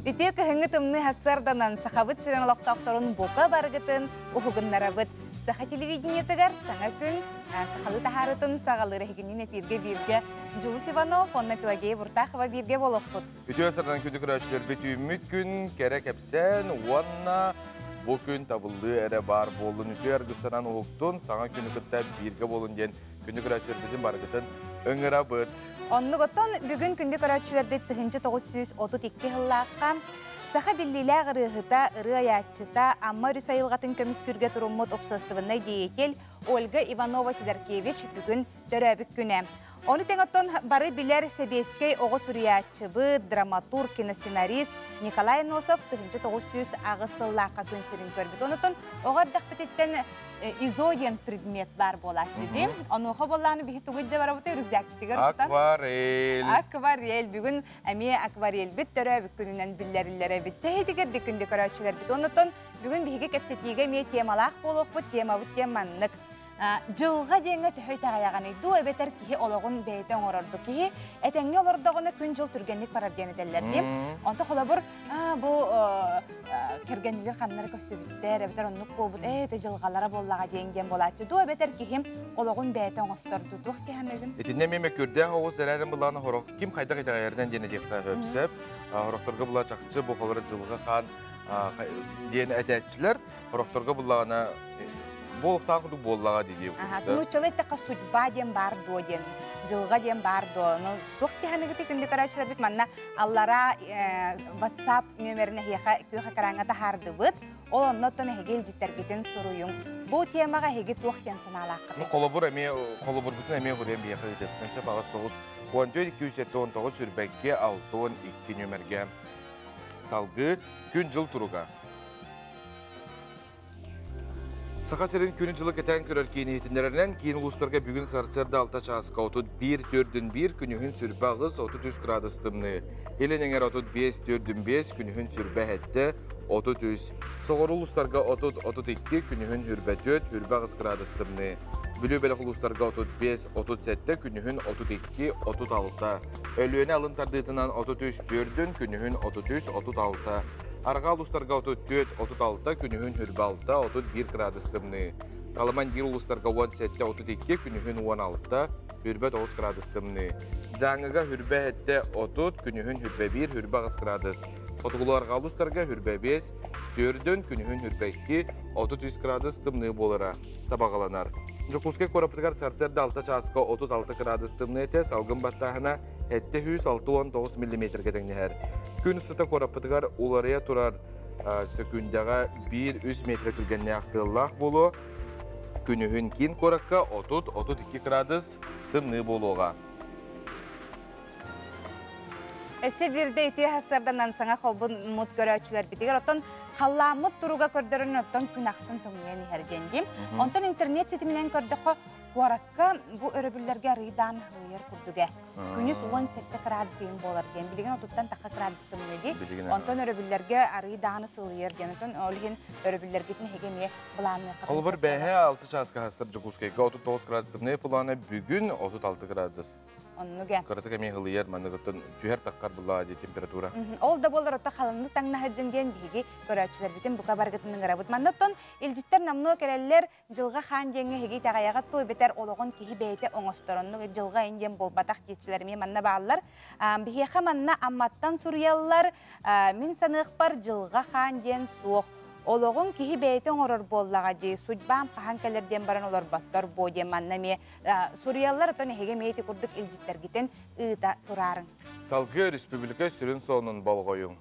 Итек хәңге тымны хәссарданан сахабыт сирен лоқтақтарын бока баргытын ухугыннарабыт. Саха телевидение тегар саңа күн сахалы тахарытын сағалы рәхігінен эфирге бирге Жулус Иванов, Онна Пелагея Буртахова бирге болуқпыт. Үтіе сардан күнді күрәшілер беті үміт күн кәрек әпсән, Онна бұл күн табылды әрі бар болын. Үтіе әргістанан ұлықтың саңа күні күтті бирге болын ден күнді күрәшілер бетін баргытын өңіра бұд. Онны готтон бүгін күнді көрәтшілер бет 1932 ғыллаққа саха биллилә ғырығыта, ұры аятчыта, амма рүсайылғатын көміс күрге тұрыммыт опсыстығына дейекел Ольга Иванова Сидоркевич бүгін төрәбік күні. Оны теңоттон бары білер Себескей оғы сүриятчыбы, драматург, киносценарист Николай Носов 1900 ағысыллаққа көнсерін көрбіт. Онытын оғардақ бітеттен изоген предмет бар болады дедім. Онуға болағаны бейт ұғыджа бар бұты үрікзәктігір. Акварель. Акварель. Бүгін әме акварель біт төрәбік күнінен білдерілері біт. Тәйдігерді күнді көрәтшілер біт. Онытын бүгін бейге кәпсетіге ме темалақ болуқ бұт, тема бұт теманнық. Жылға дейінгі түйті ағаяғаны ду әбетер кейі олығын бәйтен орырды кейі әтәңе олырдығыны күн жыл түргенлік барар дейін әдәлерді. Онты қола бұр бұл кергенлер қаннары көсібіттер, әбетер онлық болбыд, әйті жылғалара боллаға дейінген болатшы. Ду әбетер кейі олығын бәйтен оңыстырды. Дуқ кейін өзім? Етінде меме көрді оғыз әрәрін бұланы хорақ. Кім қайда-қайда ғайырдан дене дейіқта өпсіп, хорақтарға бұла жақшы бұл қолары жылға қан дейін әтәтшілер, хорақтарға бұлағына болықтан құды боллаға дейді. Тұнучылы әттіққа судьба ден бар до ден, жылға ден бар до. Тоқты ханығыты күнді қарачылар бит, манна аллара WhatsApp нөмеріне көйіға қараңғата харды бұд, ол оннаттан әгел життергетін сұруың. Бұл темаға әге тоқтен сыналаққы. Қолыбыр бұтын әме ғұрен бейіқі етіп, мәнсіп ағыз 14-219 сүрбәкке 6-12 нөмерге салғы күн жыл тұруға. Саха серин күні жылы кәтән көрер кейіне етіндерінен кейін ұлыстарға бүгін сарсерді алта часқа 31-4-1 күнігін сүрбә ағыз 33 градустымны. Еленеңер 35-4-5 күнігін сүрбә әтті 33. Соғыр ұлыстарға 30-32 күнігін хүрбә 4 хүрбә ағыз градустымны. Бүлі бәлік ұлыстарға 35-37 күнігін 32-36. Өлуені алын тардытынан 33-4 күнігін 33-36. Арға ұлыстарға 34-36 күнігін хүрбә 6-31 градустымны. Қаламан ел ұлыстарға 17-32 күнігін 16 хүрбә 9 градустымны. Жаңыға хүрбә 30 күнігін хүрбә 1 хүрбә 9 градус. Отығыларға ұлыстарға хүрбә 5 4 күнігін хүрбә 2 33 градустымны болыра сабағаланар. Жокуске корапытығар сарсерді 6 часқа 36 градустымны әте салғын баттағына әтті 169 мм кәдіңнер. Күн ұсыта корапытығар оларыя тұрар сөкіндіға 1-3 метр күлгенне ақтылақ болу. Күнігін кейін кораққа 30-32 градус тымны болуға. Әсі бірді үтей хастарданан саңа қолбын мұт көрәтшілер бітігер. Оттан қаламыт тұруға көрдерін оттан күн ақсын тұмыйын әргендім. Онтан интернет сетімінен көрдіқі қуараққа бұл өрөбілерге рыйдан ғыйыр күрдіге. Күніз 17 градусыйын болар ген. Білген отыттан таққа градустым өйді. Онтан өрөбілерге рыйданы сылғыр ген. Онтан олығын өрөбілергетін хегеме бұланы қырын. Қолыбыр бәхе 6 часқа хастар Жокускайға 39 градустымны бұланы бүгін 36 градус. Көрәтік әме ғылыйер, мәнігіттін түйер таққар бұла де температура. Ол да болар отта қалынды таңна хаджынген бігі көрәтшілер бітін бұқа барғытының ғырабыт. Мәннаттон, елжіттер намну кәрелер жылға қан жеңі хеге тағаяға той бетер олығын кейі бәйті оңыстырынны жылға енген бол батақ детшілеріме мәнна бағалар. Біхеқа мәнна амматтан сүриялылар, мен санық бар жылға қан жен суық. Олығын кейі бәйтін орыр боллаға де, судьбам қахан кәлерден баран олар баттар бойде маннаме. Суриялар отын әге мейті күрдік елжіттергітін ұйда тұрарын. Салғы республика сүрін соның болғойың.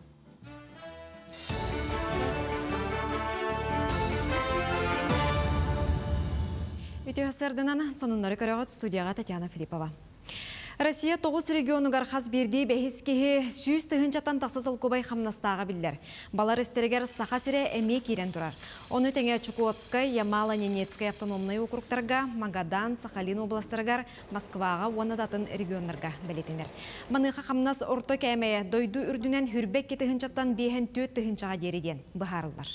Видеосырдынан сонынлары көріғыт студияға Татьяна Филиппова. Россия 9 регионугар хас берді бәхискеге сүйіз тұхынчаттан тақсыз олқыбай қамнастаға білдер. Балар істерігер сақа сірі әме керен тұрар. Оны тәңе Чукотскай, Ямала, Ненецкай автономный округтарға, Магадан, Сахалин областырығар, Москваға, онадатын регионларға бәлетінер. Маныға қамнас орто кәмәе дойду үрдінен хүрбек кетіхынчаттан бейхен төт тұхынчаға дериден бұхарылар.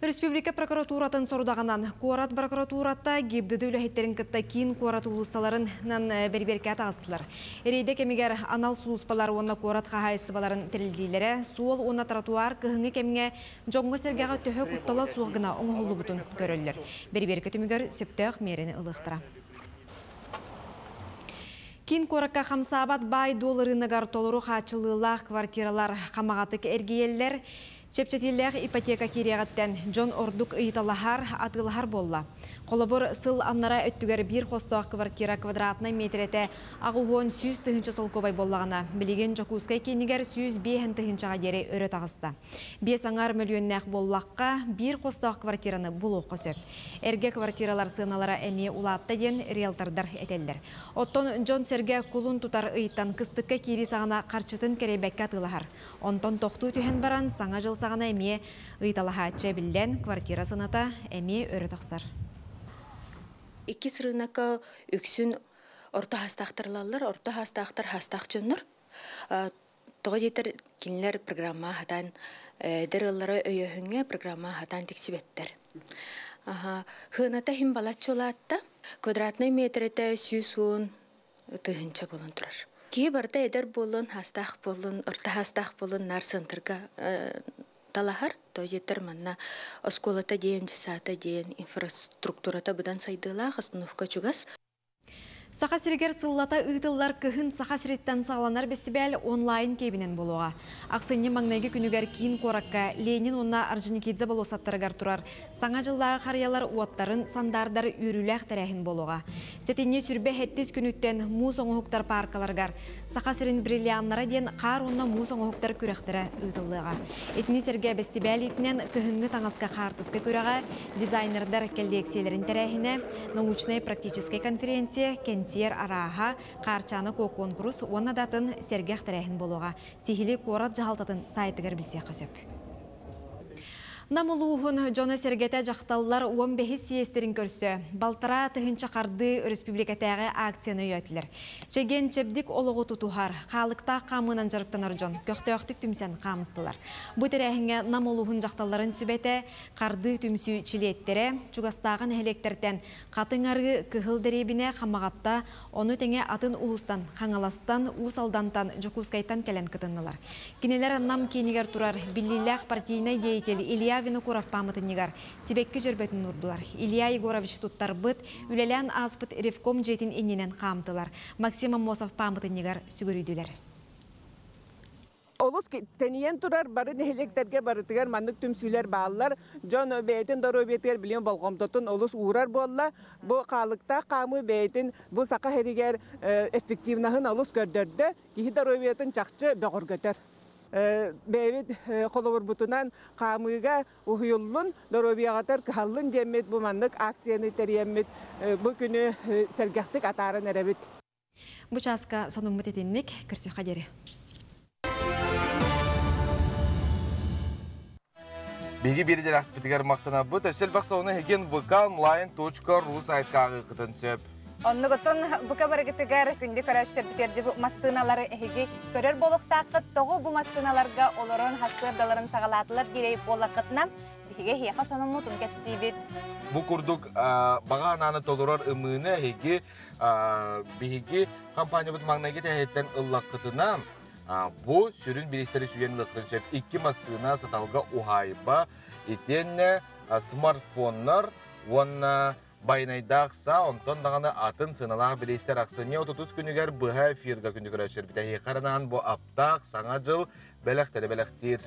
Республика прокуратуратын сорудағынан Куарат прокуратурата гибдіді үләхеттерін кітті кейін Куарат улысталарынан берберке атағыстылар. Ерейді кемегер анал сулуспалар онна Куарат қағайыстыбаларын тірілдейлері, суол онна тротуар кіхіңі кемге жоңғы сергеға төхі құттала суғына оңғылы бұтын көрілдер. Берберке түмігер сөптіғ мерені ылықтыра. Кин коракка хамсабат бай долларынагар толору хачылылах квартиралар хамагатык эргиеллер Чепчетиллер ипотека кирегаттен Джон Ордук ыйталахар атылахар болла. Қолабыр сыл аннара өттігер бір қостуақ квартира квадратна метрете ағуғын 100 тыхынчы сол көбай боллағына. Білеген жокускай кенігер 105 тыхынчаға дері өрі тағысты. 5 аңар миллионнақ боллаққа бір қостуақ квартираны бұл оқы сөп. Әрге квартиралар сыналара әме улатты ден риэлтордар әтелдер. Оттон Джон Серге кулун тутар ыйттан кыстыққа кири сағына қарчытын керебәкке атылахар. Онтон тоқту түйен баран саңа жыл сағына әме ыйталаха білден квартира сыната әме өрі тақсар. Iki sırınaka öksün orta hastaqtırlarlar, orta hastaqtır hastaqçınır. Toğa yeter kinler programma hatan derallara öyöhünge programma hatan teksibetler. Hınata him balatçolatta kvadratnay metrete 110 tığınça bolun turar. Ki barda eder bolun, hastaq bolun, orta hastaq bolun nar sıntırga талахар, то жетер манна осколата дейін, жисата дейін, инфраструктурата бұдан сайдыла, остановка чугас. Сақасырегер сыллата ұйтылар көхін сақасыреттен сағаланар бестібәл онлайн кебінен болуға. Ақсыне маңнайғы күнігер кейін қоракка Ленин онна Орджоникидзе болосаттарығар тұрар. Саңа жылдағы қариялар уаттарын сандардар үріләқ тәрәхін болуға. Сетіне сүрбе хеттес күніттен мұз оңғықтар паркаларғар. Сақасырын бриллианлара ден қар онна мұз оңғықтар күректері ұйтылыға. Етіне серге бестібәл етінен көхінгі таңасқа қартысқа көреға дизайнердар келдекселерін тәрәхіне научная практическая конференция Сер араха қарчаны ко конкурс оны датын сергех тәрәхін болуға. Сихили корат жағалтатын сайтығыр білсе қасөп. Намылуғын жоны сергеті жақталылар 15 сиестерін көрсі. Балтара тұхынча қарды республикатағы акцияны өйтілер. Чеген чепдік олығы тұтуғар, қалықта қамынан жарықтанар жон, көқтіөқтік түмсен қамыстылар. Бұ тәрәхінге намылуғын жақталыларын сүбеті қарды түмсі чилеттері, чугастағын әлектерден қатыңарғы кығыл дәребіне қамағатта, оны тәңе атын ұлыстан, қаңаластан, ұсалдантан, жокускайтан кәлен кытынылар. Кенелер нам кенігер тұрар, біліләқ партийна деятелі Илья Винокуров памытыннегар себекке жүрбетін ұрдылар. Илья Егорович туттар бұд, үлелән аспыт ревком жетін енненен қамтылар. Максим Мосов памытыннегар сүгірүйділер. Олус тәниен тұрар бары нехелектерге барытыгар мандық түмсүйлер бағылар. Жон бәйтін дору бетер білен болғымтотын олус уырар болла. Бұ қалықта қамы бәйтін бұ сақа херігер эффективнахын олус көрдірді. Кихи дору бетін чақчы бәғыр көтер. Бәйбет қолуыр бұтынан қамыға ұхиылын, доробияғатар қалын демет бұл мандық акцияны тәріемет бұл күні сәргәқтік атарын әрәбет. Бұл часқа соның мұтетіннік көрсе қадері. Беги бередер ақтыбетігер мақтана бұд, әсел бақсауына хеген vkonline.ru сайткағы қытын сөп. Оннугутун бука барагытыгар күнді көрәштер бітерді бұл массыналары әхеге көрер болуқтақыт тоғы бұл массыналарға оларын хасырдаларын сағалатылар дерейіп болақытынан бігеге хеқа соның мұтын кәпсейбет. Бұл күрдік баға ананы толырар үміні әхеге бігеге компания бұд маңнайге тәхеттен ұллақытынан бұл сүрін бірістері сүйен ұлықытын сөп. 2 массына саталға ұхайба етен смартфонлар онна Байнайдақса, онтон дағаны атын сыналағы білестер ақсыне 30 күнігер бұға эфирға күнді көрәшір. Бітәхе қарынан бұл аптақ, саңа жыл бәліқтері бәліқтер.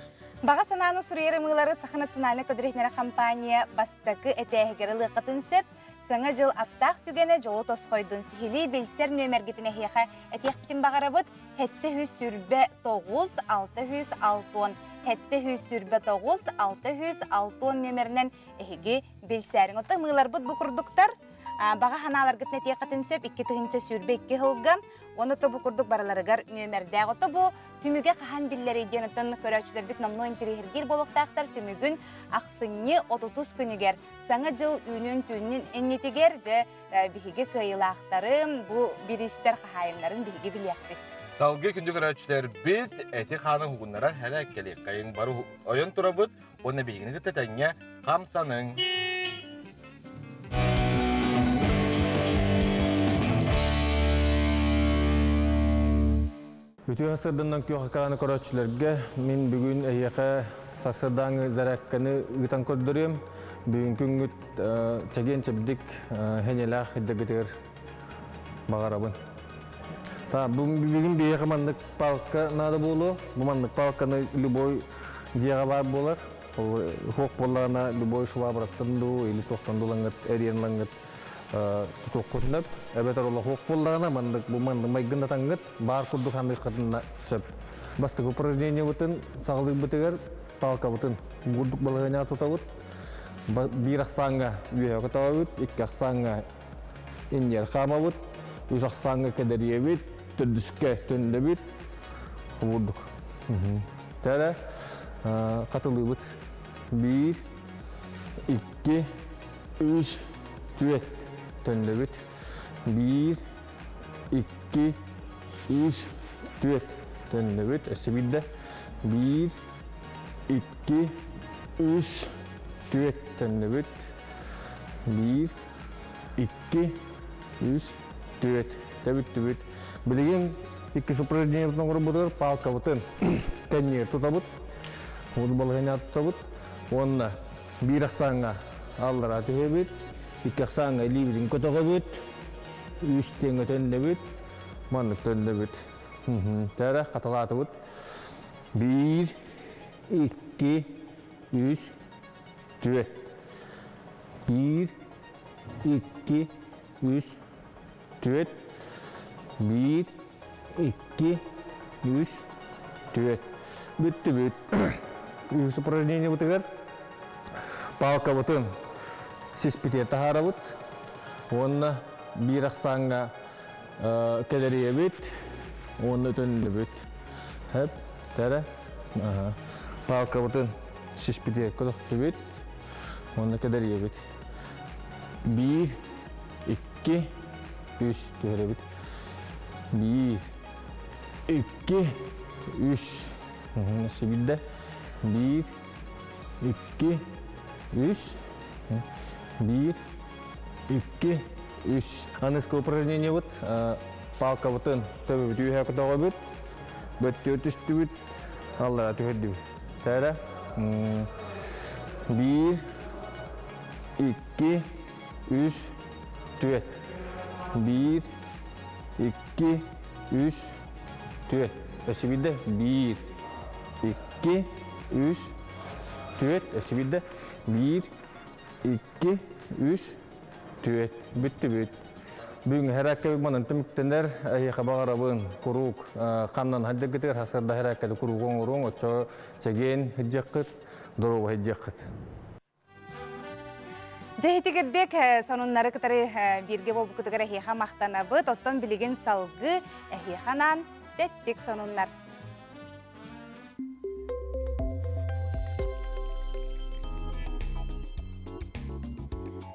Баға сананы сұрайыры мұлары Сақы национальны көдірекнері компания бастықы әтәхегері лықытын сөп, саңа жыл аптақ түгені жолы тосқойдың сихили белсер нөмергетіне хеқа әтеқтін бағары бұд, әтті хүс сүрбе 9-606 Хәтті хүс сүрбе 9-606 нөмерінен әхеге белсәрің. Оттың мұғылар бұд бұқырдықтар, баға ханалар гітіне текетін сөп 2 тығынча сүрбе 2 ғылғым, оны то бұқырдық бараларығар нөмердәғ. Оты бұ түміге қахан білдері еден ұтын көрәчілер біт номно интерегергер болуқтақтар түмігін ақсыне 30 күнігер. Саңа жыл үйнен түнін әннетігер жа бігеге көйілақтарым, бұ бірістер қағайымларын бігеге білияқтық. Салғы күнді көрәтшілер бет әті қаны хуғынлара әлі әккелек. Қайын бары ойын тұра бұд, оны бейгіні күтті тәңе Hamsanın. Bütün hasırdan köy koraçlarga min bugün eyyaka sasırdan zarakkanı gitan kodduruyorum. Bugün güngüt çegen çebdik henelah hiddegetir bağarabın. Bugün bir yamanlık palka nada bulu. Bu manlık palkanı любой diye var bular. Hok bollarına любой şuva bıraktındu, ili toktandu langat, eriyen langat. Tokutnap, evet Allah hok bollarına manlık bu manlık maygında tangat bar kurduk hamil kadına söp. Bastı упражнение butun sağlık butigar palka butun. Gurduk balığına tutavut. Bir aksanga üye katavut, iki aksanga inyer kamavut, üç aksanga kadariyevit, tüdüske tündebit, vurduk. Tere katılıyvut. Bir, iki, üç, düet tündebit. Bir, iki, üç, düet tündebit. Esibidde. Bir, iki, üç, düet tündebit. Bir, iki, üç, düet. Düet. Bilgin iki упражнение butun grubudur, palka butun. Kenyer tutabut. Mudu balığına tutabut. Onna bir aksanga allara tühebit. İki aksanga librin kotokabut. Üç tenge tündebit. Manlık tündebit. Tere katalatubut. Bir, iki, üç, düet. Bir, iki, üç, düet. Bir, iki, üç, düet. Bitti. Üç упражнение butigar. Palka butun. Sis piti tahara but. Onna bir aksanga kederiye bit. Onna tönde bit. Hep tere. Palka butun. Sis piti kodok bit. Onna kederiye bit. Bir, iki, üç dühere bit. Bir, iki, üç. Nasıl bildi? Bir, iki, üç. Bir, iki, üç. Английское упражнение вот. Палка вот он. Тебе бит юхе катага бит. Бит тетүстү бит. Аллара төхөдү. Тара. Bir, iki, üç, düet. Bir, iki, üç, düet. Esibide bir, iki, üç, düet. Esibide bir, iki, üç, düet. Bitti. Bugün herhalde manın temiktenler ayıka bağırabın kuruk kandan hadde gider hasarda herhalde kuruk onurun oço çegen hicakıt duru hicakıt. Jehitigirdek sonunları kıtırı birge bobu kıtıgıra hiha maqtanabıt, otton biligin salgı hihanan tettik sonunlar.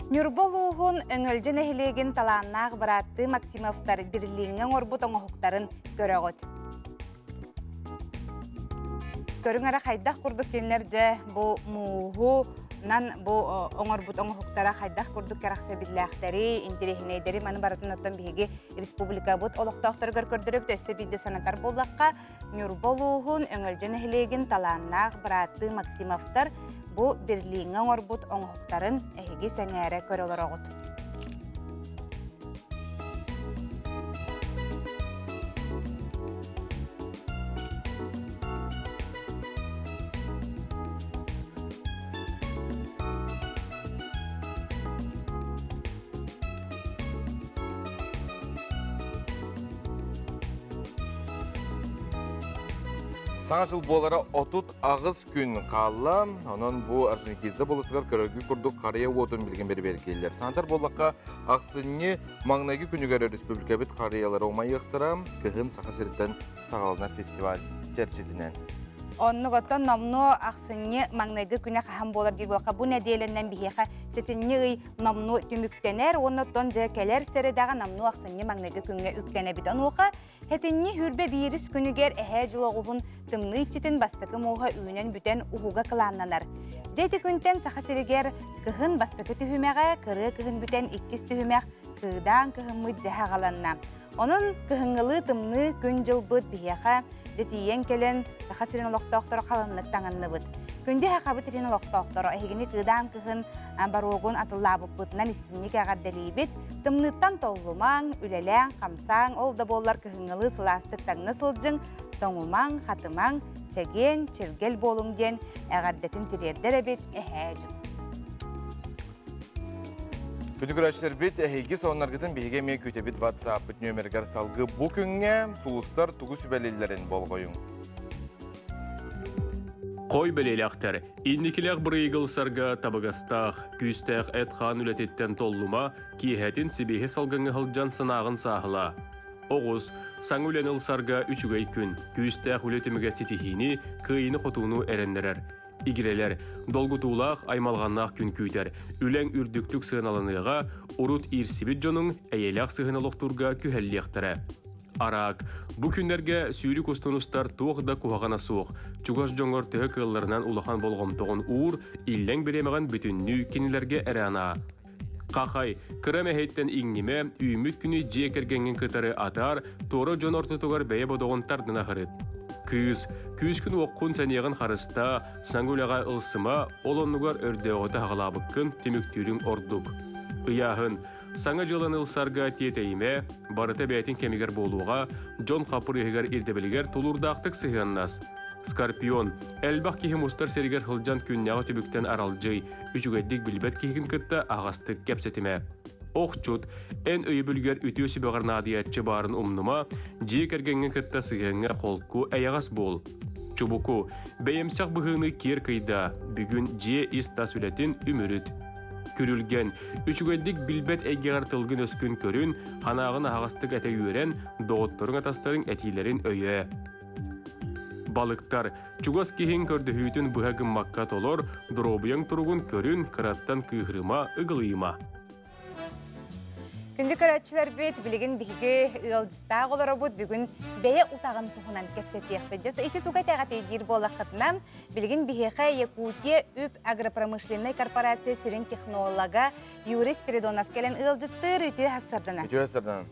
Нюрболуғын өңілжін әхілеген таланнақ бұратты Максимовтар бірлігінен орбут оңықтарын көріғыд. Көрің әрі қайдақ күрдік келінер жа бұл мұғынан бұл оңырбут оңықтара қайдақ күрдік кәрақсы білләқтері, интерехінейдері мәні баратын оттан бігі республика бұд олықтақтар көркөрдіріп төсі білді санатар болдаққа Нюрболуғын өңілжін әхілеген таланнақ бұратты Максимовтар bu birliğine orbut oңuqtарын әйге сәңәрі көрілер оғыд. Саңа жыл болара отут ағыз күн қалла, онын бұл Аржинкизі болысығар көріргі күрдік қария отын білген бері келдер. Саңатар болаққа ақсынне маңнайғы күнігері республика бет қариялары омай ұқтыра, кіғын сақа серіттен сағалына фестиваль черчетінен. Онну готтон номну ақсынны маңнайгы күнә қахан болар дегіліға бұл нәделінен бігеға сетінні үй номну түміктенер, оныттон жекелер середағы номну ақсынны маңнайгы күнге үктене бітін оға. Хетінні хүрбе бейіріс күнігер әхә жылығығын тымны итчетін бастықы моға үйінен бүтен ұғуға қыланнанар. Жейті күнтен сақа серегер кығын бастықы түхімеға, кыры кығын бүтен иккіз түхімеғ кығдан кығын мұд жәға қаланна. Onun kıhıngılı tımны күн жыл бұд бігеға детиен келен сақа сирен олықтауқтары қаланлық таңынны бұд. Күнде хақабы тирен олықтауқтары әйгіні кыдан кыхын баруғын атыллабы бұдынан істінік ағаддәлей бет, тымныттан толғымаң, үлеләң, қамсаң, ол да болар кыхынгылы сыластық таңны сылжың, тоңылмаң, қатымаң, чәген, чергел болың ден әғардетін тирердер әбет әхәжім. Күні көрәшілер бет, әйгі соңнарғыдың бейге мен көтебет WhatsApp бүт нөмергер салғы бұл күнге сұлыстар тұғы сүбәлелерін болғойың. Қой бәлеліқтер, инникілер бір егілсарға табығастақ, күстәқ әтқан үләтеттен толлыма, кейхәтін себейі салғыңы ғылжан сынағын сағыла. Оғыз, саң үлән ұлсарға үшігей күн, күстәқ үләтіміге сетихini, күйіні қотуыну әрендерер. Игерелер, долгутулақ аймалғаннақ күн күйтер, үләң үрдіктік сығыналыныға, ұрут ирсибет жоның әйеліқ сығыналықтырға күхәллияқтары. Арақ, бұ күндерге сүйрі көстонустар тоғда куғағана соқ, чуғаш жоңғыр түхі кылларынан улахан болғымтығын ұр, илләң беремеген бүтінні кенілерге әрана. Қақай, кірім әйттен иңнеме, үйміт күні жекергенген кітары атар, торы жон ортытығар бәйе бодоғын тардына қырыт. Күз күн оққын сәнеғін қарыста, саңгөліға ұлсыма, олонығар өрдеғыты ғалабыққын түміктүрін ордық. Ұяғын, саңа жылын ұлсарға тетейме, барыта бәйтін кемегер болуға, жон қапыр егер ирдебілігер тұлырдақтық сығаннас. Скорпион, әлбақ кейім ұстар сергер ғылжан күннеға түбіктен аралжый, үшігеддік білбет кейгін күтті ағастық кәпсетіме. Оқчут, ән өй бүлгер үтіо сөбіғар надиятчы барын ұмныма, жек әргенген күтті сығыңа қолку әяғас бол. Чубуку, бәйімсақ бұғыны кер кайда, бүгін же иста сүлетін үміріт. Күрілген, үшігеддік білбет әйгеғар тылғын өскін көрін, ханағын ағастық әті үйерен, доғыттырың атастырың әтилерін өйе. Балықтар, чугас кейін көрді хүйтін бұғағын маққат олар, дұробыяң тұрғын көрін, қыраттан күйхіріма, ұғылыйма. Күнді көрәтшілер бет, білігін бігі ұлжыстағы олар бұд, бүгін бәйе ұтағын тұғынан кәпсетеқті. Жосы, иті тұға тәғат едер болақ қытынан, білігін бігі Якутия үп агропромышленный корпорация сүрін технолога Юрий Спиридонов кәлін ұлжыттыр үті хастардына. Үті хастардына.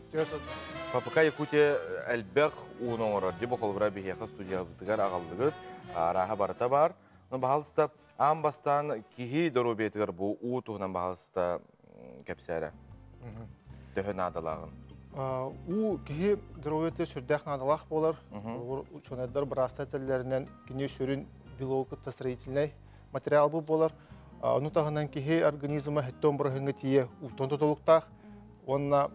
Папака Якутия әлбәқ уының орар. Дебі қолбыра бігі студия бұтығар ағалдығыд, араға барыта бар. Бағалыста ан бастан кейі дұру бетігер бұл ұу тұғынан бағалыста кәпсәрі. Дөхін адалағын. У кейі дұруеті сүрдәқ надалақ болар. Чонайдар бұраста тәлілерінен кене сүрін белокытта строительный материал бұл болар. Оны тағынан кейі организмі әттен бұрғыңы тие ұтон тұтылықтақ. Онына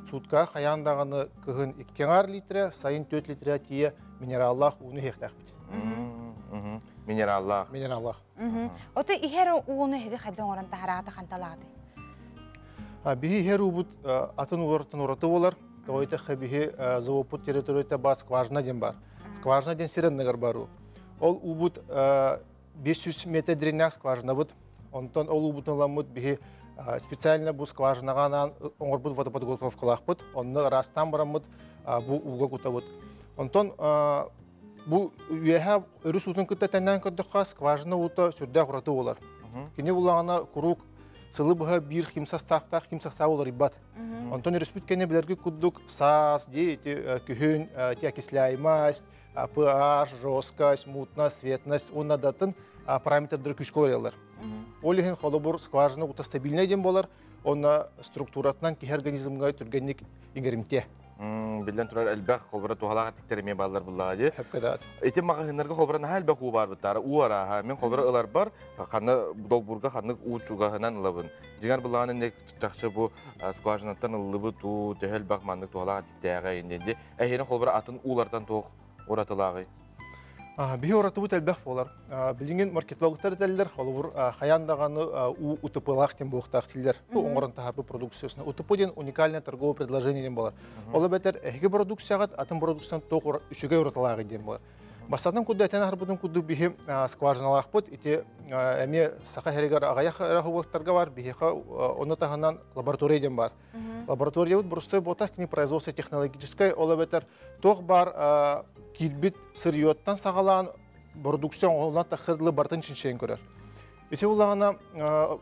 чутқа қаяндағыны кығын 2 литре, сайын 4 литре тие минераллақ уыны хектақ бет. Минераллақ. Минераллақ. Оты ихер уыны хегі қайдан орын тағарағаты қанталағды? Биһи хер убут атын уортан ураты болар. Тойта хабиһи завопут территорията ба скважина ден бар. Скважина ден сиреннагар бару. Ол убут 500 метр дренняк скважина бут. Онтон ол убутын ламут биһи специально бу скважинаганан оңорбут водоподготовкалах бут. Онны растан барамут бу уга кутабут. Онтон бу үеһа өрүс утун кыттатанан көрдөкка скважина ута сүрдә ураты болар. Кини булагана курук сылы бұға бір химсостав олар ибат. Онтон республиканы білерге күддік сас, күхін, окисляемость, pH, жесткость, мутность, светность, онна датын параметрдері күш колар. Олеген қолы бұр скважина ұта стабильный ден болар, онна структуратынан ке организмға түргеннік еңгерімте. Билден турар әлбәқ қолбыра туғалаға тіктеріме балар бұллаға де. Әпкедат. Этим мағағынларға қолбыра наға әлбәқ ұу бар бұттары, ұу араға. Мен қолбыра ұлар бар, қаны долбурға қаны ұу чуғағынан ұлабын. Жеңар бұллағының не жақшы бұл скважинаттан ұлыбы ту, төхел бақ маңдық туғалаға тіктәға енденде. Әйені қолбыра атын ұулардан туғы оратылағы. Бихи ораты бұт әлбәқ болар. Білінген маркетологтар тәлілер, ол бұр қаяндағаны УТП-лақ тен болықтақ тәлілер. Бұл оңырын тағарбы продукциясына. УТП ден уникальное торговое предложение ден болар. Ол бәтер әйгі продукцияғат атын продукцияны тоқ үшіге оратылағы ден болар. Бастатын күдді әтен арбудың күдді бихи скважиналақ бұд. Ити әме сақа хәрігер ағаяқ әрахуақтарға бар, бихиға оны тағынан лабораториядан бар. Лаборатория бұд бұрыстой ботақ кіне производство технологической олы бәтір тоқ бар килбит сырьеттан сағалан продукцион олынан тақырдылы бартын чиншен көрер. Ити олағына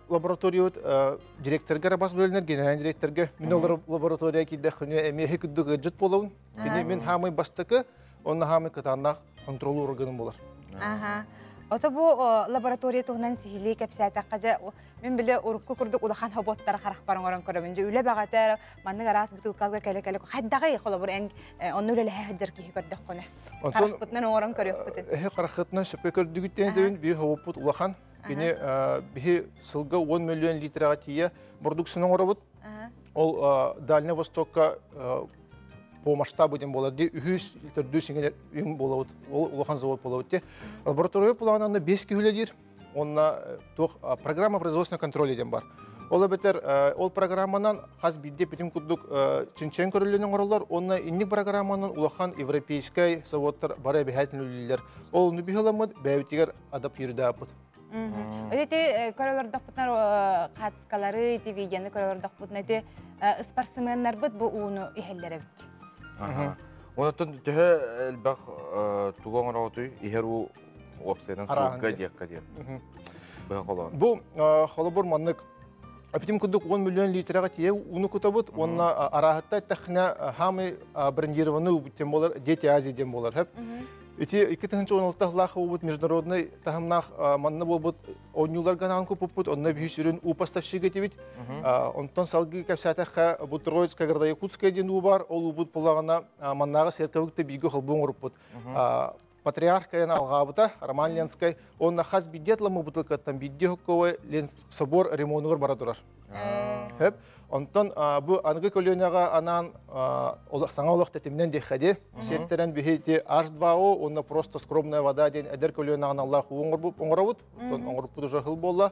лаборатория директорға бас бөлінер, генеральный директорға мен олар лаборатория кейді құны әмеге күдді ғыджыт болуын. Мен хамай бастықы, оны хамай қытанақ контролу органым болар. Ота бу лаборатория туһунан сихили кепсәтә каҗа мен биле урукка күрдек улахан хаботтар харак барыңоран көрәм. Үле багата манны гарас бутылкалга келе-келе хаддагы холобур эн онны үле хаҗыр ки көрдек коны. Харакытнан оран көрөк бит. Харакытнан шөпе көрдүгүттен дебин би хавопут улахан кене би сылга 10 миллион литрга тие продукцияны орабыт. Ол Дальний Востокка по масштабу дем болар ди үһүс төрдүсүнгө үң болот ол улахан завод болот те лаборатория планында 5 килодир онна программа производственного контроля дем бар ол бетер ол программанан хас бидде битим кудук чинчен көрүлөнүн оролор онна инник программанан улахан европейский заводтар бара бехәтлүлләр ол нубихаламы бәйтигер адап йөрдәпт Эти көрөлөрдөхпүтнөр катыскалары телевидение көрөлөрдөхпүтнөр эти спортсменнер бит бу уну ихеллере бит. Онотон төһө элбах тугон роты ихеру опсенен сылга диякка дия. Бу холобур маннык апитим кудук 10 миллион литрга тие уну кутабыт онна арахатта тахна хамы брендированный убитем болар дети Азии дем болар хеп. Эти 2016 убут международный тахамнах манны болбут онюлар ганан купупут онна бисүрүн у поставщига тибит онтон салги капсатаха Бутроицкая города Якутская ден бар ол убут полагана маннага серкавыкты биге холбун урупут патриархка алгабыта Роман Ленской он нахаз бидетламы бутылка там биддехковый Ленск собор ремонтугар бара турар. Хеп онтон бу ангы колонияга анан саңа олохта темнен дехаде сеттерен бихити H2O онна просто скромная вода ден эдер колонияга Аллах оңорбуп оңоробут оңорбут уже хыл болла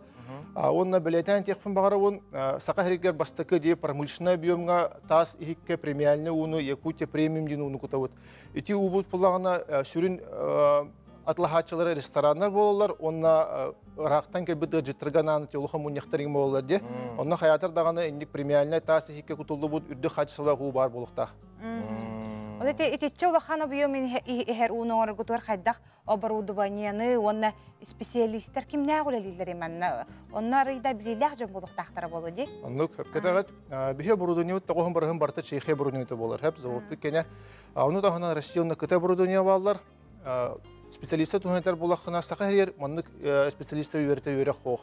онна билетен техпин багарабын сака херигер бастыкы ди промышленный объемга тас ихикке премиальный уну Якутия премиум ден уну кутабыт ити убут пулагана сүрүн атлахачылары рестораннар болалар, онна рақтан келбіді жыттырганан телуха мұнияқтарың болалар де. Онна хаятар дағаны әндік премиальный тасы хеке күтілді бұд үрді хачысылар ғу бар болуқта. Ол ететчі олақаны бұйо мен әр ұныңыр күтуар қайдақ оборудованияны, онна специалисттер кімне ғолелілер еменна? Онна рейда білеләқ жөн болуқтақтары болу де? Онны көпкетағат, бихе оборудование тағығын барығын барты чейхе оборудование болар. Хәп заводты кене. Оны тағынан Россияны күті оборудование балар. Специалисты туһантар булахына сахар маннык специалисты үйрәтә үйрәк хох.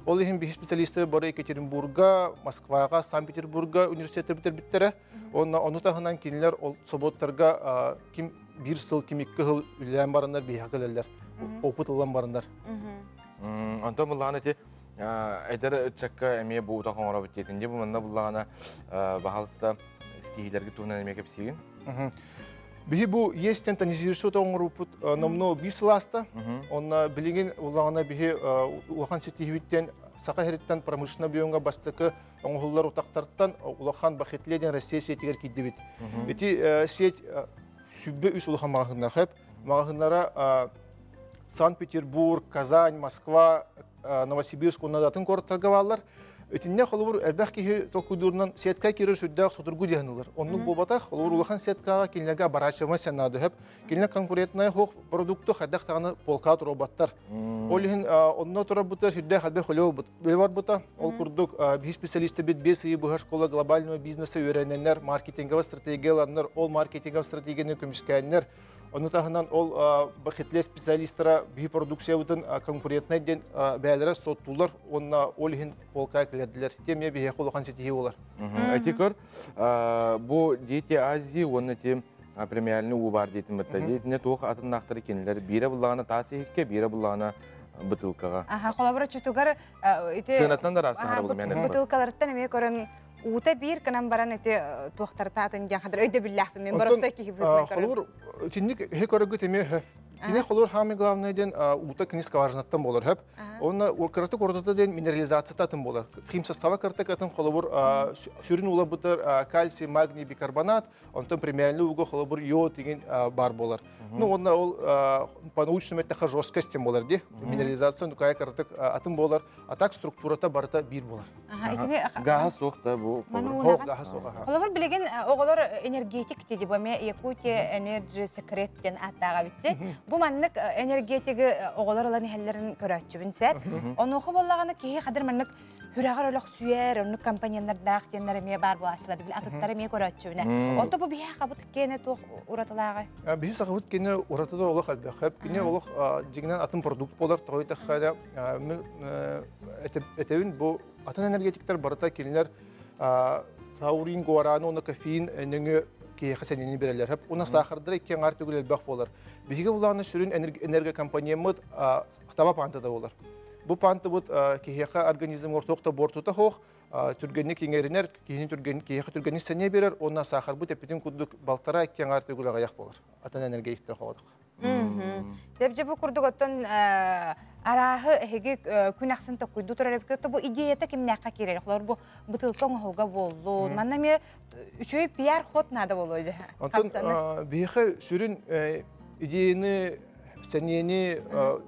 Ол иһин бих специалисты бары Екатеринбурга, Москвага, Санкт-Петербурга университеты битербиттере. Оны тагынан кинилер ол соботтарга ким бир сыл ким 2 жыл үлән барындар бихакелләр. Опыт алган барындар. Антон булганы те әдер чакка эме бу тагын бит етенде бу монда булганы баһалыста стихиләргә туһнан эме кеп сигин. Бихи бу есть тонизирующий тоңрупут номно бисласта. Он билеген улағана бихи улахан сетихвиттен сақа хереттен промышленный объемга бастыкы оңғылар утақтарттан улахан бахетледен Россия сетигер киддебит. Эти сеть сүббе үс улахан мағахынна хэп. Мағахыннара Санкт-Петербург, Казань, Москва, Новосибирск оннадатын корттаргавалар. Этинне холбур элбах ки толкудурнан сетка кирер сүддәк сутургу дигәнләр. Онны булбата холбур улахан сеткага кинләргә барачыма сенады һәп кинләр конкурентный хок продукты хәдәк тагны полка роботтар. Олин онны тора бутар сүддә хәлбе холол бут. Бар бута ол курдук би специалисты бит беси бу школа глобального бизнеса өйрәнәннәр, маркетинговый стратегияларнар, ол маркетинговый стратегияны көмишкәннәр. Оны тағынан ол бақетле специалисттара бей продукция өтін конкурентный ден бәлері соттулар, онына олығын полка әкілерділер. Теме бейе қолыған сетихи олар. Әтекөр, бұл дети Азии, оны тем премиальный у бар дейтін бітті. Дейтіне тоқ атын нақтыры кенілер. Бері бұлағына тасы хекке, бері бұлағына бұтылқаға. Қолабыра чүтігар... Сынатынан да растың ғара бұлымен. Бұтылқаларыттан әме көрін ута бир канам баран эти туахтар татын жан хадыр өйдө биллах мен просто ки холур тинник хе көрөгү теме Кини холор хами главный ден ута кини скважинаттан болар хеп. Онна кыртык ордата ден минерализация татын болар. Хим состава кыртык атын холор сүрін ула бутар кальций, магний, бикарбонат, онтон премиальный уго холор йод деген бар болар. Ну онна ол по научному это жесткость болар ди. Минерализация нукая кыртык атын болар, а так структурата барта бир болар. Гаха соқта бу. Гаха соқа. Олар билеген оголор энергетик деди бу ме Якутия Energy Secret ден аттага битти. Бу маннык энергетиги оголорларын хеллерин көрөчүбүн сет. Онуху боллаганы ки кадыр маннык хүрагар олох сүйер, онук компанияларда актеннер ме бар булашлар бил атыттары ме көрөчүбүн. Ото бу бия кабыт кене тох уратылага. Бизи сагыбыт кене уратыда олох албы. Хеп кене олох жигинен атын продукт болар, тойта хада этебин бу атын энергетиктер барата келинер таурин, гуараны, оны кофеин, нөңө ки хасенени берелер. Хеп уна сахардыр кен ар түгел бак болар. Биге буланы сүрүн энерго компаниямыт таба пантада болар. Бу панты бут киһеха организм ортокта бортута хох түргенне кеңеринер, киһин түрген киһеха түргенне сене берер, онна сахар бут эпитин кудук балтара кен ар түгел аяк болар. Атын энерго ихтер хавадык. Деп жебу курдук оттон арахы хеге күнаксын токуйду турарып бу идеята кимнакка кирер. Олар бу бутылкан холга болду. Манна ме үчөй пиар хот нада болойду. Антон биһе сүрүн идеяны сенени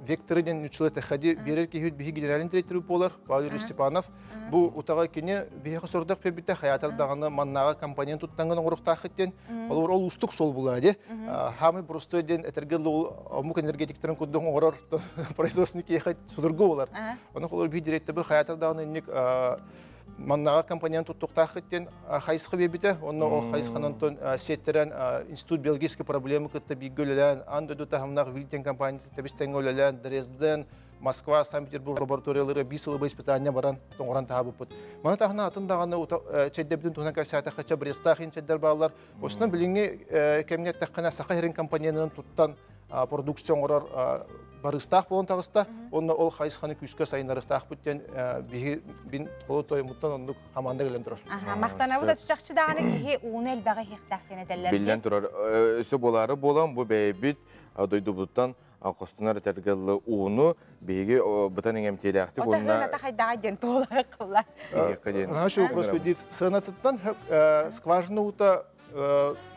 векторден үчлөтө хади берер кихит биһи генеральный директор болар Владимир Степанов. Бу утага кине биһи сордак пебите хаятардаганы маннага компанияны туттанган оруктахыттен ол устук сол булады. Хамы просто ден этергел амук энергетиктерин куддон орор производственники ехать судургу болар. Оны холор биһи директор хаятардаганы ник маннага компанияны туттуктахыттен хайсхы бебите, онно о хайсханантон сеттерен институт биологической проблемы кытта бигөлелен, андыду тахамнах Вильтен компаниясы тебистенгөлелен, Дрезден, Москва, Санкт-Петербург лабораториялары бисылы испытания баран тоңгоран табыппыт. Мана тахна атындаганы чеддебдин туган касата хача Брестахин чеддер баллар. Осынан билиңне кемнет таккана сахарин компаниянын туттан продукцион орор барыстах болон тагыста, онна ол хайсханы күскө сайынарыктах бүттен бин толотой муттан ондук хаманда келен турар. Мактана бу да чакчы даганы ки уунел бага хектахтен эделер. Билен турар. Өсө болары болан бу бейбит дойду буттан Костунар тергеллы уну беги бутан эңем телякты онна. Ota хайдага ден толай кылла. Нашу просто дис санатыттан скважина ута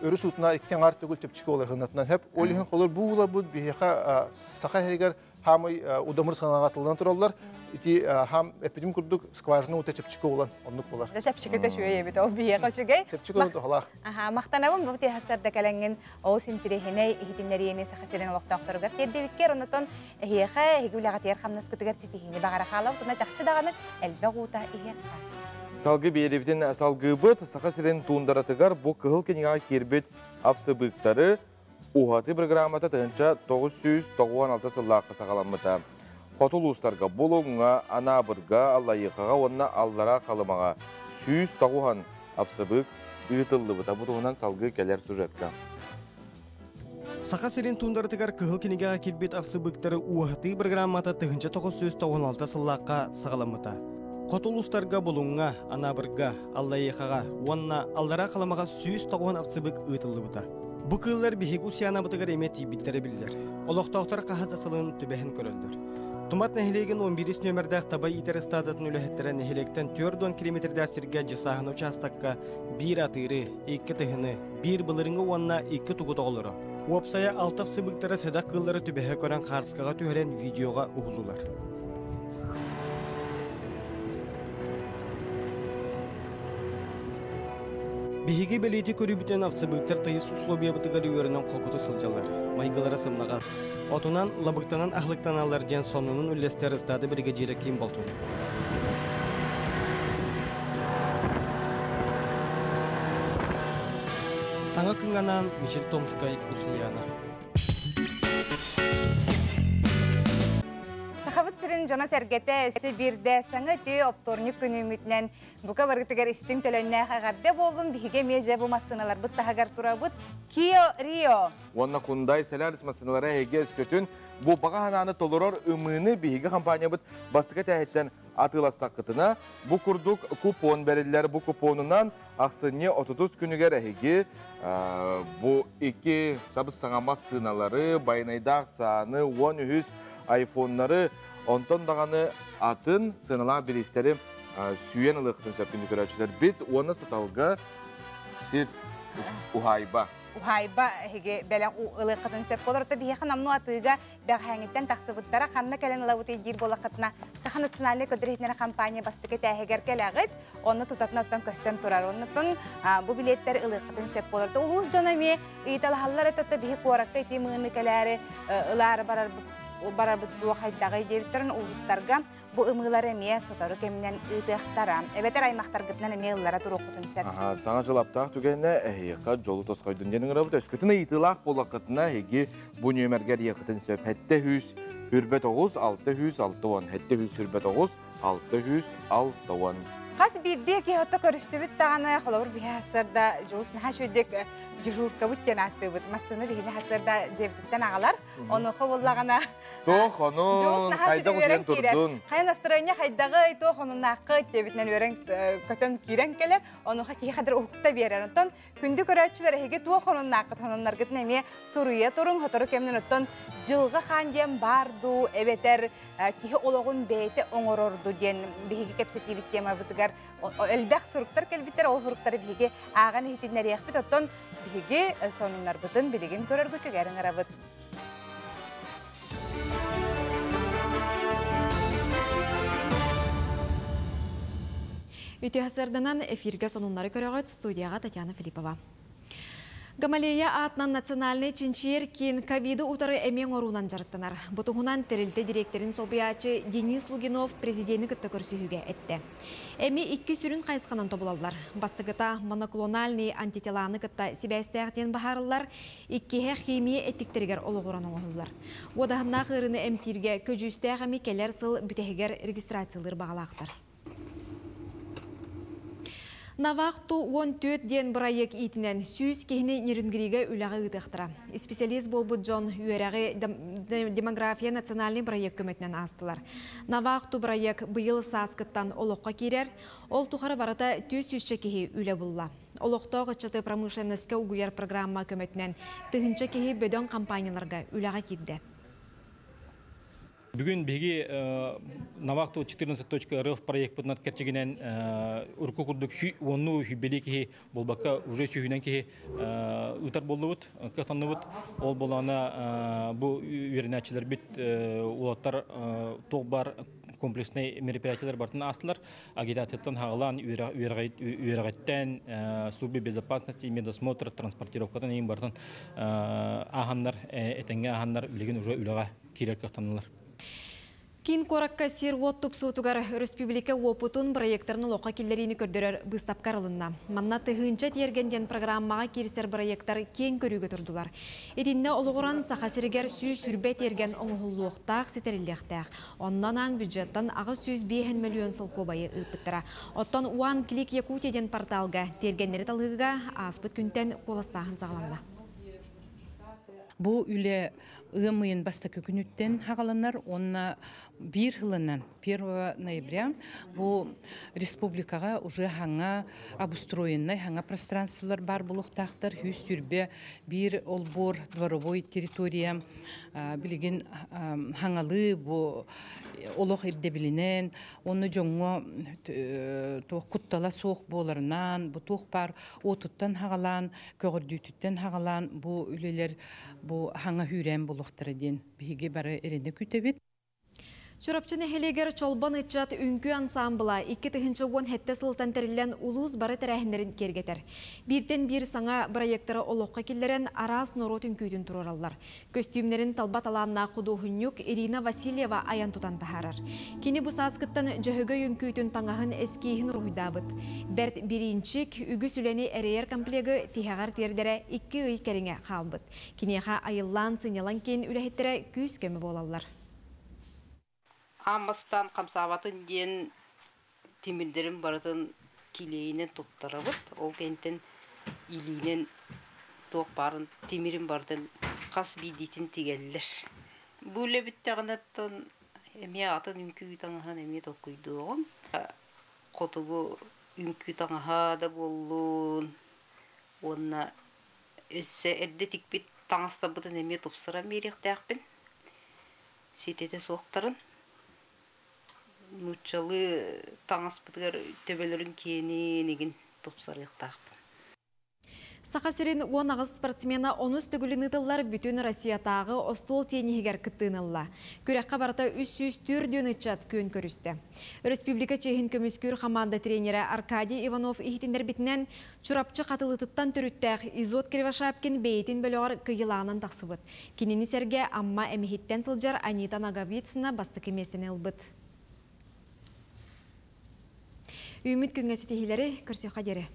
өрүс утна иктен ар түгүл тепчики олар хынатынан хеп олиһин холор буула бут биха саха херигер хамы удамыр санагатылдан тураллар ити хам эпидем курдук скважина ута тепчики олан оннук болар. Да тепчики да шуе бит ол бие кочугай. Тепчики олан халах. Мактанабым бу тихасарда каленген ол синтирехене ихитиннерийне сахасерен локтоктургар тердебиккер оннотон эхиха хигүлага тер хамнас кытыгар ситихини багара халап туна жакчы даганы элбегута ихе. Салгы беребитен салгы быт сахасерен туундаратыгар бу кыһыл кенега кирбит афсыбыктары ухаты программата тынча 996 сыллакка сагаламмыта. Котулустарга болуңа анабырга аллайыкага онна аллара калымага сүйүз тагухан афсыбык ыытылды быта бутугунан салгы келер сюжетка. Сахасерен туундаратыгар кыһыл кенега кирбит афсыбыктары ухаты программата тынча 996 сыллакка сагаламмыта. Котулустарга болуңа, анабырга, аллайыхага, уанна аллара каламага сүйүз тагуан афсыбык ыытылды бута. Бу кыллар биһиги усяна бутыгар эмети биттери билдер. Олохтоктор кахазасылын түбэхин көрөлдөр. Тумат нехилеген 11 нөмердах табай итер стадатын үлэхеттерен нехилектен 4 километрде асирге жысаһын участакка 1 атыры, 2 тыһыны, 1 былырыңы уанна 2 тугу тоголору. Уопсая алтaf сыбыктары седак кыллары түбэхе көрөн карскага түһөрен видеога угулулар. Биһиги белети көрүбүтен авцыбыктар тыйыс условия бытыгар үйөрүнөн колкуту сылжалар. Майгылары сымнагас. Отунан лабыктанан ахлыктаналар жен сонунун үлестер стады бирге жире ким болтун. Саңа күнганан Мишель Томскай усияна. сырын жона сәргеті әсі бірді саңы түй опторник күнімітінен бұқа барғытығар істің төлөнне қағарда болдым бігі меже бұл масыналар бұт тағығар тұра бұт Кио Рио. Онна құндай сәләріс масыналары әйге өскөтін бұл баға хананы толырор үміні бігі компания бұт бастықы тәйттен атыластақ қытына бұл күрдік купон бәрілер бұл купонынан ақсыне 30 күнігер әйге бұл 2 сабыз саңамас сыналары байнайдақ саны 10 айфонлары онтон дағаны атын сыналар білістері сүйен ылықтың сәпкінді көрәтшілер бет оны саталға сир ухайба. Ухайба хеге бәлән ылықытын сәп болырды бейе қанамну атыға бәғәңіттен тақсыбыттара қанна кәлін ылауыты егер болақытына сақан национальный көдіретінері компания бастықы тәхегер кәләғыт, оны тұтатын аттан көстен тұрар. Онытын бұл билеттер ылықытын сәп болырды. Улуыз жонаме ұйталғалар әтті бейе қуараққа еті мұғыны кәләрі ылары барар бұттуы қайдағы едеріттерін улуыстарға bu ımılar emeye sotarı keminen ıtıqtara. Ebeter aymaqtar gıtnan emeye ıllara turu okutun sər. Sana jılaptaq tügenne əhiyyəqa jolu tosqaydın denin ırabıda. Öskütünə ıtılaq bolaqıtına hegi bu nömerger yıqıtın söp. Həttə 100 hürbət oğuz 606 Həttə 100 hürbət oğuz 606 Qas birde ki hatta körüştübüt tağına xolabur bir hasırda jolus naha şöydek jururka bütten attıbıt. Masını bihini hasırda cevdikten ağalar. Onu xobullağına Tox onun qayda quslen turdun. Xay nastroynya xaydağı tox onun naqı cevdikten ören kötön kiren keler. Onu xaki xadır uqta berer. Ondan kündü körətçiler hege tox onun naqı tonunlar gitne eme Suriye torun hotoru kemnen otton jılğı xanjem bardu ebeter kihi oloğun beyti oңorordu den bihigi kepsetivit tema bıtıgar elbaq suruktar kelbitler o suruktar bihigi ağan hitinler yaxbit otton bihigi sonunlar bıtın biligin körörgü tügerin arabıt. Үті ғасырдынан эфирге сонунлары көріғыт студияға Татьяна Филиппова. Гамалея атынан национальный чинчер кен ковиды утары әмен орунан жарықтанар. Бұтығынан тәрілді директорин собиячы Денис Лугинов президенті күтті көрсүйіге әтті. Әме 2 сүрін қайысқанан тобыладылар. Бастығыта моноклональный антителаны күтті себәстәқтен бағарылар, 2 химия әттіктергер олығыран оңылылар. Одағына қырыны әмтирге көжістәғ әме келер сыл бүтәгер регистрациялар бағалақтар. Навақту 14 ден бұрайық итінен сүйіз кехіне нерінгіриге үләғі ұтықтыра. Специалист болбы Джон үйерәғі демография национальный бұрайық көметінен астылар. Навақту бұрайық бұйыл сасқыттан олыққа керер, ол тұқары барата 200 кехі үлі бұлла. Олықта ғычыты промышленності ұғыяр программа көметінен тұхынча кехі бөден компанияларға үләғі керді. Бүгін беги Навакту 14.rf проект бұднат кәтчігінен үркі күрдік оны хүбелі болбаққа уже сүйінен кеге ұтар болды бұд, қықтанды бұд. Ол болағына бұл үйерінәтшілер біт олаттар тоқ бар комплексный мероприятиялар бартын астылар. Агитацияттан хағылан үйерғайттен службы безопасности, медосмотр, транспортировкадан ең бартын ағандар, әтенге ағандар үлеген уже үліға керер қықтанылар. Кин коракка сир оттуп суутугар республика опутун проекттарын лоқа келлерини көрдөрөр быстапкарылынна. Манна тыгынча тергенден программаға кирсер проекттар кен көрүүгө турдулар. Эдинне олугуран сахасиригер сүүс сүрбе терген оңухуллуктаак сетерилдектаак. Оннанан бюджеттан ага 105 миллион сылко байы ыппыттара. Оттон One Click Якутиядан порталга тергеннери талыгыга аспыт күнтен коластаахын сагаланна. Бу үле ымыйын бастакы күнүттен хағаланар, онна 1 жылынан 1 ноября бу республикаға уже хаңа обустроенный, хаңа пространстволар бар булуқтақтар, хүс сүрбе, бір олбор, дворовой территория, билеген хаңалы бу олох ирдебилинен, оны жоңго куттала соқ боларынан, бу тоқ бар отуттан хағалан, көгірдүйтіттен хағалан, бу үлелер бу хаңа хүрен болуқтары ден биге бары эренде күтебет. Чурапчыны хелегер чолбан ычат үнкү ансамбыла 2-тыгынчы он хетте сылтан терилен улус бары тәрәхінлерін кергетер. Бірден бір саңа проекттары олыққа келдерен арас норот үнкүйдін тұраралар. Көстюмнерін талбат аланна құдуғынюк Ирина Васильева аян тутан тахарар. Кені бұ саскыттан жөһөгө үнкүйдін таңағын әскейін рухидабыт. Бәрт біринчик үгі сүлені әрейер комплегі тихағар тердері 2 үй кәріңе қалбыт. Кенеға айыллан сынялан кен үләхеттері күз көмі болалар. Аммастан камсабатын ден темирдерин баратын килейинен туттарабыт. Ол кенттен илинен тоқ барын темирин бардын қас бидитин тигеллер. Бүле биттагынаттан эме атын үңкүй таңахан эме токуйдугум. Котугу үңкүй таңаха да боллун. Онна өссе эрде тикбит таңастабытын эме топсыра мериктакпин. Сетете соқтарын. Нучалы таңаспытыгар төбелерин киени неген топсарыктакпын. Сақасырын 10 ағыз спортсмена 10 түгілін ұтылар бүтін Россиятағы остол тенігер кіттіңілла. Күрекқа барата 304 үтчат көн көрісті. Республика Чехин көміскүр команда тренері Аркадий Иванов ихтіндер бітінен чурапчы қатылытыттан түріттәқ Изот Кривошапкин бейтін бөліғар күйіланын тақсыбыт. Кенені серге амма әмехеттен сылжар Анита Наговицына басты кеместен елбіт. Үміт күнгесі тегілері көрсеуға дері.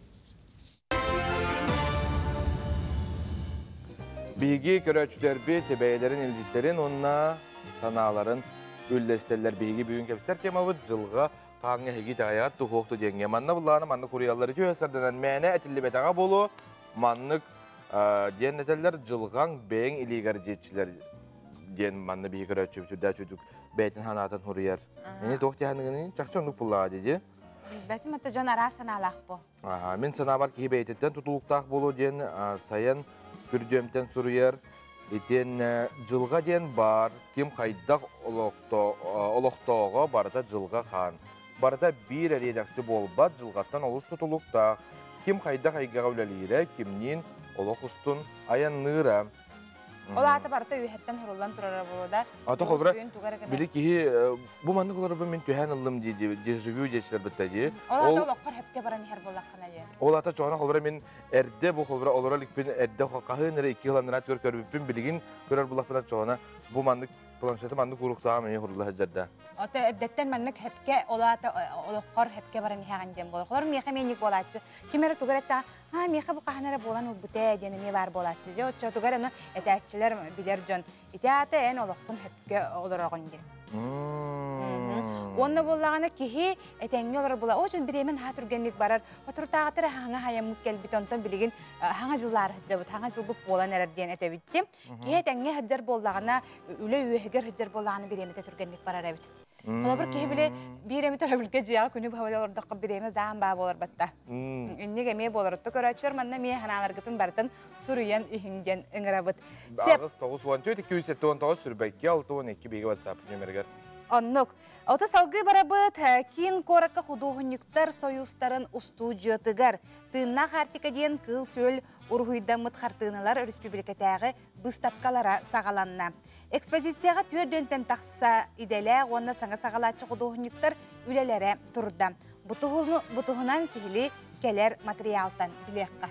Bilgi köröçülerbi tebeylerin ilcitlerin onunla sanaların üllesteller bilgi büyün kepsler kemavı cılga kange hegi dayat tuğuktu denge manna bulanı manna kuriyalları köheserdenen mene etilli betağa bolu manlık diyen neteller cılgan beyin iligar jetçiler diyen manna bilgi köröçü bütürde çocuk beytin hanatan huriyar. Neni toğuk diyanını çakçonluk bulağı dedi. Betim öte can ara sanalaq bu. Min sana var ki beytetten tutuluktaq bolu diyen sayan Kürdüğümden suruyar, eten cılga diyen bar, kim kaydak oloqtoğa barada cılga kan. Barada bir redaksi bolbat cılgattan olus tutuluqtaq. Kim kaydak aygağa üleliyre, kimnin oloq ustun ayan nıra. Ola ata barata üyetten hurullan turara buluda. Ata xolbara, bilik ki bu manlık olaraba min tühen aldım dedi, dejavü geçler bitti. Ola ata oloqlar hepke baran her bolaqana diye. Ola ata çoğuna xolbara min erde bu xolbara olara likpin erde qaqahınırı 2 yılanlara tör körbüpün biligin körer bulaqpına çoğuna bu manlık planşeti manlık uruqtağı meni hurullah hajjada. Ata erdetten manlık hepke ola ata oloqlar hepke baran heğen diyen bolaqlar. Mexe menik bolatçı. Kimere tugaretta ha mexe bu qahanara bolan ulbute diyene me var bolatçı. Jo ço tugar onu etäççiler biler jon. İteate en oloqtun hepke olurağın diye. Onda bollağına kihi etenge olur bola. O için biremen hatırgenlik barar. Oturtağıtırı hanga hayamuk gelbit ondan biligin hanga jıllar hıcabıt, hanga jılbıp bolan erer diyen etebittim. Kihi etenge hıccar bollağına, üle üyehiger hıccar bollağına biremete türgenlik barar evit. Ola bir kihi bile biremete olabilge ciyağı günü bu havada orada bireme dağın bağ bolar batta. İnnek emeye bolar. Tukaraçır manna meye hanalar gıtın barıtın suruyan ihingen ıngırabıt. Ağız 914-279 sürbekki 612 bilgi WhatsApp nömerger. Onluk. Ota salgı barabıt, kin koraka huduhunyuktar soyustарын ustudiotıgar. Tığına hartika diyen kıl söl urhuydamıt hartığınalar Respublikatағы bыстапkalara sağalanna. Ekspozisiyaga tördönten taqsa idele, ona sana sağalatçı huduhunyuktar ülelere turda. Butuhunan sihili keler materialtan bilekka.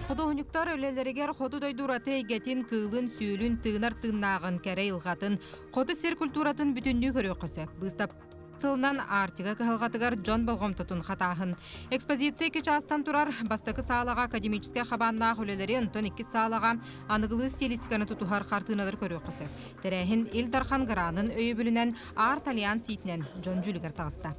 Құдығынықтар өлелерігер қоды дойдураты егетін кылын сүйілін тыынар тыыннағын кәрі илғатын, қоды сер культуратын бүтінні көрі қысы. Бұстап сылынан артыға кығылғатығар Джон Болғомтытын қатағын. Экспозиция кечі астан тұрар бастықы сағалаға академическая қабаннақ өлелері ұнтын 2 сағалаға анығылы стилистиканы тұтухар қартынадар көрі қысы. Тәрәхін Илдархан Ғыранын өйі бүлінен Арт Альянс итінен Джон Жүлігер тағыста.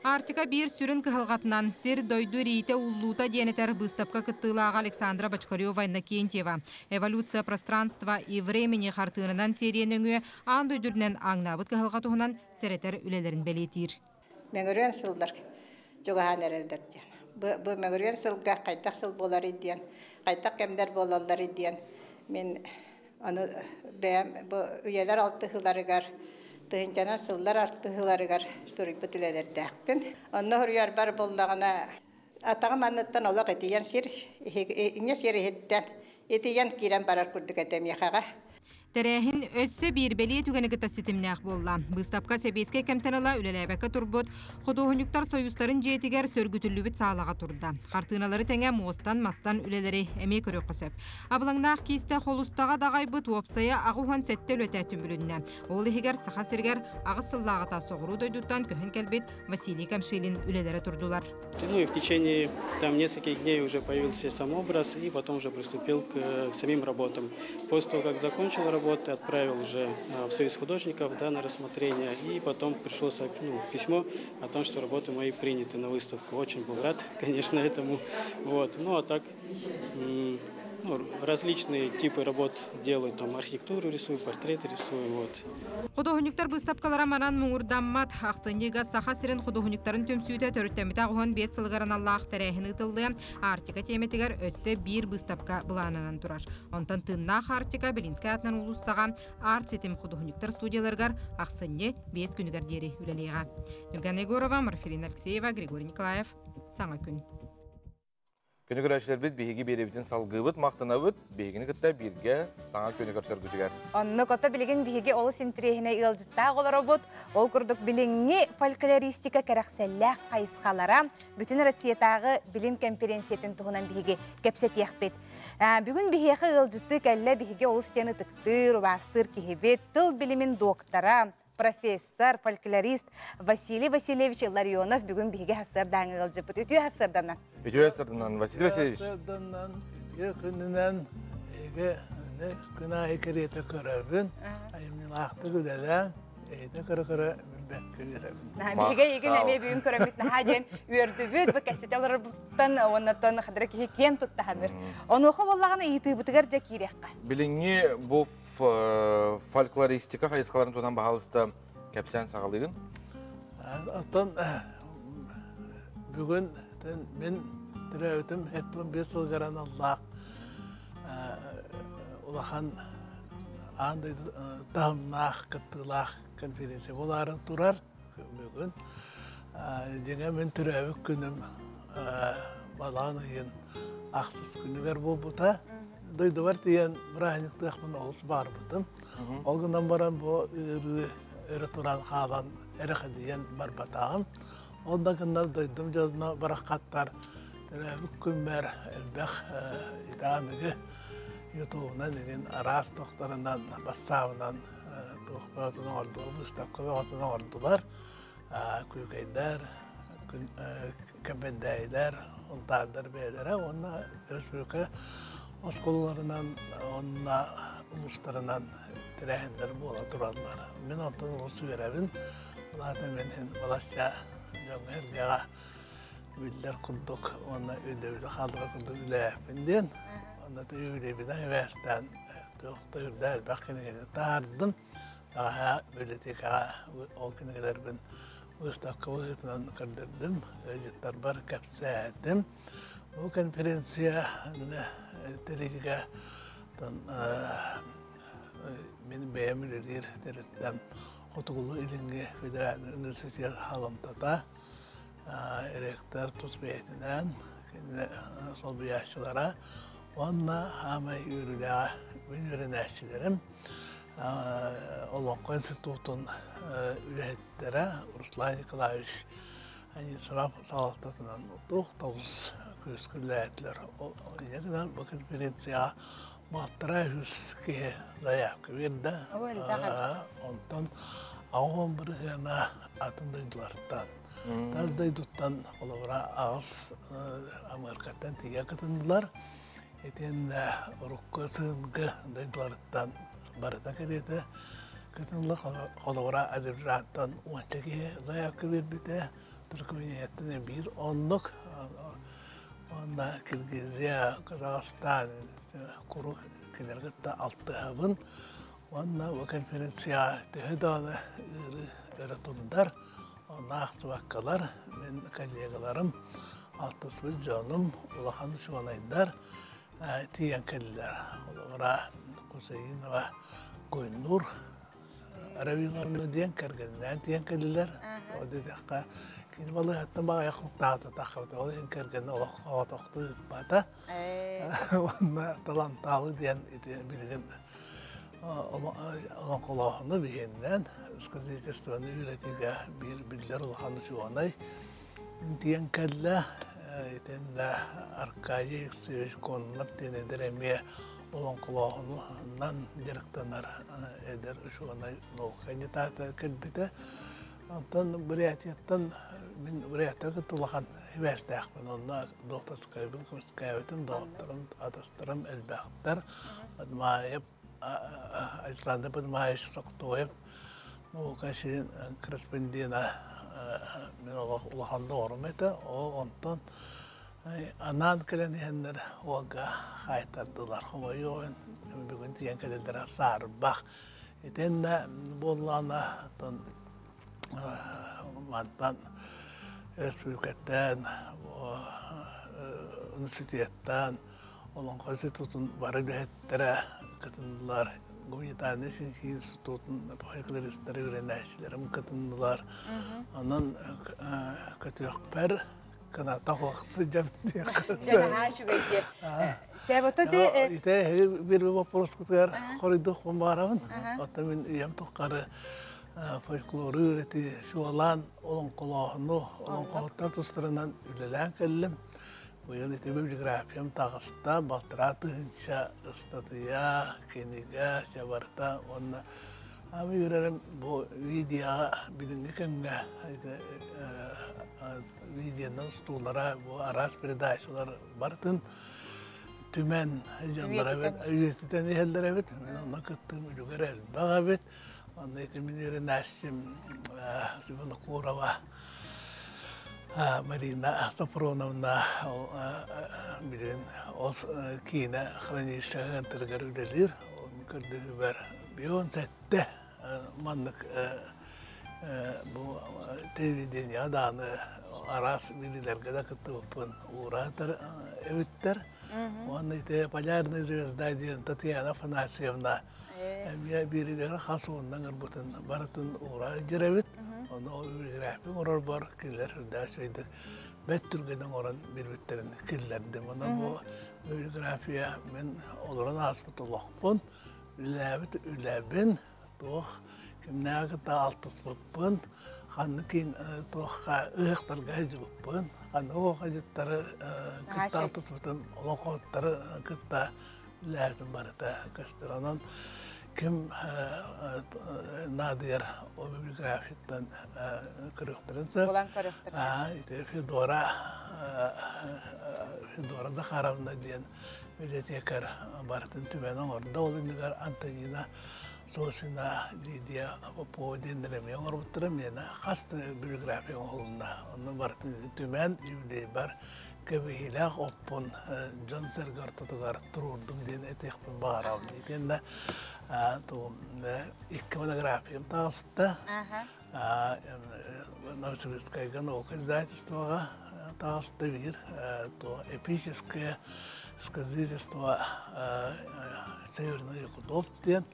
Артика bir сүрін кығылғатынан сер дойду рейте уллута денетер быстапка кыттылаға Александра Бочкарева Иннокентьева. Эволюция пространства и времени хартырынан сериеніңі ан дойдурнен аңнабыт кығылғатуғынан серетер үлелерін бәлетир. Мәңірен сылдар жоғахан әрелдер ден. Бұл мәңірен сылға қайтақ сыл болар еден, қайтақ кәмдер болалар еден. Мен үйелер алты хыларығар, Тыгынчанан сыллар арты хыларыгар сурыйпы тилелердәкпин. Онно хурьяр бар болдағына атаға манныттан олақ етейен сер, ине сер еттен, етейен кирен барар күрдік әтем яқаға. Терехин өссө bir белие түгені кыта сетимнәк болла. Быстапка себеске кемтенала үлеләбәкке турбут, Құдуғынюктар союстарын жетігер сөргүтүллүбіт сағалаға турда. Қартыналары тәңе мостан мастан үлелері әме көрі қысып. Абылаңнақ кейсті холустаға дағайбыт опсая ағухан сәтті өлетәтін бүлінне. Ол егер сақа сергер ағысыллағыта соғыру дойдуттан көхін кәлбет Василий Камшилин үлелері турдулар. Ну и в течение нескольких дней уже появился сам образ и потом уже приступил к самим работам. После того, как закончил работы, отправил уже в Союз художников на рассмотрение, и потом пришло письмо о том, что работы мои приняты на выставку. Очень был рад, конечно, этому. Вот. Ну а так различные типы работ делаю, там архитектуру рисую, портреты рисую. Вот. Құдуғынюктар бұстапқалара манан мұңырдаммат, ақсынеға сақа сірін құдуғынюктарын төмсүйті төріттәміті ағуын 5 сылғаран Аллах тәрәхін ұтылды. Артика теметігер өссі бір бұстапқа бұланынан тұрар. Онтан тыннақ Артика Белинскай атынан ұлыссаға арт сетім құдуғынюктар студияларғар ақсынне 5 күнігер дері үлелеға. Нурган Егорова, Марфелина Алексеева, Григорий Николаев. Саңа күн. Күні көрәшілер біт, бейгі беребітін салғыбыт, мақтына бұт, бейгіні күтті бірге саңа көні көрсер күтігер. Онны көтті білеген бейге олы сентрейіне ұлжытта қолары бұт, ол күрдік біліңі фольклористика кәрәқсәлләқ қайысқалара бүтін Россиятағы білім конференциятын тұғынан бейге кәпсет еқпет. Бүгін бейге ұлжытты кәлі бейге олы стені тұқтыр, бастыр кехебет, тыл білімін доктора, профессор, фольклорист Василий Васильевич Ларионов бүгін бейге хасырдан ұлжыпыт. Үтіе хасырданнан? Үтіе хасырданан, Василий Васильевич. Хасырданан, үтіе күнінен күнә екереті көрәбін, айымның ақты күләләң, әйді көрі-көрі білбәк көрәбін. Бейге егін әме бүйін көрәбітні хаден үйерді бүт, бұл кәсетелері бұттан, оннаттан қадыры кен тұтты хадыр. Оны оқы болағаны үйті бұтығар жа кейрекқа. Біліңе бұл фольклористика қайысқаларын тудан бағалысты кәпсән сағалығын? Аттан бүгін мен түрәуітім 5 жылғаран Аллах улахан андай тағымнақ, қыттылақ конференция боларын тұрар бүгін. Деңе мен түрәуік күнім балағын үйін ақсыз күнігер бол бұта. Дойды бар дейін бірайнықты ақпын олыс бар бұтым. Олғынан баран бұл өрі тұран қалан әріқі дейін бар батағым. Онда күннар дойдым жазына бараққаттар түрәуік күнмәр әлбәқ итағанығы ютуынан деген арас тоқтарынан, бассауынан тоқпағатының ордығы, выставка бағатының ордылар, көйкейдер, көбендәйлер, онтағдар бәйлері, онына республика осқолыларынан, онына ұлыстарынан тірәхендер бола тұралар. Мен онтан ұлысы верәбін, олағатын мен балашша жоңы әргеға білдер күрдік, онына өйдеуді қалдыға күрдік үләпінден, онда өйлебіне өәстен тоқты үрді әлбәқ кенегені тардым. Аға бөлетекаға ол кенегелербін выставка ұғытынан көрдірдім. Өйдеттер бар кәпсәдім. Бұл конференция тәреліге менің бәйемілер тәреттім. Құтығылы илінге федеральный университет халымтата ректор тұс бәйтінен сол бұяшылара Онна хамай үйріліға мен үйренәшілерім Олонқы институтын үйреттері Руслан Николаевич сұрап салақтатынан 9 көскілі әтілер. Енегінен бұл конференцияға мақтыра үскеге заявка берді. Онтан ағуын бір ғана атын дойдыларттан. Таз дойдыттан қолыбыра ағыз Америкаттан тиге қытындылар. Eten rukka sığıngı duygularından barıta keledi. Kıtınlı koluvara Azerbaycan'dan uğaçaki zayakı birbirde Türkmeniyetten bir onluk. Onda Kırgızya, Kazakistan, kuru kenargıtta altı havın. Onda bu konferensiya tehdalı öğretundar. Onda aksı vakkalar, ben kollegalarım, altısı bir canım, ulağın şu anaydar. Tiyan kelliler, olara Kusayin ve Goynur, Arabiyalarını diyen kergeninden tiyan kelliler. O dedi ki, şimdi vallahi hatta bana yakın tahta takıbıdı, o diyen kergeni ola hava taktı bata. Onunla talantalı diyen bilgin olan kulağını bihenden сказательствоны üretige bir biller olağanı çoğanay. Diyen kelle etenle arkaya eksiğiş konular denediremiye olan kulağından direktanar eder çoğanay noğayı tahta kelbide. Ondan burayattan min burayata tutulakan hevestek ben onunla doktor kaybın kaybetim doktorum adastırım elbette admayıp İsland'da bir maaş soktuğum o kaşın korespondina men ulahanda ormete o ondan anan kelenihenler oga haytardılar ama yoğun bugün diyen kelenler sarbak etende bollana mantan Respublikattan, üniversitetten, olan konstitutun barı dehettere katıldılar. Gümrüthanes İnstitutun Fakültleri öğrencilerim katıldılar. Onun katıyakper kanata vaksı cemdiye kızı. Jana şu gaydi. Sebota de İşte bir vapur kutuyor. Koridor kumbaramın. Atamin yem tukarı. Folklorı üreti şu alan olan kulağını, olan kulaklar tustlarından ülelen kellim. Bu yıl işte bibliografiyam tağısta, baltıratı hınça, ıstatıya, keniga, çabarta, onunla. Ama yürerim bu video bilingi kenge, videonun stuğlara bu aras perdaşlar bartın. Tümen canlara evet, üniversiteden yeller evet, ona kıttım ülüger elbağ evet. Onda itiminleri naşim Sivana Kurava Marina Sapronovna bilin Kina Khranişahın tırgarıdelir. Mükürdü hüber biyon sette manlık bu televizyonda dağını aras bilgiler kadar kıtıpın uğratır evitler. Onda ite Palyarny Zvezda Tatyana Afanasьевна birileri has ondan erbutun baratın uğra cirevit onu o bibliografya orar bar killer hürda şeydir bet türgeden oran birbirlerin killerdi bana bu bibliografya men olaran hasbutullah pun ülabin toh kimnağı da altıspın kanıkin tohka ıhtarga jibpın kanı o kajıtları kıtta altıspın olan kodları kıtta ülabin barata kastıranan kim nadir o bibliografiden kırıktırınsa olan kırıktırınsa işte Fedora Zakharovna diyen bibliotekar baratın tümenin orada olunca Antonina Sosina Lidia Popo deniremiyor orbuttırım hasta bibliografi olunda onun baratın tümen yüzde bar kebihilah opun John Sergar tutugar tururdum diyen etekpin bağırav diyen de to ilk monografiyam tağısta Novosibirskaya наука издательства тağısta bir to эпическое сказательство Северный Якутов diyen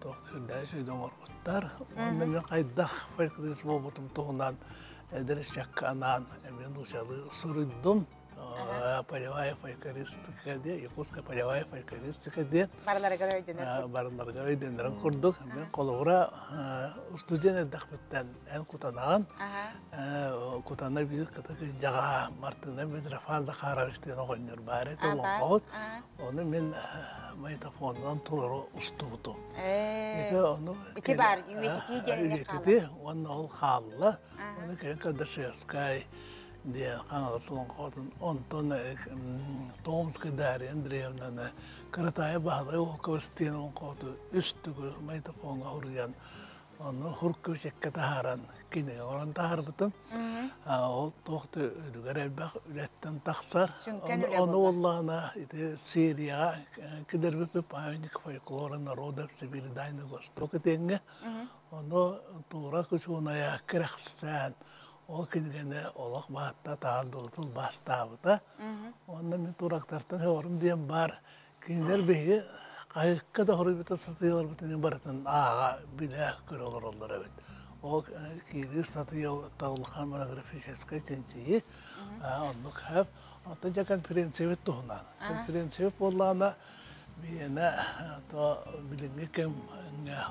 to hürdâşe döngür buttar onda men kaydak farklı bobutum toğundan ders çakkanan men uçalı sürüddüm полевая фольклористика diye, Yakutska полевая фольклористика diye. Barılarga öydünlerin kurduk. Ben koluvra stüdyen edakbitten en kutanağın. Kutana bir kıtık jağa martına bir Rafal Zakharovich diyen oğunyor bari. Onu ben metafondan tuları ustubutum. İti var, üyetiti. Onun ol xallı. Onu kaya Kadashevskay diye kanalısının kodun 10 ton Tomskaya Darya Andreevna'nı Karataya bağlı o kavastiyonun kodu üstügü metafonga uğrayan onu hurku şekka taharan kine oran tahar bıtım. O tohtu ödüger elbaq ületten taksar. Onu Allah'ına Siriya kider bipip aynik folklora народов цивилизованного Востока denge. Onu tuğra küçüğünaya kireksen o kindine olaq bahatta tağındılıtıl bastabıda. Ondan ben tuğraktartan heorum diyen bar. Kinler beyi kayıkka da horubita satıyorlar bütün baratın ağa bile kör olur evet. O kiri satıyor tağılkan monografişeska cinsiyi. Onluk hep. Hatta konferensiyet tuğunan. Konferensiyet bollağına Бияна то билинге кем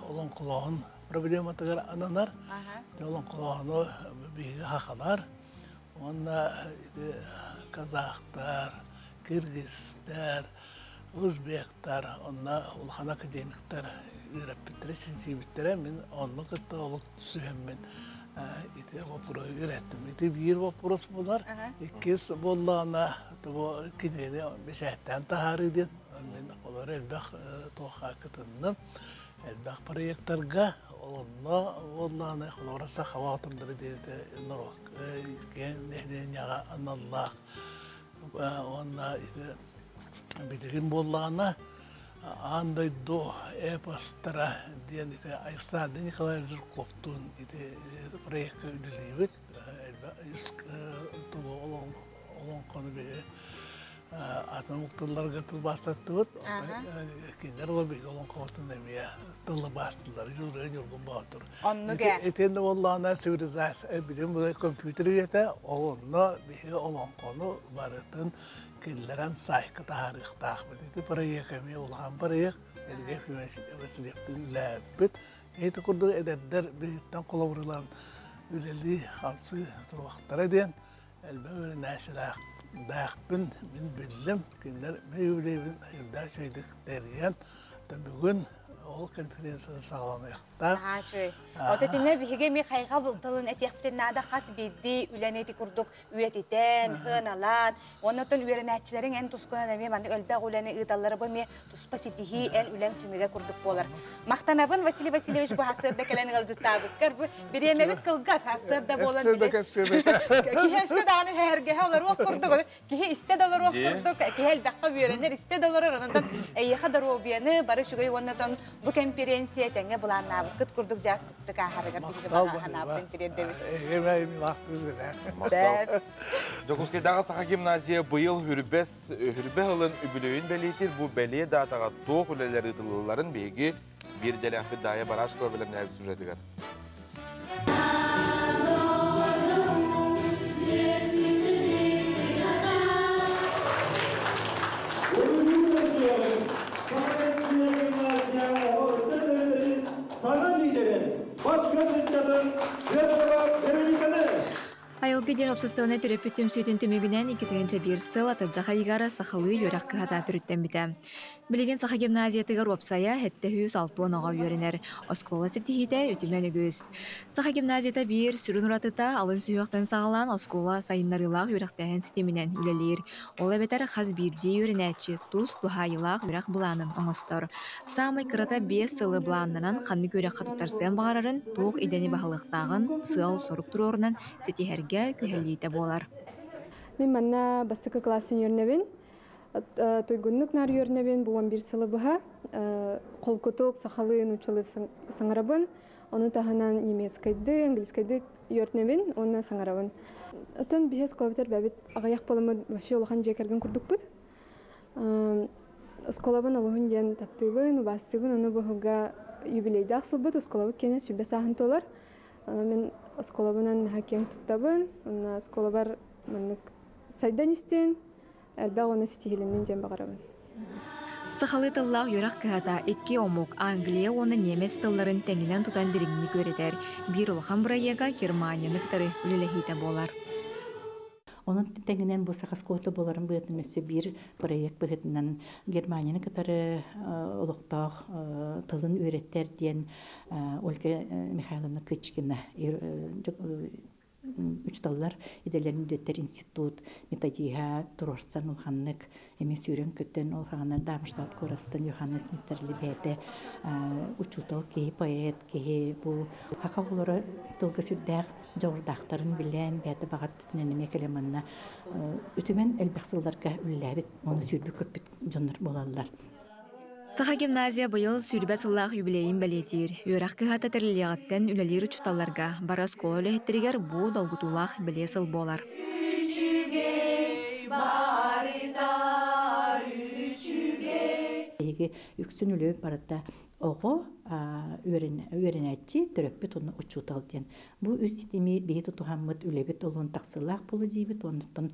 олон кулоон проблема тагар ананар. Олон кулоону биге хакалар. Онна казахтар, кыргызстар, өзбектар, онна улхан академиктар үйрәппеттер, сенсибиттер, мен онны кытта олық түсіхеммен вопрос үйрәттім. Bir вопрос болар, иккес боллағына кенені бешәттен тахары ден, мен олар әлбәқ тоқа кытынным, әлбәқ проекттарға олынна боллағына олараса хава тұрдыры деді нұрок. Кен нәхден яға аналлақ, онна бітігін боллағына андай до эпостара ден Александр Николаевич Жирковтун проектка үділейбіт. Олон қоны бе атын мұқтыларға тыл бастатты бұд. Кендер ол бе олон қоғытын әмея тылы бастылар, жүрген жүрген бағытыр. Етенді олағына цивилизация, білем бұдай компьютер ете, олынна бе олон қоны барытын келлерен сайқы тарихтақ бит. Ити проект эми улган проект, элге фемесилектин ләббит. Эти курду эдердер биттен колобурулан үлели хамсы туруктар эден. Элбе өле нәшилак дақпын мен билдим. Киндер мейлебин айда шейдик дерген. Бүгін ол конференция сағаланықта. Отетіне бігі ме қайға бұлтылын әтеқтен нада қас бедді үлән еті күрдік үйететен, ғыналан. Онытын үйерін әтшілерін ән тұскынан әме маңды өлбәқ үләні ұйталары бұл ме тұспа сетихи ән үлән түмеге күрдік болар. Мақтанабын Василий Васильевич бұл хасырда кәләнің ұлдыстабық. Көр бұл біремемет қылғас хасырда болар білес. Кихе үсті дағаны әрге олар оқ күрдік. Кихе істе долар оқ күрдік. Кихе әлбәққа үйерінер істе долар онындан әйеқа дару обияны бары шүгей онытын bu konferensiya tenge bulanna kıt kurduk jas kıttık aharagar bizde bana hanabın kirede. Emeğimi vaktimiz de. Jokuskaydağı Saha Gimnaziya bıyıl hürbe hılın übülüğün belitir. Bu beliye dağıtağa toğ üleleri ıdılıların beygi bir delahfi daya baraj korbelerine ev süreti gar. Айылғы ден обсыстығына түріп бүттім сөйтін түмегінен 2-1 сыл атыржаға егара сақылы өрәқ қығата түріттен біті. Білеген Саха гимназиятығыр опсая әтті хүйіз 6 онаға өрінер. Оскола сетихиде өтімен өгіз. Саха гимназията бір сүрін ұратыта алын сүйіқтен сағалан оскола сайынларылақ өрәқтәйін сетемінен үлелер. Ол әбетер қаз бірде өрінәтші тұз тухайылақ өрәқ бұланын оңыстыр. Самай қырата 5 сылы бұланынан қанны көрәқ қатуттарсыған бағарарын тоқ едені бағылықтағын сыл сорық тұр орынан сетихерге көйелейті болар. Мен манна бастықы классын өрневен. Тойгуннук нар өрневен bu 11 сылы бұға. Қолкутук сақалыын ұчылы саңарабын. Оны тағынан немецкайды, английскайды өрневен, оны саңарабын. Отын бейес қолабытар бәбет ағаяқ болымы башы олған жекерген күрдік бұд. Сколабын олығын ден таптыбын, бастыбын, оны бұғылға юбилейді ақсыл бұд. Сколабы кені сүбе сағын толар. Мен сколабынан хакем тұттабын. Сколабар сайдан істен. Әлбәқ оны стихилінен жен бағарабын. Сақалы тыллақ үйрақ кығата 2 омук Англия оны немес тылларын тәңінен тұтан діріңні көретер. Bir олған бұрайеға Германияны қытары үлелехейті болар. Onun tenginen bu sakas kotu boların büyütmesi bir proyekt büyütünden Germanya'nın kadar oluqtaq tılın öğretler diyen Olga Mikhailovna Kıçkina 3 dallar idelerin üretler institut metodiha turorsan ulhanlık emes yürün kötten ulhanlar Darmstadt korattan Johannes Mitterli bete uçutal ki poet ki bu hakaları tılgı sürdek Jordakların bilen bete bagat tütünenime kelemanna ütümen elbaqsıllarga üllabit onu sürbü köpüt jonlar bolallar. Saha gimnazия быйыл сүрбә сыллах юбилейин бәлетир. Юрак кыхата терлегәттән үлелер учталларга бара скола лехтеригер бу долгутулах беле сыл болар. Үксүн үлөп барата ого öğrenetçi töröpbet onu uçutal diyen. Bu üst sistemi beyi tutuhammet ülebet olun taksılak bulu diyebet ondan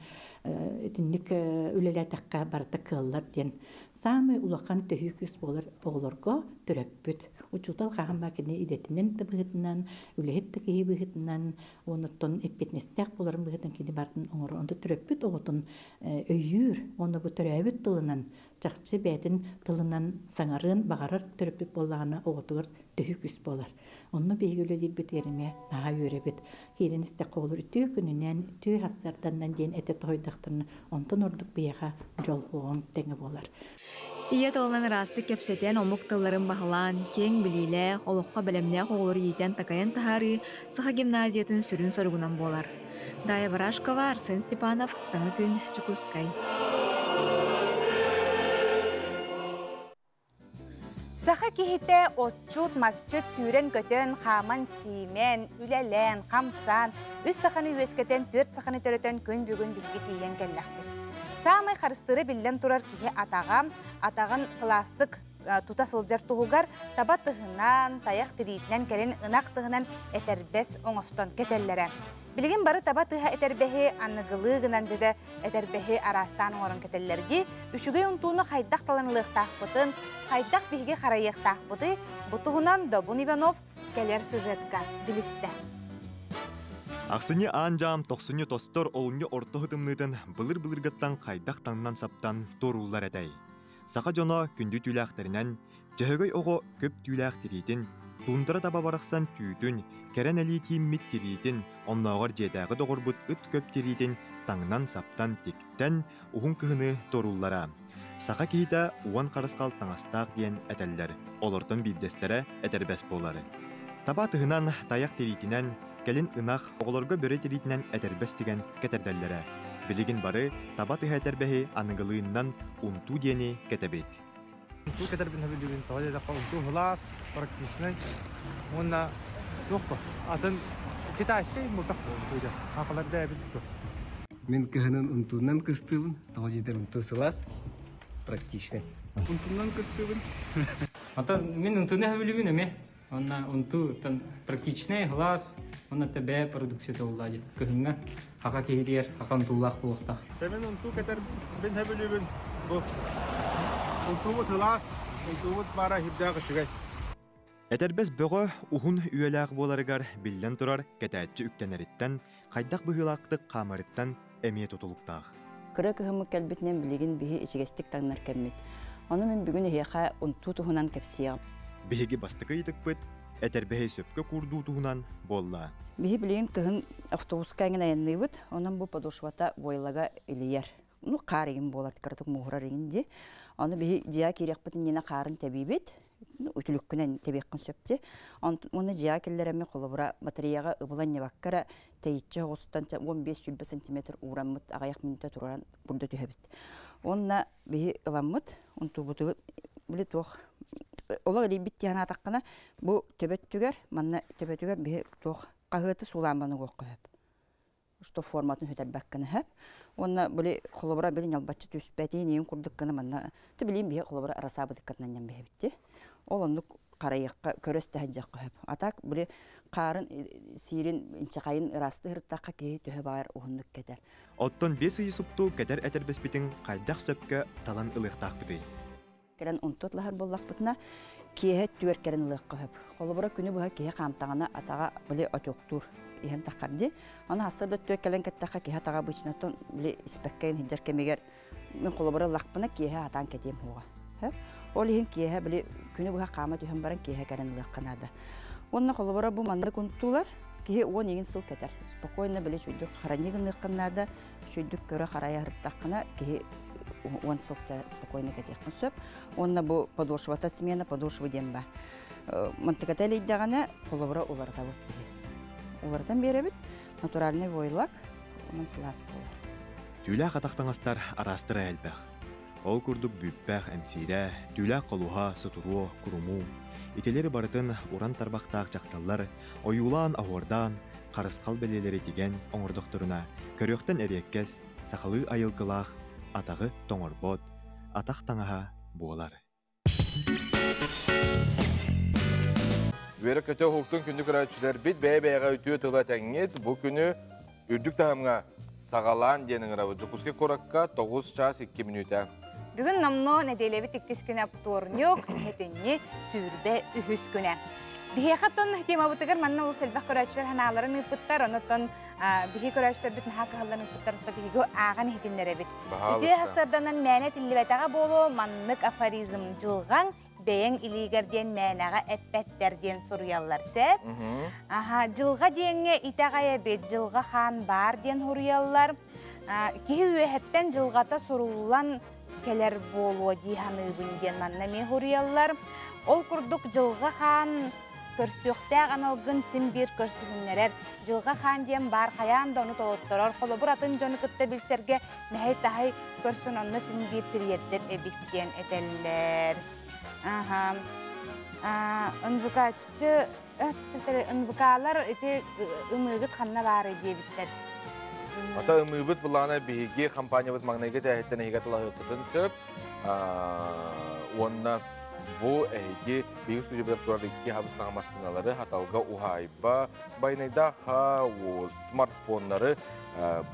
etinlik üleler takka barata kıllar diyen. самый улахан төһүкүс болар оголорго төрөппүт. Учутал хахамакине идетинен табыгытынан, үлехетте кии быгытынан, оноттон эппетнестек боларын быгытын кини бартын оңор, онда төрөппүт оғытын өйүр, оны бу төрөбүт тылынан, жақчы бәтін тылынан саңарын бағарар төрөппүт болағына оғытығыр төһүкүс болар. Онны бейгілі дейд бітеріме наға өребіт. Керіністі қолыр үтүү күнінен, үтүү хассарданнан дейін әте тойдақтырны, онтын ордық бейға жол хоғын тәңі болар. Ия толынан расты кепсетен омук тылларын бахалан, кең билиле, олуққа білімне қолыр ейтен такайын тахары Саха гимназиятын сүрін соргунан болар. Дая Барашкова, Арсен Степанов, Саңы күн, Чукускай. Саха кихите отчут масчыт сүйрен көтөн, қаман симен, үлелен, қамсан, үс саханы үескетен, төрт саханы төрөтөн күн бүгін білгі кейен келләқпет. Самай қарыстыры білден тұрар кихе атағын сыластық тута сылжар туғығар, таба тұғынан, таяқ тіритінен кәрін ынақ тұғынан әтәрбәс оңостан кетеллері. Білген бары таба тұға әтәрбәхе анығылығынан жеді әтәрбәхе арастан оңырын кетеллерді, үшіге ұнтуыны қайдақ таланылық тақпытын, қайдақ бігі қарайық тақпыты, бұтығынан Добун Иванов кәлер сюжетка білісті. Ақсыне аан-жам тоқсыне тостор олыңе орты хытымнытын былыр-былыргаттан қайдақ таңнан саптан торулар әдәй. Сақа жоно күнді түйләқтерінен, жөһөгөй оғы көп түйләқтерейтін, туындыра таба барақсан түйтін, кәрен әлі тиіммет терейтін, оннағыр жедағы доғырбыт үт көп терейтін, таңнан саптан тектен ұғын кығыны торуллара. Сақа кейті уан қарысқал таңастақ дейін әтәлдер, олыртын білдестері әтәрбәс болары. Таба тұғынан таяқ терейтінен, кәлін ынақ оғылырға бөрі терейтінен әтәрбәс деген кәтәрдәллері. Білеген бары таба тұға әтәрбәхі анығылығынан ұнту дені кәтәбет. Унту кәтәрбін әбілдігін тағалай даққа ұнту ғылас, практичный. Онна жоқпа. Атын китайский мұлтақ болды. Қақыларда әбілді. Мен кіғінің ұнтуынан күстібін, тағал жетер ұнту сылас, практичный. Ұнтуынан күстібін. Атын мен ұнтуына әбілігін әме. Онна ұнту практичный ғылас, онна тәбә продукция тауылады. Кіғіңі хақа кейдер, хақан тулақ болуқтақ. Сәмен ұнту кәтәрбін әбілігін бұл. Ұнтуымыт ғылас, ұнтуымыт бара хибдағы шүгәй. Әтәрбәс бұғы ұғын үйеләғ боларығар білден тұрар кәтәтчі үктенеріттен, қайдақ бұғылақтық қамарыттан әмие тұтылықтақ. Күрі кіғымы кәлбітінен білеген бігі ішігестік таңнар кәммет. Оны мен бүгін еқа ұнту тұғынан кәпсияғым. Бігі бастықы етік бұд, әтәрбәхе сөпкі құрду тұғынан болла. Бігі білеген кіғын автобусқа әңін айынны бұд, онын бұл подошвата бойлаға үлейер. Қар еген болар, кірдік мұғырар егенде. Оны бігі жия керек бұтын ена қарын тәбейбет, үтіліккінен тәбекқін сөпте. Оны жия келлеріме қолы бұра батареяға ұбылан небаққара тәйітші ғосыттан 15-20 см ұрамыт ағаяқ минута тұраран бұрда түйәбет. Онына бігі ұламыт, онту бұтығы білі тоқ. Олар әлейбет тияна атаққана бұл төбет-түгер, манна төбет-түгер бігі тоқ қағыты суламбаны қоққа өп. Что форматын хөтәр бәккіні хөп. Онына бұлі қолыбыра білін албатшы түспәтейін ең күрдіккіні манна. Ты білейін бігі қолыбыра арасабы дыққатынан бәйбітті. Ол онды қарайыққа көрісті әджаққа хөп. Атақ бұлі қарын сирин инчақайын ырасты ұрттаққа кейі түхі бағар ұғындық кетер. Оттон 5 үйі сұпту кәтер әтәрбәспетін қайдақ сөпкі талан ылықтақ бұды. Кәрін ұнтытлағар боллақ бұтына кейі түгер кәрін ылыққа хөп. Қолыбыра күні бұға кейі қамтағына атаға бұлі отоқтур. Иһен тақарды. Аны асырда төк кәлен кәттәққа кейі атаға бұйшынаттон бұлі іспәккәйін хиджар кәмегер мен қолыбыра лақпына кейі атан кәтем хуға. Ол иһен кейі бұлі күні бұға қамат үйін баран кейі кәрін ылыққанады. Онына қолыбыра бұл маңды күнтулар кейі 10 егін сыл кәтер. Спокойно бұлі шүйдік қаранегін ылыққанады, шүйдік көрі қарая ұрттаққына кейі 10 сылқта спокойно кәтеқін сөп. Онына бұл подошвата смена, подошвы демба. Мантықатәлі иддағана қолыбыра оларда бұд бейі. Олардан беребет, натуральный войлак, onun сылас болар. Түйләқ атақтаңастар арастыры әлбәқ. Ол күрдік бүппәқ әмсейрә, түйләқ қолуға, сұтыруы, күруму. Ителері барытын уран тарбақтақ жақталар, ойулан ауырдан, қарысқал бәлелері деген оңырдықтырына, көріқтен әреккес, сақалы айылқылақ, атағы тоңырбот, атақ таңаға болар. Вере көтө хуктун күндү көрөчүлөр бит бәйбәйгә үтү тыла тәңет бу күнү үрдүк тахамга сагалан денең рабы жукуске коракка 9 час 2 минута. Бүгін намно неделебі теккіз күні апторнюк, хетенне сүрбе үхіс күні. Бихеқаттон тема бұтығыр манна ол сәлбәқ көрәтшілер ханаларын ұпыттар, онытон бихе көрәтшілер бүтін хақы қаларын ұпыттар, бихеге аған хетенлері біт. Үте хасырданан мәне тілібәтаға болу, маннық афоризм жылған, бәйін илигерден мәнаға әппәттерден сұруялар сәп. Жылға дейінге итағая бет, жылға хан бар ден сұруялар. Кихи өйәттен жылғата сұруылан келер болуы дейханы үбінден манна ме сұруялар. Ол күрдік жылға хан көрсөқтәг аналғын симбир көрсүгүннерер. Жылға хан дем бар қаян дону тоғыттырар. Қолы бұр атын жоны күтті білсерге мәхей тахай көрсін онны симбир тірiyеттер әбіттен әтәлілер. Үнвукалар өте үмігіт қанна бары дебіттер. Ата үмігіт бұлағына бейге компания бұд маңнайға тәхеттен әйгатылағы өттірден сөп. Онна bu bir sürü bir tuvaletki hava sağmasınaları hatalga uhayba baynayda ha o smartfonları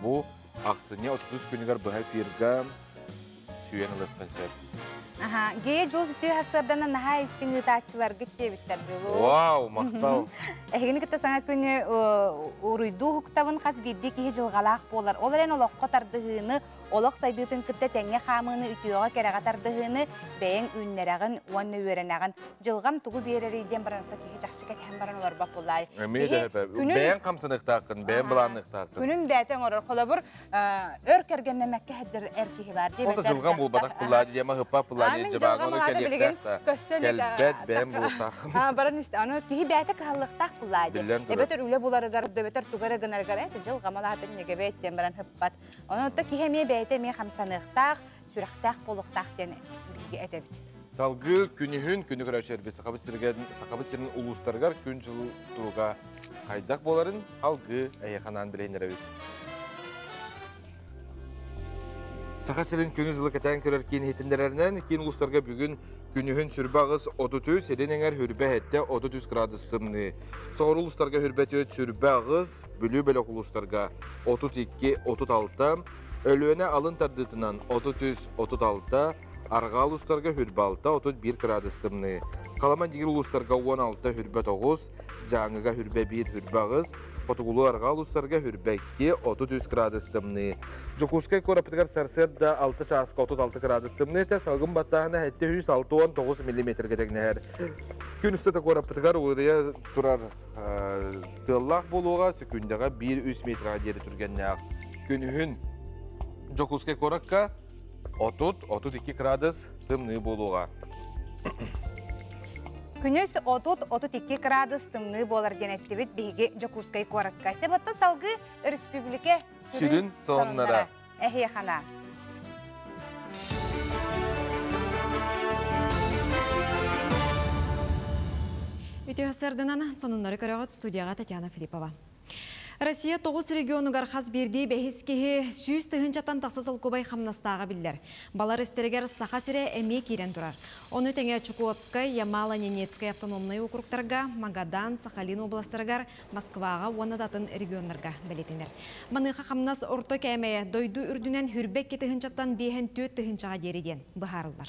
bu aksine 30 günler bu firga süyenilir konsept. Geye jol sütü hasardan naha istingi taççılar gitti bitler bu. Wow, maktal. Ehgini kita sana günü uruydu huktabın qas biddi ki jilgalaq bolar. Olaren oloq qotardığını Олық сайдытын күтті тәңе қамыны үтіуға кәріға тардығыны бәйін үннерағын, уанны өренағын. Жылғам тұғы беререйден баранықта кеге жақшы кәтен баран олар бақ болай. Бәйін қамсынықтақын, бәйін бұланықтақын. Күнім бәтен орыр. Қолы бұр өр кәргенне мәкке әдір әркеге бар. Олта жылғам бұл батақ бұлады, дема ғыпа бұлады, жабағын оны кәлектақта. Кәлбәт бәйін бұлықтақын. Баран үсті, оны кеге бәті қағылықтақ бұлады. Әбетер үлі бұларығар, дөбетер тұғыры гынарғар, жылғамалатын неге бәттен баран хыппат. Оны бәйті мен қамсанықтақ, сүрақтақ, болықтақ дені білге әдәбіт. Салғы күнігін күні көрәшер біз сақабы сірін ұлыстарғар күн жылы тұруға қайдақ боларын алғы әйеқанан білейнер әует. Сақа сірін күні жылы кәтән көрер кейін хетіндерерінен кейін ұлыстарға бүгін күнігін сүрбағыз 33, сірін әңер хүрбә әтті 33 градыстымны. Соғыр ұлыстарға хүрбәті өт сүрбағыз, бүлі бөлік ұлыстарға 32-36, Ölüğüne alın tardığından 33-36, argal uluslarga hürbə 31 gradыстımını. Qalaman digir uluslarga 16 hürbə 9, canıga hürbə 1 hürbağız, Potugulu argal uluslarga hürbə 2 33 gradыстımını. Jokuskay korapıtıqar sarserda 6 çaska 36 gradыстımını, təsalğın battağına hətti 106-19 mm gedəgnəhər. Gün üstədə korapıtıqar oraya turar tığlaq boluğa, sükündəğa 1-3 metrə deri türgənnəq. Günühün Jokuskay korakka 30-32 gradus tımnı boluğa. Күнөс 30-32 градус тымны болар денеттебет бейге Jokuskay korakka. Себатта салғы республика сүрін соннара. Әхе қана. Видео сәрдінен сонынлары көріғат студияға Татьяна Филиппова. Россия 9 регионугар хас берді бәхескеге сүйіз тығынчаттан тақсысыл көбай қамнастаға білдер. Балар істерігер сақа сірі әме керен тұрар. Оны тәңе Чукотскай, Ямало-Ненецкай автономный округтарға, Магадан, Сахалин областырығар, Москваға, онадатын регионларға бәлетінер. Маныға қамнас орто кәмәе дойду үрдінен хүрбек тығынчаттан бейхен төт тығынчаға дериден бұхарылдар.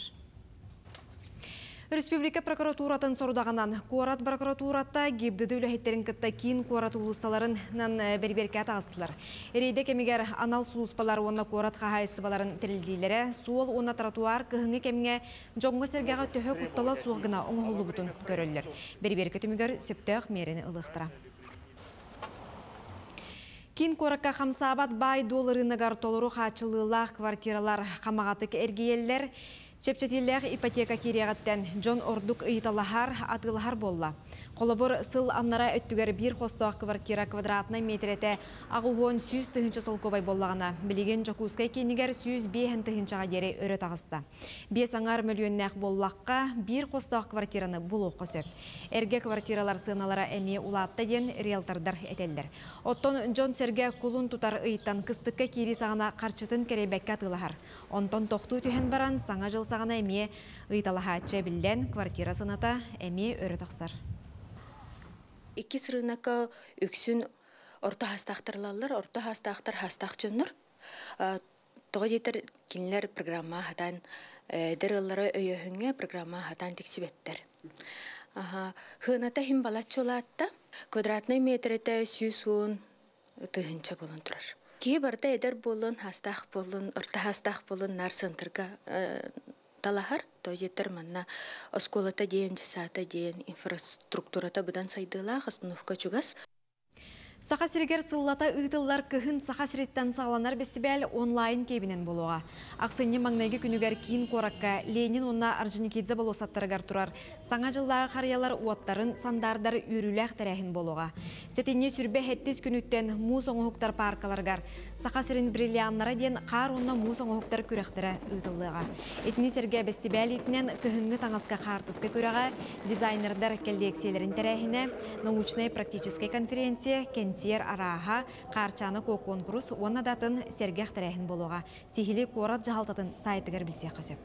Республика прокуратуратын сорудағанан Куарат прокуратурата гибдіді үләхеттерін кітті кейін Куарат ұлысталарынан бәрберке атағыстылар. Ерейді кемегер анал сұлыспалар онна Куарат қағайыстыбаларын тірілдейлері, суол онна тротуар кіғыңы кемге жоңғы сергеға төхі құттала суғына оңғылы бұтын көрілілер. Бәрберке түмігер сөптіғ мерені ұлықтыра. Кин Куаракка қамсабат бай долларынығар толыру қачылылақ квартиралар қамағатық әргейелер Чепчетиллер ипотека кирияғаттен Джон Ордук ыйталахар атылахар болла. Қолыбыр сыл аннара өттігер бір қостуақ квартира квадратны метрете ағуғын 100 тыхынчы сол көбай боллағына. Білеген Жокускай кенігер 105 тыхынчаға дері өрі тағысты. 5 аңар миллионнақ боллаққа бір қостуақ квартираны бұл оқы сөп. Әрге квартиралар сыналара әме улатты ден риэлтордар әтелдер. Оттон Джон Серге кулун тутар ыйттан кыстыққа кири сағына қарчытын керебәкке атылахар. Онтон тоқту түйен баран саңа жыл сағына әме ыйталаха чәбілден квартира сыната әме өрі тақсар. Iki sırınaka öksün orta hastaqtırlarlar, orta hastaqtır hastaq jönür. тоғы жетер кинилер программа хатан дырыллары өйөһүңе программа хатан тексибеттер. Хыната хим балачолатта квадратный метрете сүйсуун тыгынча болон турар. Ки барда эдер болон, хастах болон, орта хастах болон нарсынтырга талахар, то жетер манна осколата дейін, жисата дейін, инфраструктурата бұдан сайдыла, остановка чугас. Саха сиргер сыллата ыйтыллар кыхын саха сириттен сағланар бестибәл онлайн кебінен болуға. Ақсыны маңнайғы күнігер кейін қоракка Ленин онна Орджоникидзе болосаттарыгар турар. Саңа жыллағы қариялар уаттарын сандардар үріләқ тәрәхін болуға. Сетіне сүрбе хеттес күніттен муз оңуқтар паркаларгар. Саха сирин бриллианнара ден қар онна муз оңуқтар күрәқтірі ыйтылыға. Етіне серге бестибәл етінен кыхынғы таңасқа қартысқа күрәға дизайнердар келдекселерін тәрәхіне научной практической конференция Кенсер араха қарчаны ко конкурс оны датын сергех тәрәхін болуға. Сихили корат жағалтатын сайтыгар білсе қасөп.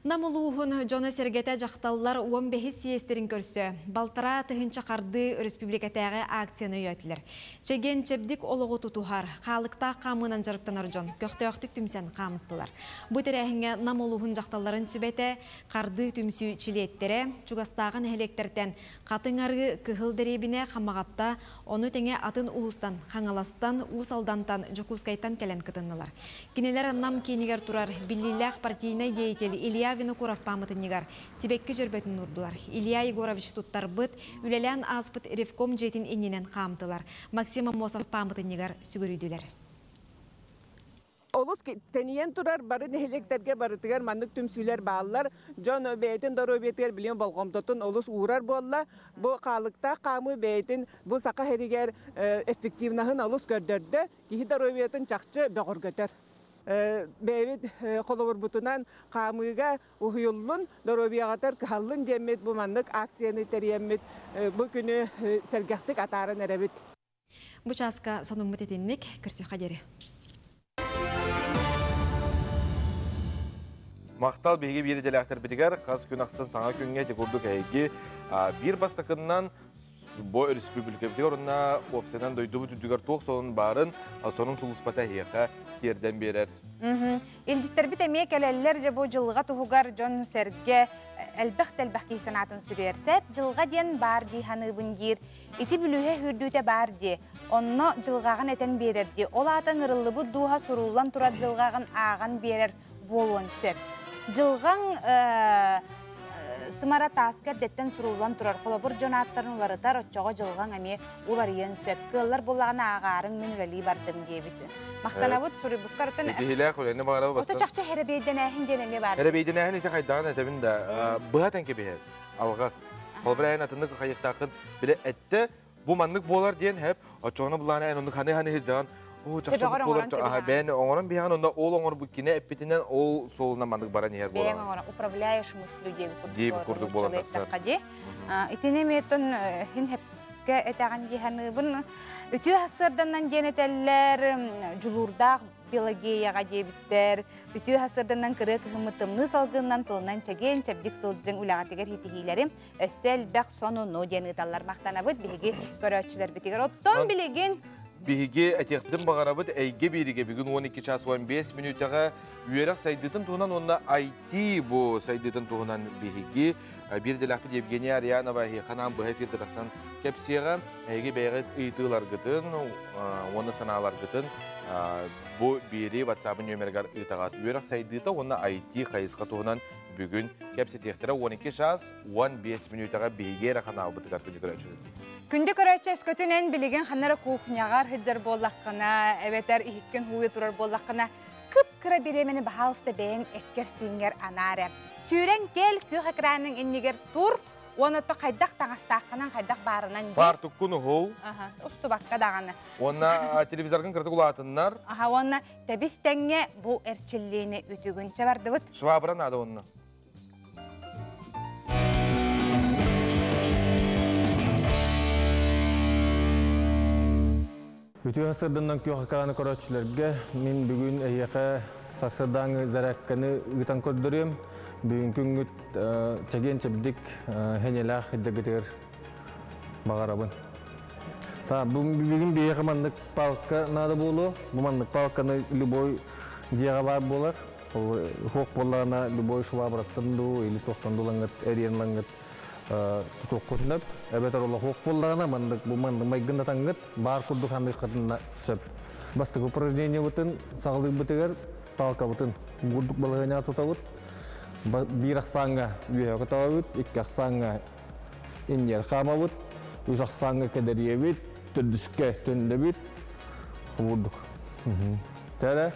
Намылуғын жоны сергеті жақталылар 15 сиестерін көрсі. Балтара тұхынча қарды республикатағы акцияны өйтілер. Чеген чепдік олығы тұтуғар, қалықта қамынан жарықтанар жон, көқтөқтік түмсен қамыстылар. Бұ тәрәхінге намылуғын жақталыларын сүбеті қарды түмсі чилеттері, чугастағын әлектерден қатыңары кығыл дәребіне қамағатта, оны тәңе атын ұлыстан, қаңаластан, ұсалдантан, жүкускайтан кәлен кытынылар. Кинелер нам кейнігер тұрар, біліләқ партийной деятелі Илья Винокуров памытыннигар сибекке жүрбетін ұрдылар. Илья Егорович туттар бұт, үлелән аспыт ревком жетін ененен қамтылар. Максима Мосов памытыннигар сүгірүйділер. Олус тениен турар барын электерге барытыгар мандык түмсүлер баалар жон бейтин дору бетер билен болгомтотун олус урар болла бу калыкта камы бейтин бу сака херигер эффективнахын олус көрдөрдө кихи дору бетин чакчы бөгөргөтөр бэвит колобур бутунан камыга уюллун доробиягатар каллын демет бу мандык акцияны териеммит бу күнү сергехтик атарын эребит. Бу часка сонуммут этинник кырсы хадери. Мақтал беге бері делектер бітігер, қаз күн ақсын саңа күнге текурдuk әйге бір бастықыннан Бой республика бітігер, онына опсенен дойды бүтүдігер тоқ соның барын, соның сұлыспата хеқа керден берер. Илжиттер бит әме кәләлілер же бұл жылға тұғығар жон сәрге әлбәқ кейсен атын сүрерсәп, жылға ден бар дейханы бұндер, ити бүліге хүрдуте бар де, онны жылғағын әтен берер де, ол атын ұрылы бұд дуға сұрулан тұрат жылғағын аған берер болуын сөп. Жылған сымара таскер деттен сұрулан тұрар, қолабыр жон аттарын ұларытар, отчоға жылған әме олар ен сөп. Кыллар болағын ағарын мен вәли бардым дейбіті. Мақтанабыд сұры бұққар өтін... Етігілі құлені бағарабы бастан. Оста чақчы әребейден әхін денеме барды. Әребейден әхін еті қайдаған әтебін да бұға тәнке бейер, алғас. Қолбыр әйін атындық қайықтақын біле әтті, бұл мандық болар дейін әп, отчоғына бұлағына әйін ондық ханы хеджаған. Жақшылық болар, бәйіні оңырын бейған, онда ол оңыр бүккіне әппетінен ол солына мандық бара нейер болар. Бәйін оңырын, управляешь мүслі дейбі күрдік боландақсар. Итінеме етін хин әпке әтәған дейханы бұн, үті асырданнан ден әтәлілер, жұлурдақ биологияға дейбіттер, үті асырданнан кірі кығымытымны салғынан тылынан чәген, чәбдік сылдың үлағатығыр хетігейлері, өссәл бәқ соны но дені талар мақтанабыд, білігі көрәтшілер бітігер. Оттон білеген Биһиге әтектен бағарабыд әйге беріге бүгін 12 час 15 минутаға үйерек сайдытын туғынан онна IT бұл сайдытын туғынан биһиге бірделәқпід Евгения Арианова ханан бұға фирдірақсан кәпсеға әйге бәйгі ұйтылар гытын, оны саналар гытын бұл бері WhatsApp нөмергар ұйтағат үйерек сайдыты онна IT қайысқа туғынан бүгін кәпсе тектірі 12 час 15 минутаға биһиге рақанал бұтығар күнді көрәтші. Күнді көрәтші өскөтінен білеген қанары кухняғар хыджар боллаққына, әветер ихіккен хуы тұрар боллаққына кып-кыра беремені бағалысты бәйін әккер сиңер анары. Сүйрен кел күйік әкіранның еннегер тұр, оныты қайдақ таңастаққынан қайдақ барынан де. Бар тұққыны ғол. Ұсты баққа дағаны. Онна телевизорғын кіртік ұлатынлар. Онна тәбіс тәңе бұл әрчіллейіні өтігінші барды бұд. Швабыран ады онна. Үтü hasırdan köyakağını köröççülerge min bugün eyyaka sasırdan zarakkanı gıtan kördürüyüm. Bugün küngüt çegen çebdik henelak hiddegetir bağarabın. Бүгін бейеқі мандық палыққа нады болу. Бұл мандық палыққаны любой жеға бар болар. Хоқ болағына любой шуа бұраттынду, или тоқтанду лаңғыт, әрен лаңғыт тұтуқ көтініп. Әбетар ола хоқ болағына бұл мандық майгында таңғыт бар күрді қандық қатынна түсіп. Бастық упражнение бұтын, сағылдық бұтығар, палыққа бұтын. Күрдік балығына тұта бұт. Bir ақсаңға үйе құтаға бұт, екі ақсаңға инер қама бұт, үш ақсаңға кәдерие бұт, түндіске түнді бұт, құбырдық. Тәрі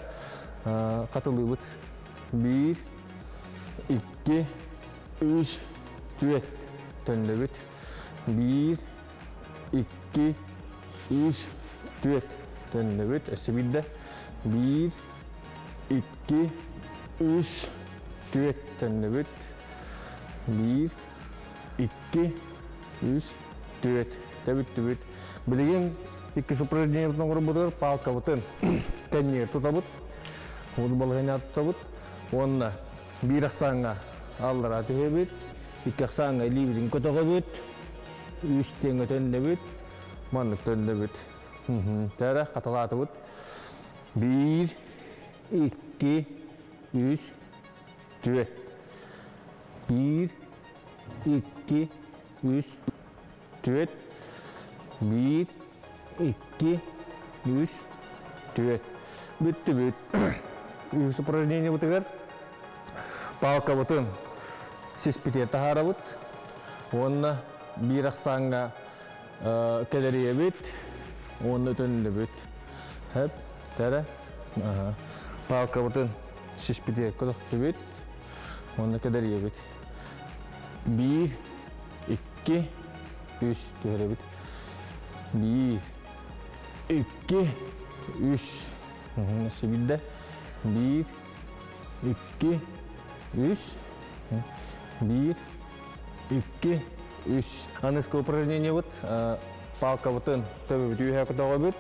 қатылы бұт. 1, 2, 3, 4 түнді бұт. 1, 2, 3, 4 түнді бұт. Әсі бұтты. 1, 2, 3, 4 түнді бұт. 1, 2, 3, 4 түбіт түбіт. Білеген екі упражнение бұтын құры бұтыр, палка бұтын кәннер тұта бұт. Оды балғайна тұта бұт. Онына бір ақсаңға аллара түхе бұт. Екі ақсаңға либізін көтіға бұт. 3 теңі түнді бұт. Мандық түнді бұт. Тәрі қатылаты бұт. 1, 2, 3, 4. 1, 2, 3, 4. 1, 2, 3, 4. Бүтті бүт. Үз упражнение бұтығар. Палка бұтын сеспетер тағара бұт. Онына бір ақсаңға кәдерие бүт. Онына түнді бүт. Әп, тәрі. Палка бұтын сеспетер көтіқті бүт. Онына кәдерие бүт. 1, 2, 3 түхері бүт. 1, 2, 3. Nasıl bildi? 1, 2, 3. 1, 2, 3. Английское упражнение вот. Палка вот он. Тебе будет юхе куда будет.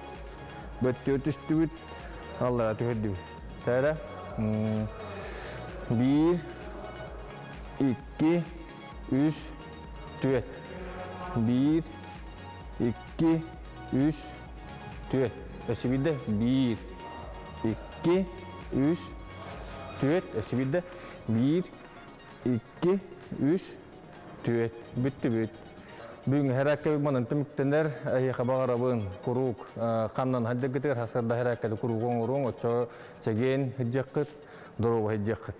Будет тюртү будет. Алла тюртү. Тара. 1, 2, 3, 4. 1, 2, 3, 4. Nasıl bildi? 1, 2, 3, 4. Nasıl bildi? 1, 2, 3, 4. Bitti bit. Bugün her akşam bana tümüktenler ayıqa bağırabın kuruk kandan hadi gider hasarda her akşam kuruk onurun oço çegen hicakıt duru hicakıt.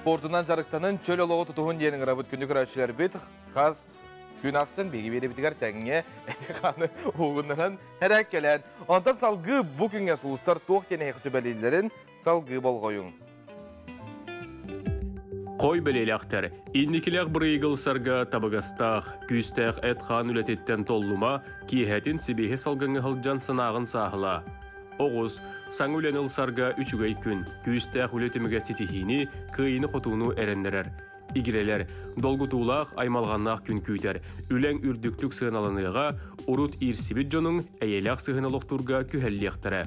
Sportundan jarıktanın çöl oloğu tutuğun yenin rabıt gündük raçılar bit. Qaz gün aksın begi beri bitigar tәңіне әтеқаны оғынынан әрәк келән. Онтан салғы bu күнге сұлыстар тоқ тені әқсі бәлейлерін салғы болғойын. Қой бәлейләқтер, инникіләқ бір иғылсарға табығастақ, күстәқ әтқан үләтеттен толлыма, кейхәтін сібейі салғыңы ғылжан сынағын сағыла. Оғыз, саң үлән ылсарға үчігай күн, күстәқ үләтіміге сетихini, күйіні қотуыну әрендерер. Игерелер, долгутулақ аймалғаннақ күн күйтер, үләң үрдіктік сығыналаныға, урут ирсибет жоның әйеләқ сығыналықтырға күхәллияқтары.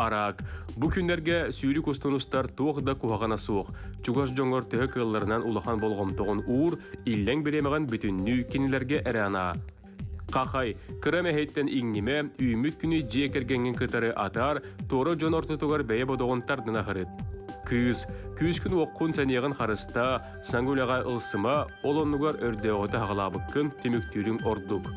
Арақ, бұ күндерге сүйрік ұстыныстар тоғда куғағана суық, чуғаш жоңғыр түхі қылларынан улахан болғымтығын ұр, илләң беремеген бүтінні кенілерге әрәна. Қақай, кірім әйттен иңнеме, үйміт күні жекергенген кітары атар, торы жон ортытығар бәйе бодоғын тардына қырыт. Күз күн оққын сәнеғін қарыста, саңгулаға ылсыма, олонугар өрдеғыты ағылабыққын теміктүрін ордук.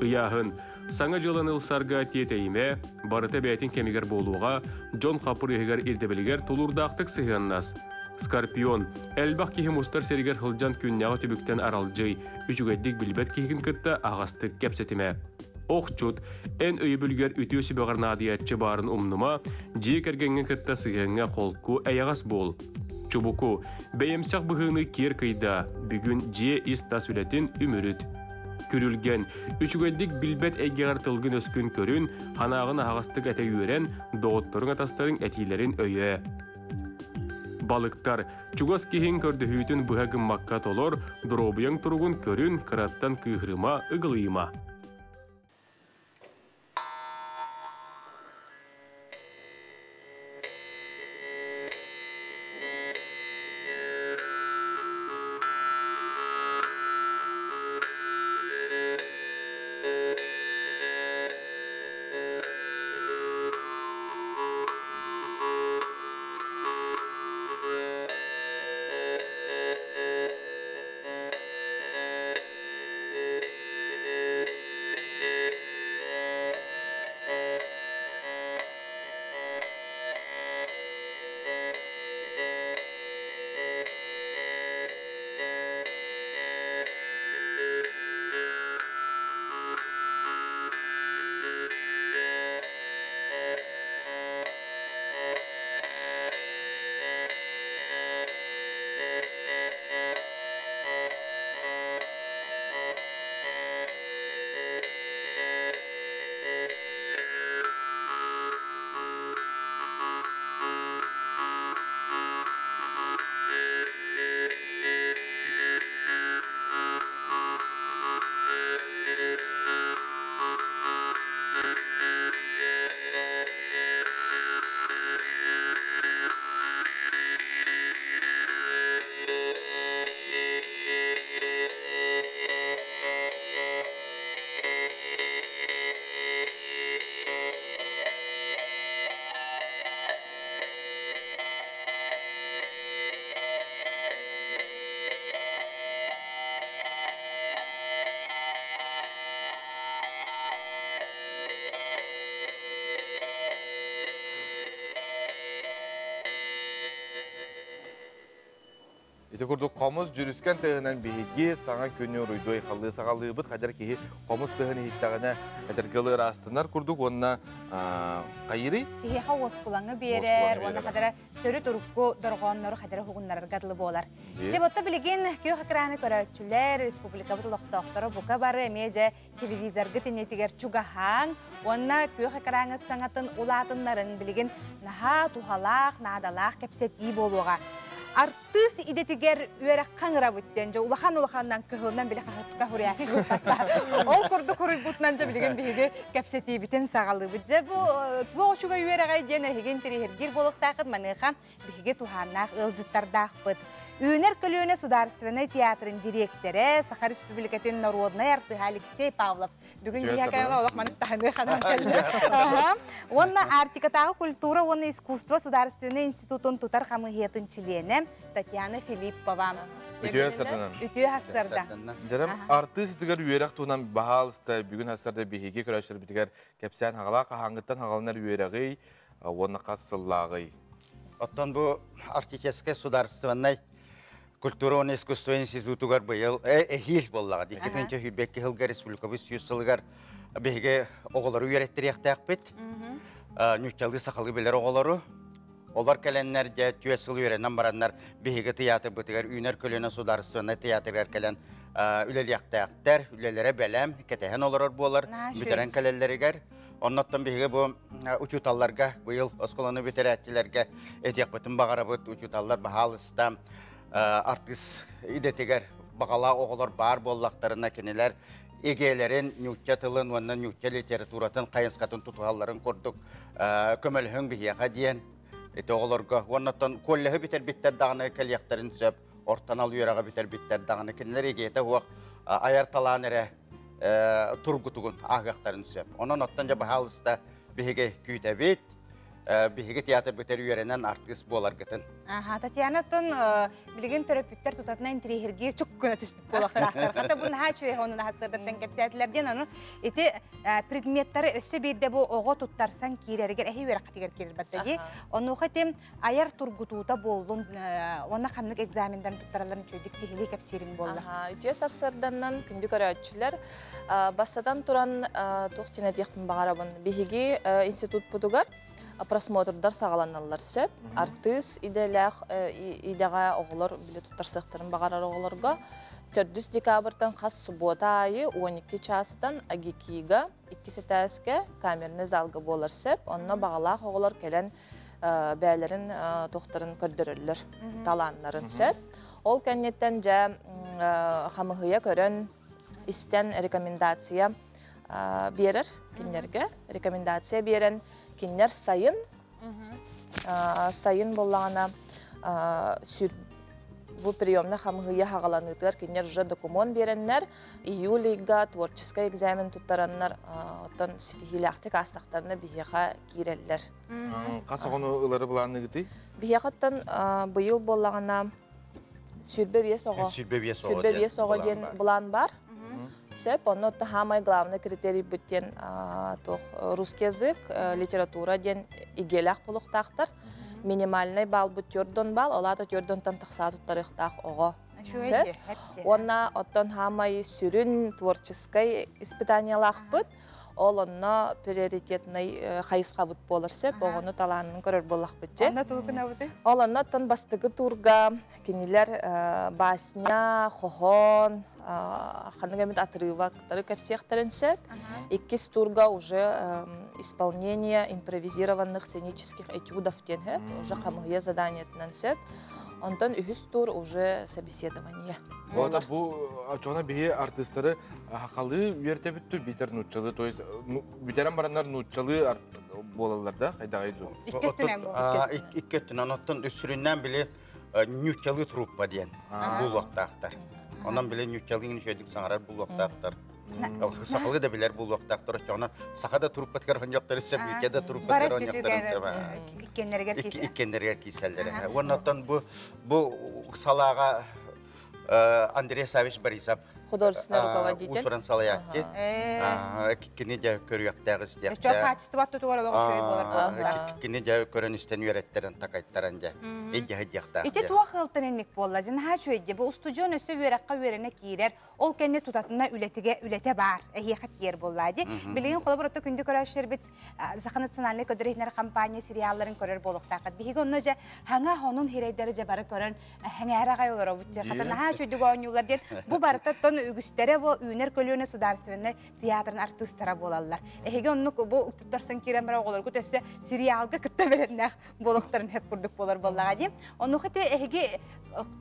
Ұяғын, саңа жылын ылсарға тетейме, барыта бәйтін кемегер болуға, жон қапыр егер ирдебілігер тұлурдақтық сығыннас. Скорпион, әлбақ кейім ұстар сергер хылжан күннеға түбіктен аралжый, үчігеддік білбет кейгін күтті ағастық кәпсетіме. Оқчут, ән өй бүлгер үтіөсі бағарнадиятчы барын умнума, жек әргенген кітті сығыңа қолку әяғас бол. Чубуку, бәйемсақ бұғыны кер кайда, бүгін же иста сүлетін үміріт. Күрілген, үчігелдік білбет әйгеғар тылғын өскін көрін, ханағын ағастық әті үйерен, доғыттырың атастырың әтилерін өйе. Балықтар, чугас кейін көрді хүйтін бұғағын маққа толор, дробыяң тұрғын көрін, қыраттан күйіріма, ұғылыйма. Ити курдук комуз жүрүскен тыгынан биһиги саңа көнү руйдой халлы сагалыбыт хадар ки комуз тыгын хиттагына этергылы растынар курдук онна кайры ки хавос кулаңы берер оны хадара төрү турукку доргоннор хадара хугуннар гадлы болар. Себотта билген көө хакраны көрөчүлөр республика бутулуктоктор бука бары медиа телевизорга тенетигер чугахан онна көө хакраны саңатын улатыннарын билген наха тухалак надалак кепсети болуга. Артыс идетигер үерек қаңыра бүттен, жа улахан-улаханнан кығылынан біле қағытқа хүрияқи ғыртатта. Ол күрді күрі бұтынан жа білген бігі кәпсеті бітен сағалы бүт. Жа бұл ошуға үерек айден әйген тірегер болықтақыд маныға бігі туханнақ ылжыттардақ бұд. Үйінер көліуіне Сударственный театрын директоры Саха Республикатын народный арты Алексей Павлов. Бүгін бейхакарына олық манып тағаны қанан кәлді. Онна артикатағы культура, онна искусство Сударственный институтын тутар қамығетін чилені Татьяна Филиппова. Үтіе сырдынан. Үтіе хастарда. Жарам, артыс итігер үйерек туынан бағалысты бүгін хастарда бейхеге көрәшір бітігер кәпсән хағала қағаңғыттан хағалынар үйерегі, онна қассыллағы. Оттан бұл артическе Сударственный Культура и искусство институтугар быйыл эхил боллага. 2-нче хүрбекке хылга республикабыз 100 сылгар беге оголору үйрәттерияктак бит. Нүчалгы сакалгы белер оголору. Олар келеннер же 100 сыл үйрәннән бараннар беге театр битигер үйнер көлөнө Сударственный театргар келен үлелияктактар, үлелере белем, кетеһен олар болар, битерен келелләргәр. Оннаттан беге бу учуталларга быйыл осколаны битерәтләргә этияк битен багарабыт учуталлар баһалыста артыс идетегер бағала оғылар бар боллақтарына кенелер егелерін нютча тылын, оннан нютча литературатын, қайынсқатын тұтуғаларын көрдік көмеліхін бейеға дейін. Эти оғыларға, оннаттан көллігі бітер биттер дағаны кәлияқтарын сөп, ортан ал үйераға бітер биттер дағаны кенелер егеті оқ аяр талан әрі тұрғытығын ағақтарын сөп. Онан оттан жа бағалыста бейге күйті бет, бейге театр бітер үйерінен артыс болар гетін. Татьяна тон билген терапевттер тутатына интригерге çok көне түспіп болақтақтар. Хата бұны хачуе онын хастырдаттан кәпсәтілерден оның еті предметтары өсі бейді бұл оғы тұттарсан кейлерігер, әхей өрі қатегер келер бәттәге. Оны оқытым аяр тұрғытуыта болуын, оны қанлық экзамендарын тұттараларын чөйдік сехелі кәпсерін болды. Үтие сарсарданнан күнді көрәтшілер басадан тұран тоқтен әдеқпін бағарабын. Бейге институт бұдығар просмотрдар сағаланалар сөп, артыс идеға оғылар біле тұттарсықтарын бағарар оғыларға 4 декабрдан қас суббота айы 12 частан агекиға 2 сетәске камерны залғы болар сөп, онына бағалақ оғылар келен бәлерін тоқтарын көрдірілер таланларын сөп. Ол кәнеттен жа қамығыя көрін істен рекомендация берер, кенерге рекомендация берен кинер сайын боллағана бұл приемны қамғыя хағаланыдығар кинер уже документ береннер, июлейга творческая экзамен тұттараннар оттан сетихиляқтық астақтарына бейеға керелілер. Қасы ғоны ұлары бұланы ғыты? Бейеғаттан бұйыл боллағана сүрбе бес оғы ден бұлан бар. Сөп, оны хамай главный критерий бүттен русский язык, литература ден игелях болуқтақтыр. Минимальный бал бұт түрден бал, олады түрдентен тақса тұттарықтақ оғы. Сөп, оны оттан хамай сүрін творческой испытаниялақ бұт, ол оны приоритетный қайысқа бұт болыр сөп, оғыны таланының көрір болақ бұтте. Оны тұлғына бұты? Ол оны тын бастығы турға, кенелер басня, хохон, ханагамит отрывактары кәпсияқтарын сөп. 2 турга уже исполнение импровизированных сценических этюдов тенге, уже қамығыя заданиятынан сөп. Онтан 3 тур уже собеседование. Вот бұл çoğuna бейе артистары хақалы үйерте бүттір бейтер нұтчалы, то есть бейтерен барандар нұтчалы болалар да, қайда қайду? 2 түнен бұл. 2 түнен, оттан үсірінен біле нұтчалы труппа дейін бұл вақтақтар. Ondan bile nüçalığın şöydük sanırar bu vaktaktar. Sakalı da bilir bu vaktaktar. Ona sakada turup batkar oynayacaklar ise ülkede turup batkar oynayacaklar ise. İkkenlerger kiyselleri. Ondan bu salağa Andrei Savich Borisov Художественный руководитель. Усуран салаякки. Кини жа көрүяктагы истек. Çok kaçtı tutuyor olan şey bolar. Kini ja көрөнүстөн үйрөттөрүн такайттаран жа. Эдди хадjakta. İte tuğa hıltınenlik bolla. Jin ha şöyle bu ustujon ösü üyerekka üyerene kirer. Ol kendi tutatına ülete bar. Ehiqat yer bolladı. Bilgin kolaboratta kündü körüşler bit zaxanat sanallı ködürehner kampanya serialların körür boluqtaqat. Bihigi onnaja hanga honun hireyderi jabara körün hanga aragay olar bu. Xatana ha şöyle goñular der. Bu barata ton ügüstere bu üner kölüne sudarsıvene teatrın artistlara bolallar. Ehigi onnu bu tutarsan kiremra olar kötese serialga kıtta berenler boluqtарын hep kurduk bolar bollaga di. Onu xete ehigi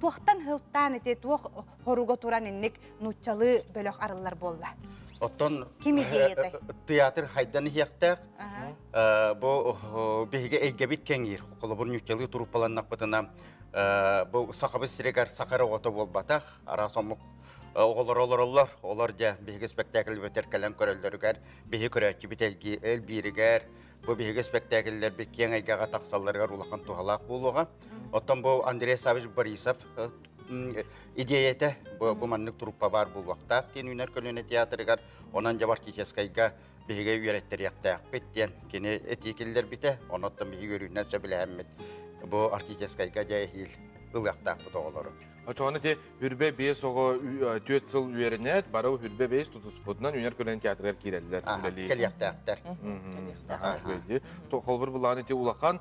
tuaqtan hıltan ete tuaq horuga turan innik nutçalı bölök arılar bolla. Oton Kim ideydi? Teatr haydan hiyaqtaq. Bu bihiga egebit kengir. Kolobur nutçalı trupalannak batına bu saqabı siregar saqara oto bolbataq. Ara somuk olar ja bihiga spektakl beterkelen köröldörüger. Bihi köröçü bitelgi el biriger. Bu bihiga spektakller bir keng aygaga taqsallarga ulaqan tuhalaq boluğa. Oton bu Andrey Savich Borisov ideyete bu manlık truppa var bu vaqta. Ten üner kölüne teatrıgar onan jabarkicheskayga bihiga üyeretteri yaqtaq bettiyen kene etikiller bite onottan bihi görünen söbilehemmet. Bu arkicheskayga jahil ılaqtaq bu doğaları. Açoğunu te hürbe 5 oğu 4 yıl üyerenet, barı hürbe 5 tutuspudundan üner kölen teatrlar kireliler. Kelyaqtaqtar. Kolbur bulağını te ulaqan,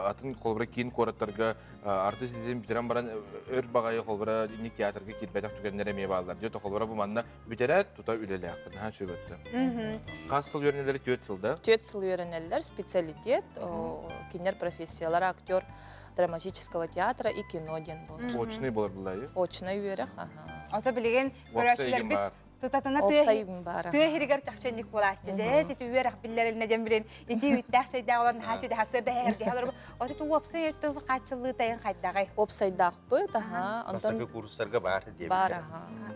atın kolbura keyin koratlarga artist edin bitiren baran ör bağayı kolbura nik teatrga kirbedak tükenlere meye bağlar diyor. Kolbura bu manna biteret tuta üleli hakkın. Ha şu bitti. Kaç yıl üyereneleri 4 yılda? 4 yıl üyereneler, spesialitet, kinler profesiyalar, aktör, драматического театра и кино ден был. Очный болар булай. Очный üyerek. Ota bilgen görüşler bit tutatına tüherigar çakçenlik bolatçı. Zeyt üyerek biller eline dem bilen. İti üyttak olan haşide hasırda herge halar. Ota tu opsay tu kaçıllı tayan kaydagay. Opsay daqpı daha. Basakı kurslarga bar diye. Bar.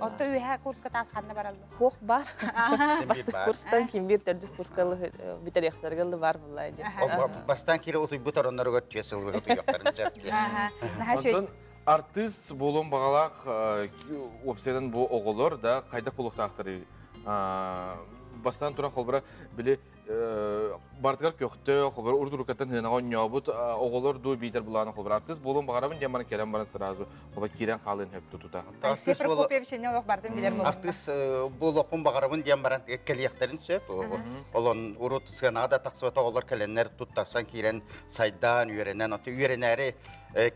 Ota üye kurska tas xanna barallı. Hoq bar. Bastık kurstan kim bir terdüs kurskalı bitereklerge var bulay. Bastan kire otuy bu taronları götüyesel otuy yoktarın söp. Artist bolun bağalaq opsiyadan bu oğullar da qayda puluqtaqtırı. Bastan tura kolbara bile bartıgar köktü, kolbara urdu rukatan hınağa nyabut oğullar du biter bulağına kolbara. Artist bolun bağarabın jamanı kerem baran sırazı. Kolbara kiren qalın hep tututa. Artist bolokun bağarabın jamanı keliyaktarın söp. Olan urut sığanağa da taqsıvata oğullar kelenler tuttasan kiren saydan üyerenen, üyereneri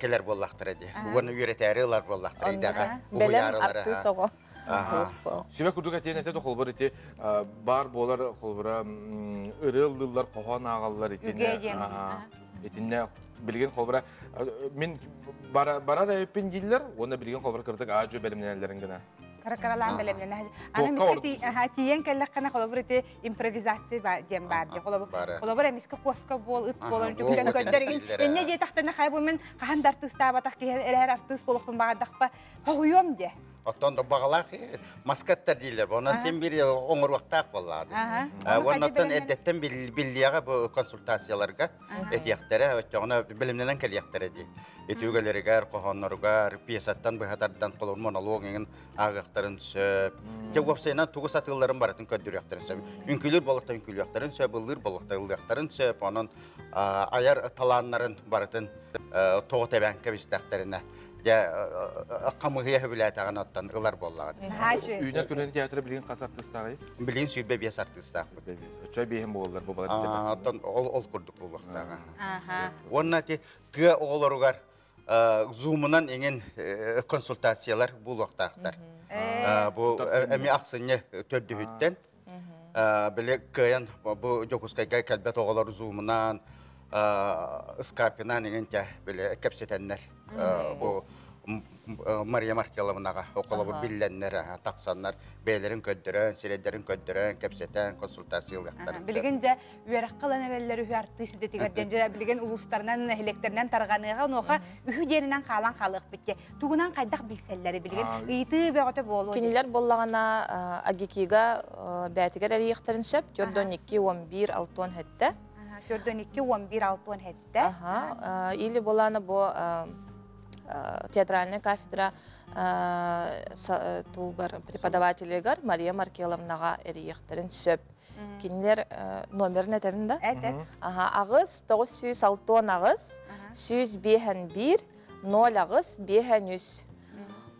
keler bollaqtır edi. Bunu üretəriler bollaqtır edi. Belem artist oğu. Sübek kurduk etiyen ete de kolbar eti bar bolar kolbara ırıldılar, kohan ağallar etine. Etine bilgen kolbara min barar öpün giller, onda bilgen kolbara kırdık ağacı belimlenenlerin gına. Karakaralan belemlerine. Ana miski tiyen kellakana kolaborati improvizasyon diyen bardı. Kolabora miski koska bol, it bolun tükten göddergin. Ne diye tahtına kaybu men kahan artist abatak ki her artist bolukun bağdakpa. Huyum diye. Oton da bağlaq maskatlar deyirlər. Ondan sen bir onur vaqtaq bolladı. Ondan eddetten billiyağa bu konsultasiyalarga etiyaqtara, ona bilimlenen keliyaqtara di. Etügelerigar, qohonlargar, piyasattan bıhatardan qolur monologin ağaqtarın söp. Cevap sayınan tuğu satılların baratın köddürüyaqtarın söp. Ünkülür bolaqta ünkülüyaqtarın söp, ılır bolaqta ılıyaqtarın söp. Onun ayar talanların baratın toğu tebenke biztaqtarına. Ya kamuhiye hübilayetağın attan ılar bollağı. Üyüner köleni teatri bilgin qas artistağıyı? Bilgin sürbe biyas artistağ. Çay beyhim boğullar bu balar. Attan ol kurduk bu vaqtağı. Onunla ki tüye oğularugar Zoom'undan ingen konsultasiyalar bu vaqtağıdır. Bu emi aqsınye tördühütten. Bile kıyan bu Jokuskayga kelbet oğular Zoom'undan Skype'nan ingen bile kepsetenler. Bu Maria Markelovnaga okulabur billenler, taqsanlar, beylerin köddürön, sirederin köddürön, kepseten, konsultasiyalıqtarın. Bilgince, üyerak qalan erelleri üye artist detigerden, bilgin uluslarından, eleklerden tarğanıға, onuqa ühü deninden qalan qalıq bitke. Tuğunan qaydaq bilselleri bilgin, ıyti beğote bolu. Kiniler bollağına agikiga bəytiger eriyekterin söp, 4-12-11 altın hette. 4-12-11 altın hette. İli bolağına bu театральная кафедра тугар преподавателегар Мария Маркеловнаға эриехтерин сөп. Кинилер номерин этемин да? Агыс 906 агыс 101 0 агыс 500.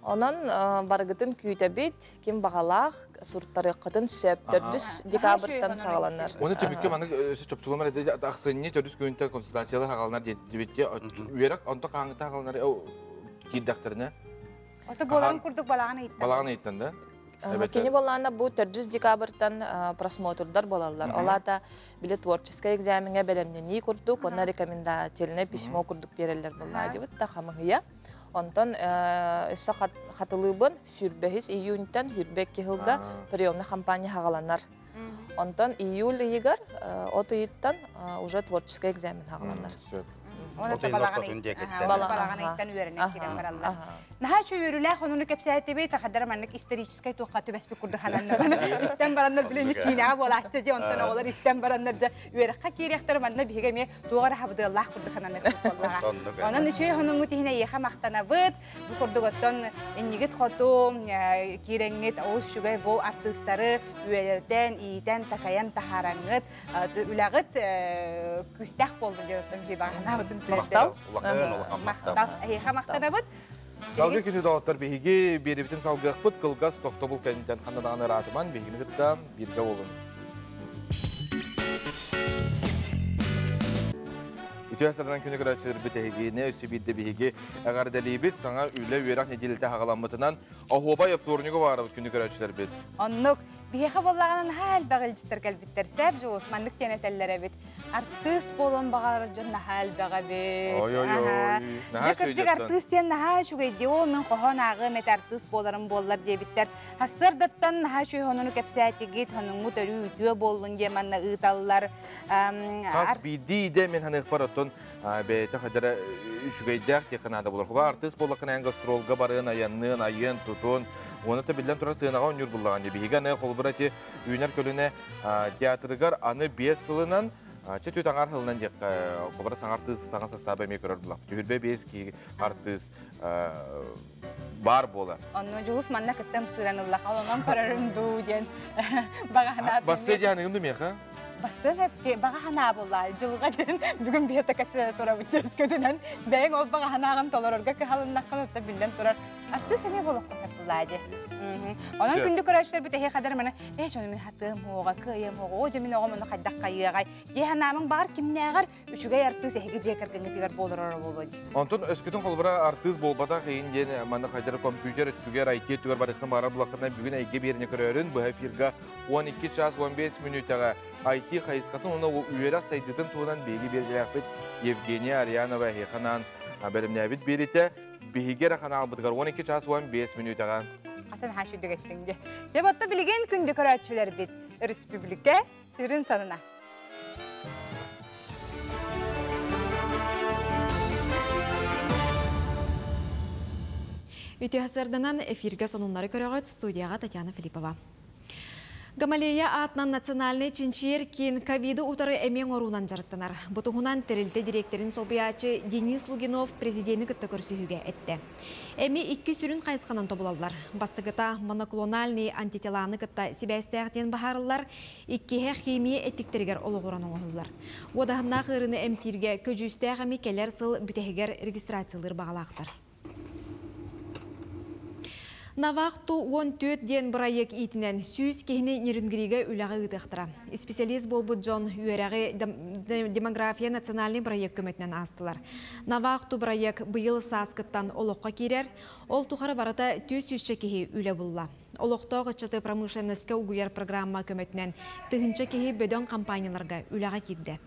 Онан баргытын күйтәбит, ким бағалақ, сурттары қытын сөп, 4 декабрьтан сағаланар. Оны төмекке маны чөпчүлөмөр аксыны 4 күнтә консультациялар хагалнар дебитке үерек онто каңыта хагалнар киддактерне. Ото боларын курдук балаганы иттен. Балаганы иттен да? Кини болланда бу 4 декабрьтан просмотрдар болалар. Олата биле творческий экзаменге белемнени курдук, онна рекомендательное письмо курдук берелер болла дебит та хамыгыя. Онтон өссө хатылыбын сүрбехис июньтан хүрбекке хылга приемный компания хагаланар. Онтон июль игар отыйттан уже творческий экзамен хагаланар. Оны балаганы иттен үйренен кирен баралар. Наха чу үйрүлә хонуны кепсәте бей тахаддар маннык исторический тухаты бәспе курдыхананнар. Истен бараннар билене кинага болатты де онтон олар истен бараннар да үйрәккә кирәктер манны бигеме тугар хабды Аллах курдыхананнар. Онан үче хонуны тиһине яха мактанабыт, бу курдыготтон эннигет хото киреңет ос шугай бу артистлары үйрәтен, ийтен такаян тахараңыт, үлагыт күстәк булды дип бигана Мақтал? Мақтал. Яха мактанабыт. Салгы күнү дауаттар беги беребитин салгыакпыт кылгас тохтобул кенттен ханадаганы ратыман бегини гытта бирге болун. Үтөстерден күнү көрөчүлөр битегине өсүбидде беги агардалибит саңа үлө үйрак неделте хагаламытынан ахобай оптурнуга барып күнү көрөчүлөр бит. Оннук бияха боллаганын хал багылжытыр калбиттер сәп жоос мандык тенетеллере бит. Артист болон багар жон хал бага бит. Ой. Жекертик артистен наха шугайди о мен кохон агы мет артист боларын боллар дебиттер. Хасырдаттан наха шуй хонуну кепсәтигит хонуну төрү үтүө болдун деманна ыталлар. Кас бидиде мен ханы ихбараттан бете хадара шугайдак теканада болар. Хуба артист болакына гастролга барын аяннын айын тутун. Оны та билден тура сыйнага өнүр буллаган деби. Хигане холбурати үйнөр көлүнө театрыгар аны 5 жылынан Чөтү таңар хылынан дек хобара саңартыз саңа составы мекөрөр булак. Түһүрбе 5 ки артист бар бола. Онно жуус манна кеттем сыраныллах, онон көрөрүмдү ден. Багана. Бассы дияныгынды меха? Бассы хепке багана болла. Жылга ден бүгүн бията кесе тора бүтөс көдүнөн. Бең ол баганагын толорорга калыннаккан өттө билден турар. Артист эме болок кеппулады. Онан күндү көрөчтөр бите кадар мана жону мен хатым ога кыйым ого же мен ого мен кайдак кайыгай. Жеханамың бар кимнегер үчүгө артист эге жекерген тигер болорор болду. Онтон өскөтүн колбара артист болбада кыйын ден мана кайдар компьютер түгер IT түгер барыкны бара булакына бүгүн айге берине көрөрүн бу эфирга 12 час 15 минутага IT хайскатын уну үйрак сайдытын туунан беги бергилепит Евгения Арианова ханан беримнебит берите бигер ханал бутгар 12 час 15 минутага Атын хашы дегеттинде. Себатта билген күндү көрөчүлөр бит республика сүрүн санына. Үтіғасырдынан эфирге сонунлары көріғыт студияға Татьяна Филиппова. Гамалея атынан национальный чинчер кен ковиды утары әмен орунан жарықтанар. Бұтығынан тірілді директорин собиячы Денис Лугинов президенті күтті көрсүйіге әтті. Әме 2 сүрін қайысқанан тобыладылар. Бастығыта моноклональный антителаны күтті себәстәқтен бағарылар, 2 химия әттіктергер олығыран оғылылар. Одағына қырыны әмтирге көжістәғ әме келер сыл бүтәгер регистрациялар бағалақтар. Навақту 14 ден проект итінен сүйіз кехіне нерінгіриге үләғі ұтықтыра. Специалист болбы Джон үйерәғі демография национальный проект көметінен астылар. Навақту проект бұйыл сасқыттан олыққа керер, ол тұқары барата 200 кехі үлі бұлла. Олықта ғычыты промышленностьке ұғыяр программа көметінен тұхынча кехі бөден компанияларға үләғі керді.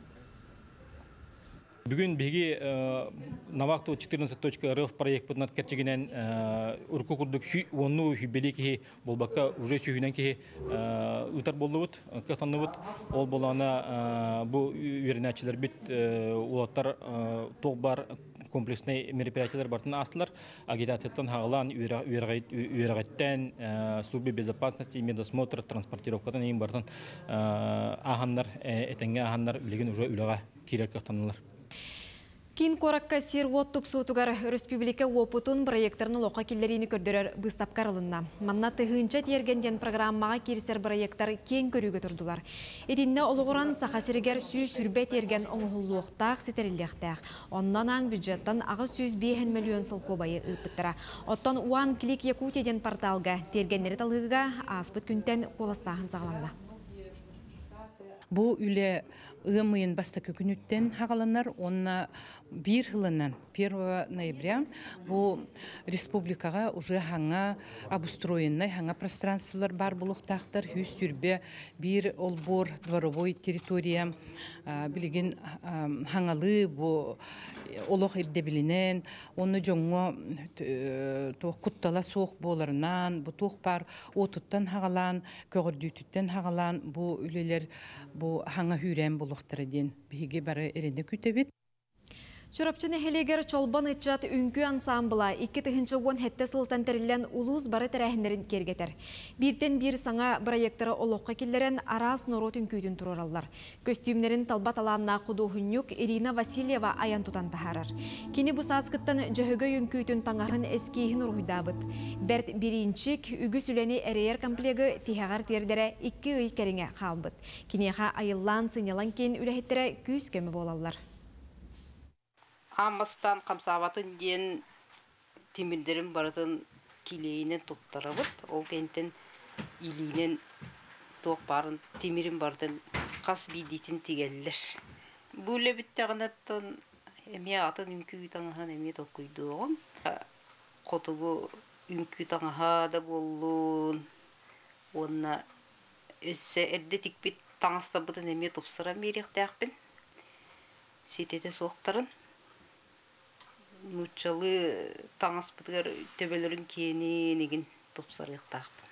Бүгін беги Навакту 14.rf проект бұднат кәрчегінен үркі күрдік онны хүбелі кеге болбаққа уже сүйінен кеге ұтар болды бұд, қықтанды бұд. Ол болағына бұл үйерінәчілер біт олаттар тоқ бар комплексный мероприятиялар бартын астылар. Агитацияттан хағылан үйерғайттен службе безопасности, медосмотр, транспортировкадан ең бартын ағандар, әтенге ағандар үлеген уже үліға керер қықтанылар. Кин коракка сир оттуп суутугар республика опутун проекторны лоқа киллерини көрдөрөр быстапкар алынна. Манна тыгынча тергенден программага кирсер проекттар кен көрүүгө турдулар. Эдинне олугуран сахасиригер сүүс сүрбе терген оңухуллуктаах ситерилдехтаах. Оннанан бюджеттан ага 105 миллион сылку байы ыппыттара. Оттон One Click Якутия порталга тергеннери талыгыга аспыт күнтен коластаахын сагаланна. Бу үле ымыйын баста көкүнүттен хагаланар, онна 1 жылынан 1 ноября бу республикага уже хаңа обустроенный, хаңа пространстволар бар булуктактар, хүс сүрбе, бир олбор дворовой территория, билеген хаңалы бу олох ирде билинен, оны жоңго куттала соох боларынан, бу тух бар отуттан хагалан, көгөрдүтүттен хагалан, бу үлелер бу хаңа хүрен булуктарыден биге бары эрене күтөбүт. Чурапчыны хелегер чолбан ычат үнкү ансамбла 2-тыгынчы он хетте сылтан терилен улус бары терәһиннерин кергетер. Биртен бир саңа проекттары олоққа келлерен арас норот үнкүйдін турараллар. Көстюмнерин талбат аланна кудухунюк Ирина Васильева аян тутан тахарар. Кини бу саскыттан жөһөгө үнкүйдін таңахын эскейхин ургуйдабыт. Берт биринчик үгү сүлени эрейер комплегі тихагар тердере 2 ый кериңе қалбыт. Кинеха айыллан сынялан кен үләхеттере күз кемі болалар. Амастан камсабатын ден тимирдерин барытын килейинен туттарабыт. Ол кенттен илинен тоқ барын тимирин бардын қас бидитин тигеллер. Бүле биттағанаттан эме атын үнкүй таңахан эме токуйдуғын. Котугу үнкүй таңаха да болуын. Онна өссе эрде тикбит таңастабытын эме топсыра меректәқпін. Сетете соқтарын. Нучалы таңас бытыгар төбелерин кені неген топсарықтақпын.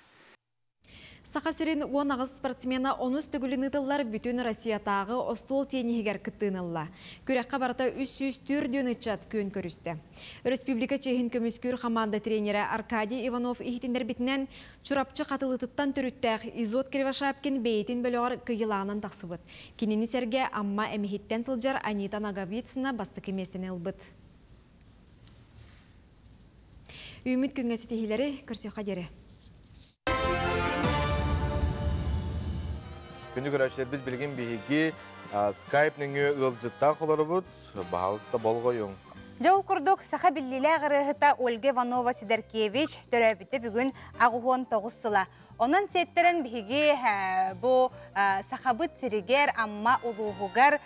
Сахасирин 10 спортсмена онус түгілін ұтылар бүтін Россиятағы остол тенігер кыттынылла. Күрекқа барата 304 ычат көн көрісті. Республика Чехин көміскүр команда тренері Аркадий Иванов ихтіндер бітінен чурапчы қатылытыттан түріттәқ Изот Кривошапкин бейтін бөліғар кыйыланын тақсыбыт. Кенені серге амма әмихеттен сылжар Анита Наговицына басты кеместен елбыт. Үміт күнгесі тегілері көрсеуға дере. Күнді көрәшілерді білген бейге скайп-ніңі ұлжытта қолары бұд, бағалыста болғойың. Жол күрдік сақа білілі ғырығыта Ольга Иванова Сидоркевич төрәбіті бүгін ағуғын тоғыстыла. Онан сеттерін бігі бұл сақабыт сиригер амма ұлуғығар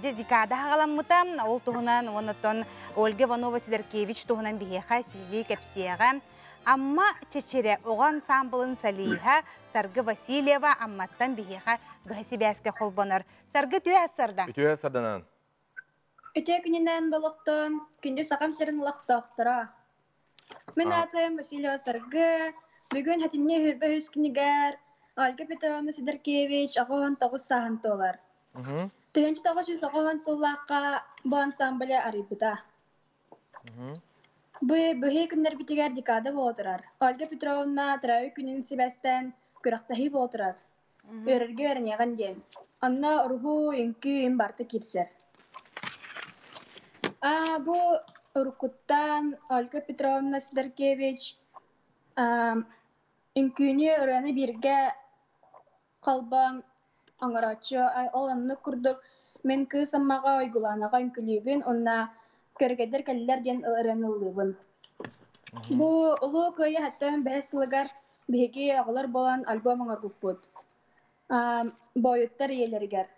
дедикада ғаламыта. Ол тұғынан оныттон Ольга Иванова Сидоркевич тұғынан бігі қайсili кәпсияға. Амма чечере оған самбылын салиха Саргы Васильева амматтан бігі ғасы бәске қолбаныр. Саргы түйе асырда? Түйе асырданан? Өте күнінен болықтың күнді сақам сірін лақтақтыра. Мен атым Васильева Саргы. Бүгін хәтінне хүрбі хүз күнігер Ольга Петровна Сидоркевич ағуын тоғыз сағын толар. Түгінші тоғыз жүз ағуын сыллаққа бұл ансамбле арыйбыда. Бұхи күндер бітігер декада болдырар. Ольга Петровна тұрауы күнін себәстен күрақтахи болдырар. Өрірге өрінеған ден. Анна ұрғу үнкі барты керсер. Бұл ұрқыттан Ольга Петровна Сидоркевич үнкүйіне өрәні бірге қалбан аңырачы оланны күрдік. Мен кыз аммаға ойгуланаға үнкілігін, онна көргедер кәлілерден өрәні ұлығын. Бұл ұлы көйі әттен бәсілігер беге ағылар болан альбом аңыр бұд. Бойыттар елергер.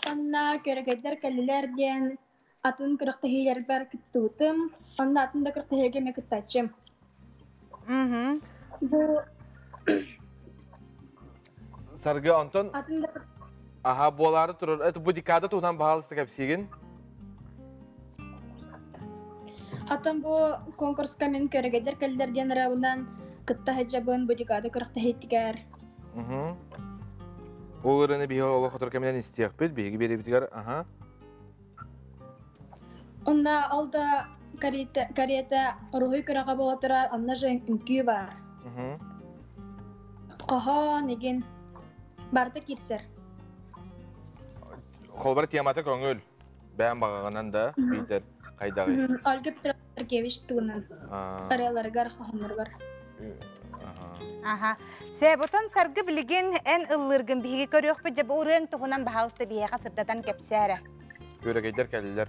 Онна көргедер кәлілерден атын кырықтахилер бар күттуытым, онна атын да кырықтахилге ме күттачым. Саргы Антон? Аха, болары тұрыр. Это бұл декада туғынан бағалысты кәпсеген? Атын бұл конкурска мен көрігедер кәлдерден рауынан күттахи жабын бұл декада кырықтахиттігер. Ол ұрыны бейі олы құтыр кәмінен істейік бет, бейгі бере бітігер. Онда алда карета рухи күрәға бола тұрар, анна жайын үнкі бар. Қаға неген барды керсер. Холбар тематы көңіл. Бән бағағынан да, Питер, қайдағы? Ольга Петрович туынан. Араларыгар, хохонларыгар. Аха. Себутан саргы билеген эн ыллыргын биһиги көрөк бу жаба урын тугунан баһалысты биһига сырдатан кепсәре. Көрөгейдер кәлелер.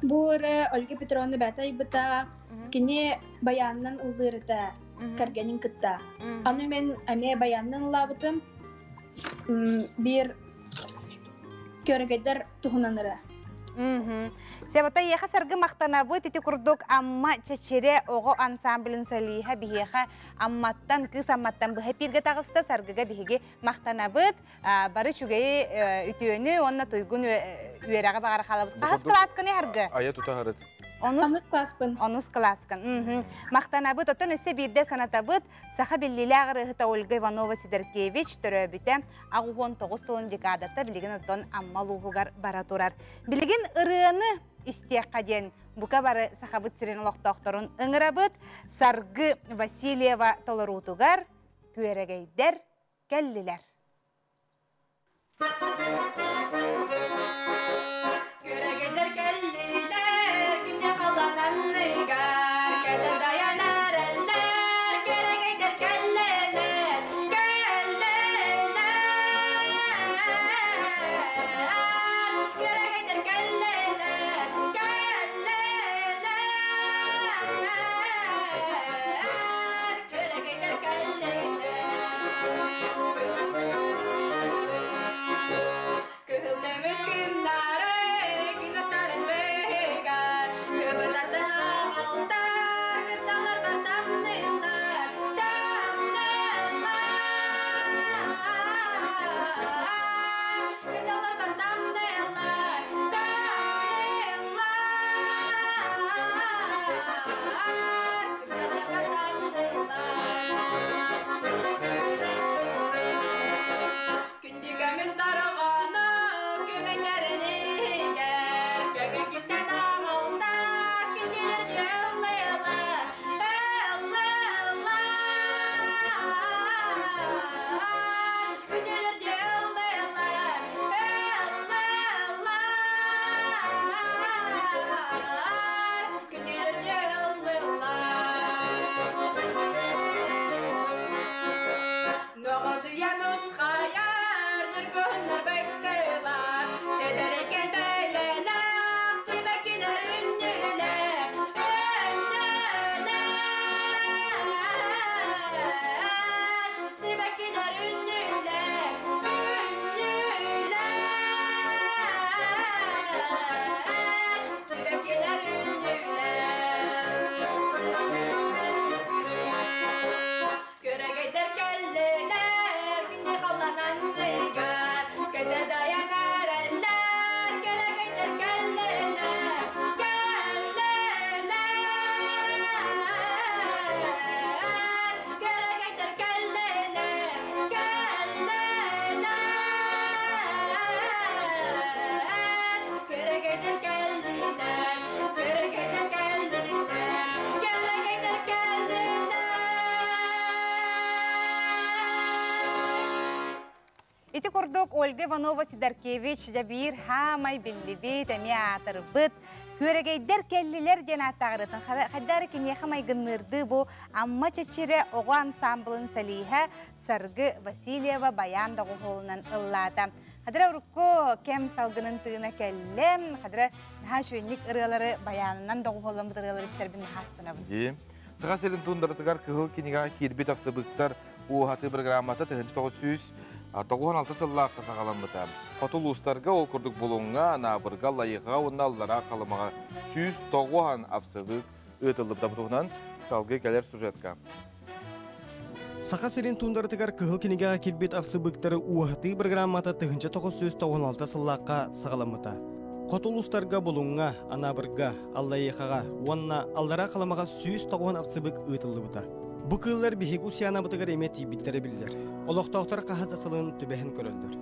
Бура Ольга Петровна бәтай быта кине баяннан ыллырыта кәргәнин кытта. Аны мен әме баяннан лабытым бир көрөгейдер тугунаныры. Себата яха саргы мактанабы тити курдук амма чечере ого ансамблин солиха биһиха амматтан кыз амматтан быһа пирге тагыста саргыга биһиги мактанабыт бары чугай үтүөнү онна туйгун үерага багара халабыт. Кас классканы харгы. Ая тутахарыт. Онус класскан. Мактанабыт отон өсө бирде санатабыт саха биллилягыры хыта Ольга Иванова Сидоркевич төрөбүтэ агуон 9 тылын декадата билген отон аммалуугар бара турар. Билген ырыаны истиякка ден бука бары сахабыт сирен локтокторун ыңырабыт Саргы Васильева толорутугар күерегейдер келлилер. Ити курдук Ольга Иванова Сидоркевич жабир хамай биллибит эми атырбыт көрөгейдер келлилер ден аттагырытын хаддары кине хамай гыннырды бу амма чечире ого ансамблын салиха Саргы Васильева баян дагы холунан ыллата. Хадра урукко кем салгынын тыына келлем, хадра хашуник ырылары баянынан дагы холун ырылары истербин хастына. Сага селин тундыртыгар кыгыл кинега кирбит афсыбыктар у хаты программата 1996 сыллаққа сағаламыта. Қотыл ұстарға ол күрдік болуңға, набырға, лайыға, онналлара қалымаға сүйіз тоғуан афсыбык өтіліп дабытуғынан салғы кәлер сюжетка. Сақа серин тундыртыгар кыгыл кинега кирбит афсыбыктары у хаты программата 1996 сыллаққа сағаламыта. Қотыл ұстарға болуңға, набырға, лайыға, онналлара қалымаға сүйіз тоғуан афсыбык өтіліп Бу кыллар бихигу сианабытыгар эмети биттери биллер. Олоқтоқтар қағазасылын түбәхін көрілдір.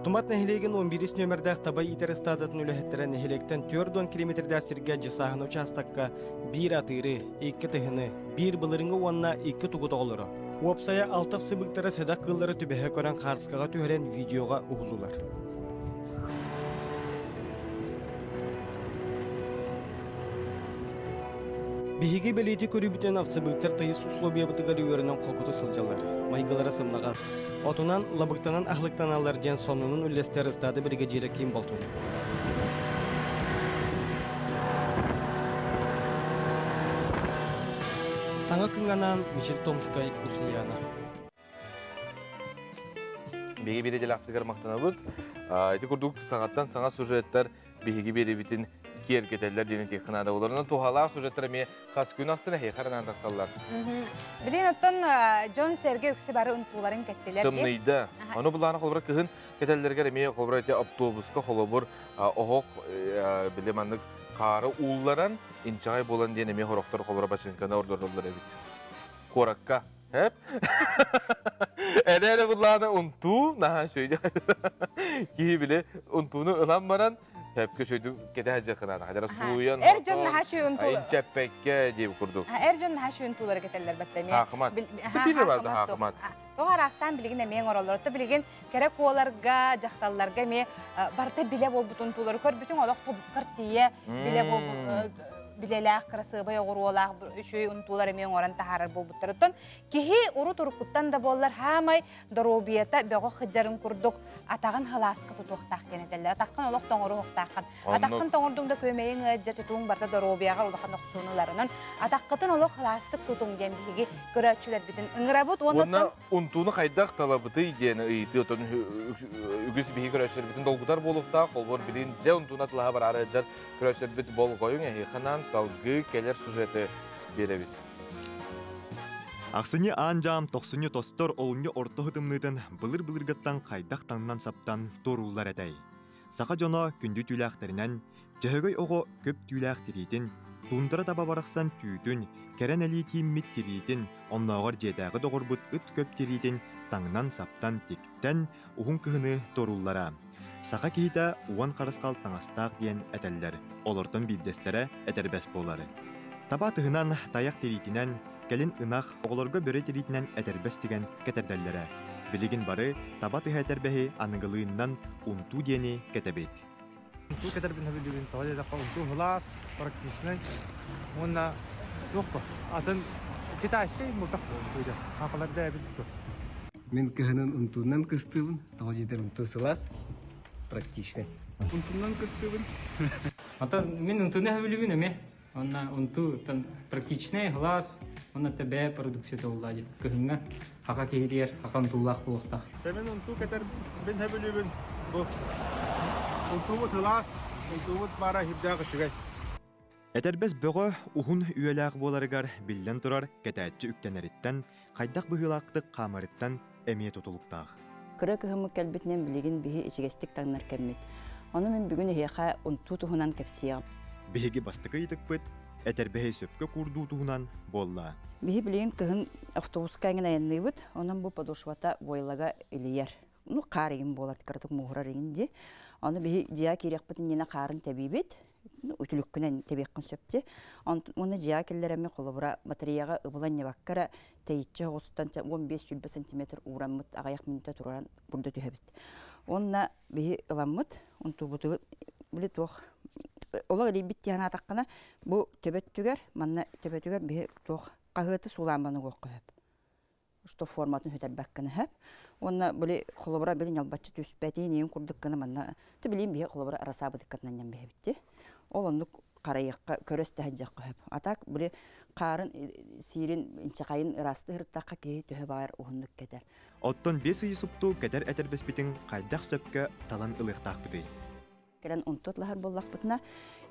Тумат нәхилеген 11 нөмірдәқ табай итер стадатын үләхеттері нәхилектен 4 километрді асырға жысағын участакка 1 атыры, 2 тыхыны, 1 бұлырыңы онна 2 тугут оғылыры. Уопсая алтaf сыбыктары седак кыллары түбәһе көрән қарысқаға түйәрен видеоға уғылулар. Биһиги белети көрүбүтен авцыбыктар тыйыс условия бытыгары өрінен қолкуты сылжалар. Майгылары сымнағас. Отунан лабыктанан ахлыктаналар жен сонунун үлестері стады бірге жері кейін болтуны. Саңа күнганан Мишель Томскай Усияна. Беги бере дел аптыгар мақтанабыд. Эти курдук саңаттан саңа сюжеттер беги бере битин кергетелер дені текінады. Оларынан тухалақ сюжеттеріме қас күн ақсына хейқарынан тақсалар. Білен оттон Джон Серге өксі бары ұнтуларын кәттелер. Тымнейді. Оны бұланы қолбыра кығын кетелерге реме қолбыра әте автобусқа қолыбыр оғық білемандық қары ұлларан инчағай болан дені ме қорақтар қолбыра бачынкана ордордолар әбіт. Қораққа. Hep. Ene bunlarını untu, naha şöyle ki bile untunu ılanmaran hep köşeydi kete kınadı. Hadi suyan. Ercan naha şöyle untu. Ayın çepekke diye kurduk. Ercan naha şöyle untuları keteller battaniye. Hakimat. Biri vardı hakimat. Toğa rastan bilgin emeğin oraları bilgin kere kovalarga, jahtallarga me barda bile bol butun untuları kör bütün olaq kartiye bile bol bileler kırası baya oruolar şöyle untular emeğin oran taharar bol butlarıtın ki urut urukuttan da bollar hamay darobiyata beğo hıcarın kurduk atağın halaskı tutuqtaq genedeller ataqın olaq toğuru hoqtaqın ataqın toğurdumda kömeğin jatituğun barda darobiyağa olaqın oqsunularının ataqıtın olaq halastık tutun dembigi görəçülər bitin ıngırabut onu untunu qaydaq talabıtı ideyeni ıyti otun ügüs bihi görəçülər bitin dolgudar boluqta qolbor bilin je untuna tılaha bar araycar görəçülər bit bol qoyun ehiqanan salgı keler sujeti berebit. Ақсыне анжам тоқсыне тостор олынге орто хытымнытын былыр-былыргаттан қайдақ таңнан саптан торулар әдәй. Сақа жоно күнді түйләқтерінен, жығығай оғы көп түйләқтерейтін, туындыра таба барақсан түйтін, кәрен әлі тиіммет терейтін, оннағыр жедағы доғырбыт үт көп терейтін, таңнан саптан тектен ұғын кығыны торулара. Сақа кейті уан қарысқал таңастақ дейін әтәлдер, олыртын білдестері әтәрбәс болары. Таба тығынан таяқ терейтінен, Кәлін ынақ оғыларға бөрі теритінен әтәрбәс деген кәтәрдәлләрі. Білігін бары таба тыға әтәрбәхі анығылығынан ұнту дені кәтәбет. Ұнту кәтәрбін өбілігін тауады даққа ұнту ғылас, практичнай. Онна жоқпы. Атын кетайшкай мұлтақ болды. Қақыларда әбіл тұр. Мен кәхінін ұнтуынан күстібін. Тауадедер ұнту сылас, практичнай. Ұнтуынан күстібін. Атын мен ұнтуны әбілігін өме. Онна унту тан практичный глаз, онна тебе продукция толладит. Кыгынга хака кирер, хакан туллах булуктах. Семен унту кетер бен хабилибин. Бу. Унту тылас, унту бара хибдагы шигай. Әтәрбәс бөгө ухун үйеләк боларыгар билден турар кәтәтче үктәнәриттән, кайдак быгылактык камырыттан әмие тотулуктах. Кыры кыһымы кәлбитнен билигин биһи ичигестик таңнар кәммит. Оны мен бүгүн хеха унту тухунан кепсия. Биһиги бастыкы итикпит, әтәрбәһи сөпкө курдуу туһунан болла. Биһи билигин кыһын автобуска гына янныбыт, онан бу подошвата бойлага илияр. Ну карыгын болар кырдык муграр инде. Аны биһи жия кирекпитин нена карын табибит. Үтүлүккүнен тебеккин сөпти. Оны жия келлереме колобура батареяга ыбыланне баккара тейитче хостан 15-20 см ураммыт агаяк минутта туран бурда түһәбит. Онна биһи ыламмыт, онтубуту биле тох Олар либит яна таққана бу төбөттүгер, манна төбөттүгер бе тоқ қағыты суламаны оқып. Что форматын хөтәл бәккәне һәп. Онна буле холобра белән ялбатчы төспәти нең курдыккана манна. Ты билем бе холобра арасабы диккәтнән бе битте. Ол онны караякка көрөстә һәҗәк кып. Атак буле карын сирин инчакайын расты хыртакка ке төһә бар уһыннык кетер. Оттон 5 үй супту кәдәр әтәрбәс битен кайдак сөпкә талан ылыктак бити. Керен унтутлар боллақпытына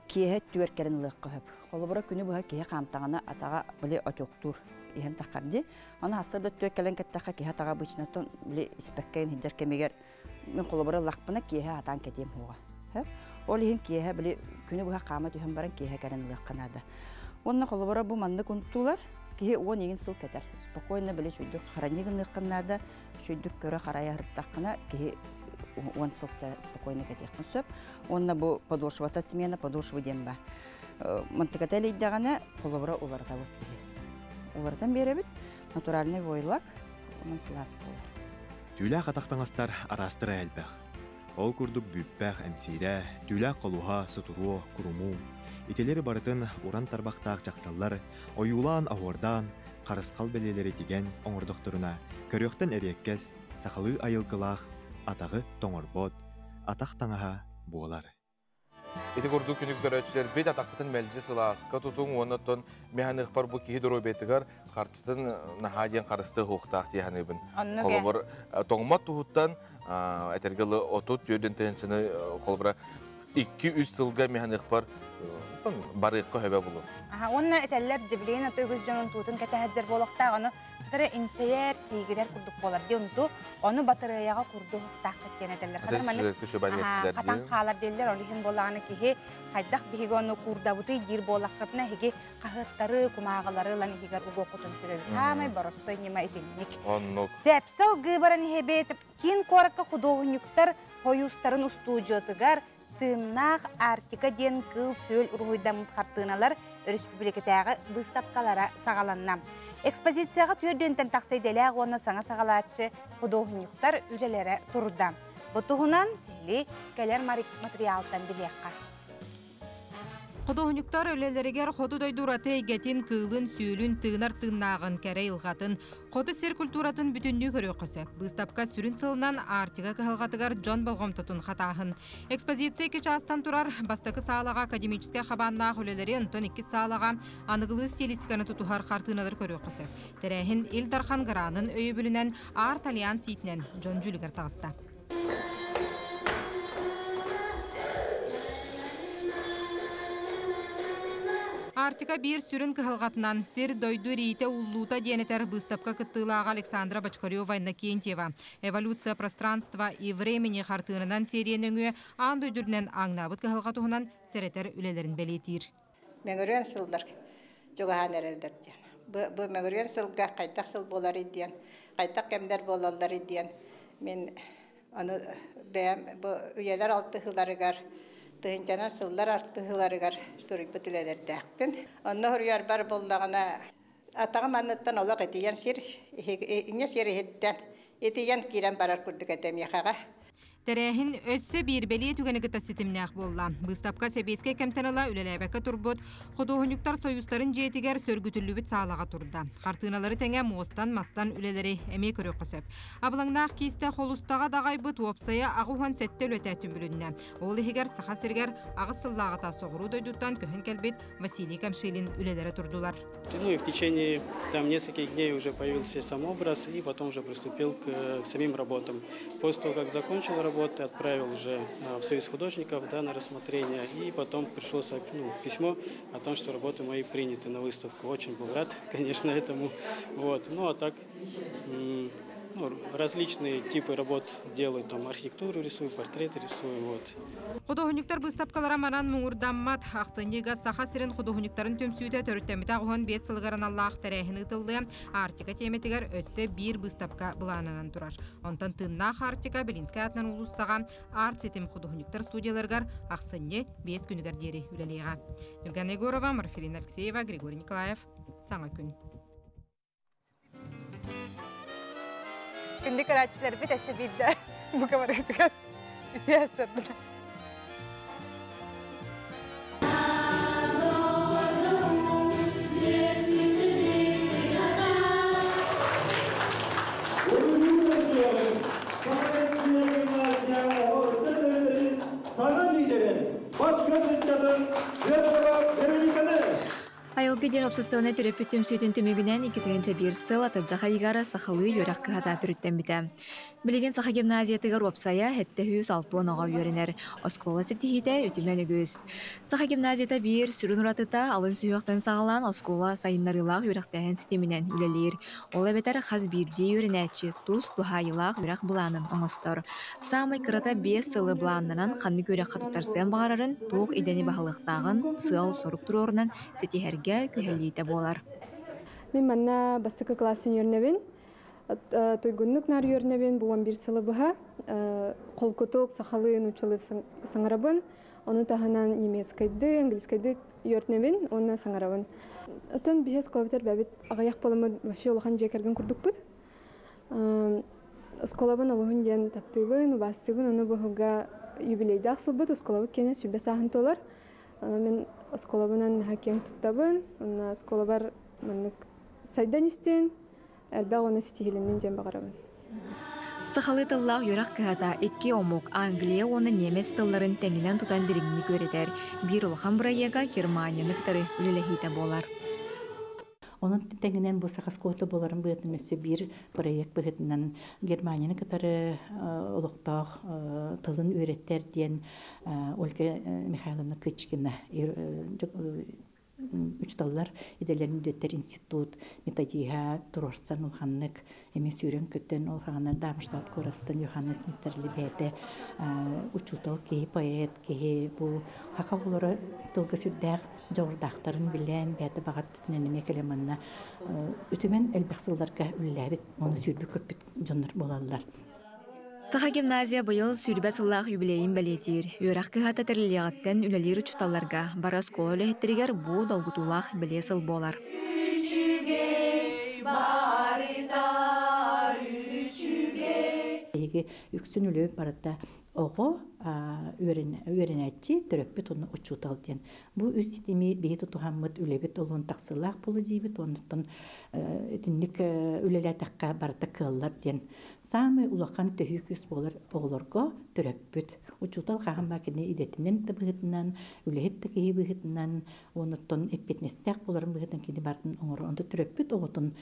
кие түгер керен лыққып. Қолыбыра күні бұға кие қамтағына атаға біле отоқтур ехен таққарды. Аны асырды түгер келен кеттаққа кие атаға бұйшынаттон біле іспәккейін хиджар кемегер мен қолыбыра лақпына кие атан кетем хуға. Ол ехен кие біле күні бұға қамат үйен баран кие керен лыққынады. Онна қолыбыра бұл мандық унтулар кие он егін сыл кетер. Спокойно біле шүйдік қаранегін лыққынады, шүйдік көрі қарая хырттаққына кие он сылтя спокойно кетекін сөп. Онна бу подошвата смена подошвы демба. Мантыкатели иддағана қолыбыра оларда бұд бейі. Олардан беребіт. натуральный войлак, onun сылас болар. Түүләк атақтаңастар арастыра әлбәқ. Ол күрдік бүппәқ әмсейрә, түүләк қалуға сытуруо, күруму. Ителері барытын уран тарбақтақ жақталлар, ойулан ауырдан, қарысқал белелері деген оңырдықтырына, көріқтен әреккес, сақалы айылғылақ, атағы тоңырбот, атақтаңаға болар. Эти горду күнүк көрөчүлөр бет атактын мэлжи сылааска тутуң онотон механик бар бу кихи дробетигер картытын нахадиен карысты хуктак тияныбын. Колобор тоңмат тухуттан этергелы отут жөдөн тенсини колобра 2-3 сылга механик бар барыкка хөбө болот. Онна этеллер диблена төгүз жонун тутун кетехездер болохта аны кадары инчеер сигирер курдук болар дионту оны батарыяга курдук тахтен этеллер. Кадары маны катан халар деллер олихин болаганы кихи кайдак биги оны курдабыты жир болаккатна хиги кахыттары кумагалары лан хигер уго котун сүрөбү. Хамай боростой нема этинник. Сепсел гыбаран хебет кин коракка худогунюктар хоюстарын устуужотыгар тыннах артика ден кыл сөл ургуйдам картыналар республикатагы выставкалара сагаланна. Экспозицияга түрдөнтен таксайделәг оны саңа сагалатчы художниктар үлеләре турда. Бутугунан сели келер материалдан билекка. Художниктар өлелерегер ходу дойдураты егетин кылын сүйілін тыынар тыыннағын кәрі илғатын, ходы сер культуратын бүтінні көрі қысы. Бұстапқа сүрін сылынан артиға кығылғатығар Джон Балғомтатын қатағын. Экспозиция кече астан турар, бастықы сағалаға академическая қабаннақ өлелері ұнтын 2 сағалаға анығылы стилистиканы тұтухар қартыналар көрі қысы. Тәрәхін Илдархан Ғыранын өйі бүлінен Арт Альянс итінен Джон Жүлігер тағыста. Артика bir сүрін кығылғатынан сир дойду рейте уллута денетер выставка кыттылаға Александра Бочкарева-Иннокентьева. Эволюция пространства и времени хартырынан сериеніңі ан дойдурнен аңнабыт кығылғатуғынан серетер үлелерін бәлетир. Мәңірен сылдар жоғахан әрелдер ден. Бұл мәңірен сылға қайтақ сыл болар еден, қайтақ кәмдер болалар еден. Мен оны бәйім үйелер алты хыларығар, Тыгынчанан сыллар артыгыларыгар сурып бүтүлелер дәкпин. Онно хурьяр бар болдагына атага манныттан олак этиян сир, ине сир хеттен, этиян кирен барар курдук этем яхага. Тәрәхін өссі бір бәле түгені кіта сетімнәқ болла. Бұстапқа сәбеске кәмтанала үлеләбәкі тұрбыт, құдуғынюктар союстарын жетігер сөргүтілі сағалаға тұрды. Қартыналары тәңе мостан, мастан үлелері әме көрі қосып. Абылаңнақ кейсті қолустаға дағай бұт опсая ағуған сәтті өлетәтін бүлінне. Ол егер сақа сергер ағысыллағыта соғыру дойдуттан көхін кәлбет Василий Камшилин үлелері тұрдылар. Ну и в течение нескольких дней уже появился сам образ и потом уже приступил к самим работам. После того, как закончил работу, отправил уже в Союз художников на рассмотрение, и потом пришло письмо о том, что работы мои приняты на выставку. Очень был рад, конечно, этому. Вот. Ну а так различные типы работ делаю, там архитектуру рисую, портреты рисую. Вот. Художниктар выставкалара маран муңурдаммат, ақсынега саха сирен художниктарын төмсүйті төріттәміті ағуын 5 сылғарын Аллах тәрәхін ұтылды. Артика теметігер өссі бір выставка бұланынан тұрар. Онтан тыннақ Артика Белинскай атынан ұлыссаға арт сетім художниктар студияларғар ақсынне 5 күнігер дері үлелеға. Юлган Егорова, Марфелина Алексеева, Григорий Николаев. Саңа күн. Күнді қаратшылар бет әсі бейді бұқа барықтыған үте әсірді. Айылғы ден обсыстығына түріп бүттім сөйтін түмегінен 2-1 сыл атыржаға егара сақылы өрек қығата түріттен біті. Білеген сақа гимназиятығыр опсая әтті хүйіз 6 онаға өрінер. Оскола сетихиде өтімен өгіз. Сақа гимназията бір сүрін ұратыта алын сүйіқтен сағалан оскола сайынларылақ өректәйін системінен үлелер. Ол әбетер қаз бірде өрінәтші тұз тұхайылақ өрек бұланын оңыстыр. Самай қырата 5 сылы бұланынан қанны көрек қатуттарсыған бағарарын тоқ идені бағылықтағын сыл сорып тұр орынан сетихерге көйелейті болар. Мен манна бастықы классын өрнебен, тойгуннук нар өрнебен, бұған бір сылы бұға, қолкоток, сақалын ұчылы саңырабын, оны тағынан немецкайды, английскайды үйөртнебин, онна саңарабын. Отон бихес колабитер бәбит ағаяқ болымы баши олахан жекерген күрдік бұд. Осколабын олығын ден таптыбын, бастыбын, оны бұғылға юбилейді ақсылбыд, осколабы кене сүбе сағын толар. Мен осколабынан хакен тұттабын, оны осколабар маннык сайдан істен, әлбәқ оны стихилінен ден бағарабын. Сахалы тыллақ юрақ кығата 2 омук Англия оны немес тылларын тәңінен тұтан дирімні көретер. Bir улахан бұрайеға Германияны кітары үлелехейті болар. Onun tenginen bu sakas kotu boların bıhtım üstü bir proyekt bıhtından Germanya'nın katarı oluqtağ tılın öğretler diyen Olga Mikhailovna Kıçkina 3 dallar idelerin müdetler institut metodiha turorsan ulhanlık emes yürün kötten ulhanı Darmstadt korattan Johannes Mitterli bede uçutal ki poet ki bu hakavuları tılgı sürdağ Jordaktarın bilen bede bağat tütünenime kelemanına ütümen elbaqsıllarga üllabit onu sürbü köpüt jonlar bolallar. Saha gimnazия быйыл сүрбә сыллах юбилейин бәлетир. Юрак кыһата тәреллегәттән үләләр учталларга бара школа ләһеттерегәр бу долгутулах беле сыл болар. Үксүн үлөп барата ого öğrenetçi töröpbet onu uçutal diyen. Bu üst sistemi bir tutuhammet ülebet olun taksılak bulu diyebet ondan etinlik üleler takka barata kıllar diyen. Samı ulakan töhük üst bolar oğlarga töröpbet. Uçutal kaham makine idetinden de bıhıtından, ülehet de kehi bıhıtından, ondan epetnestek boların bıhıtından kini bardan oğlar. Onda töröpbet oğutun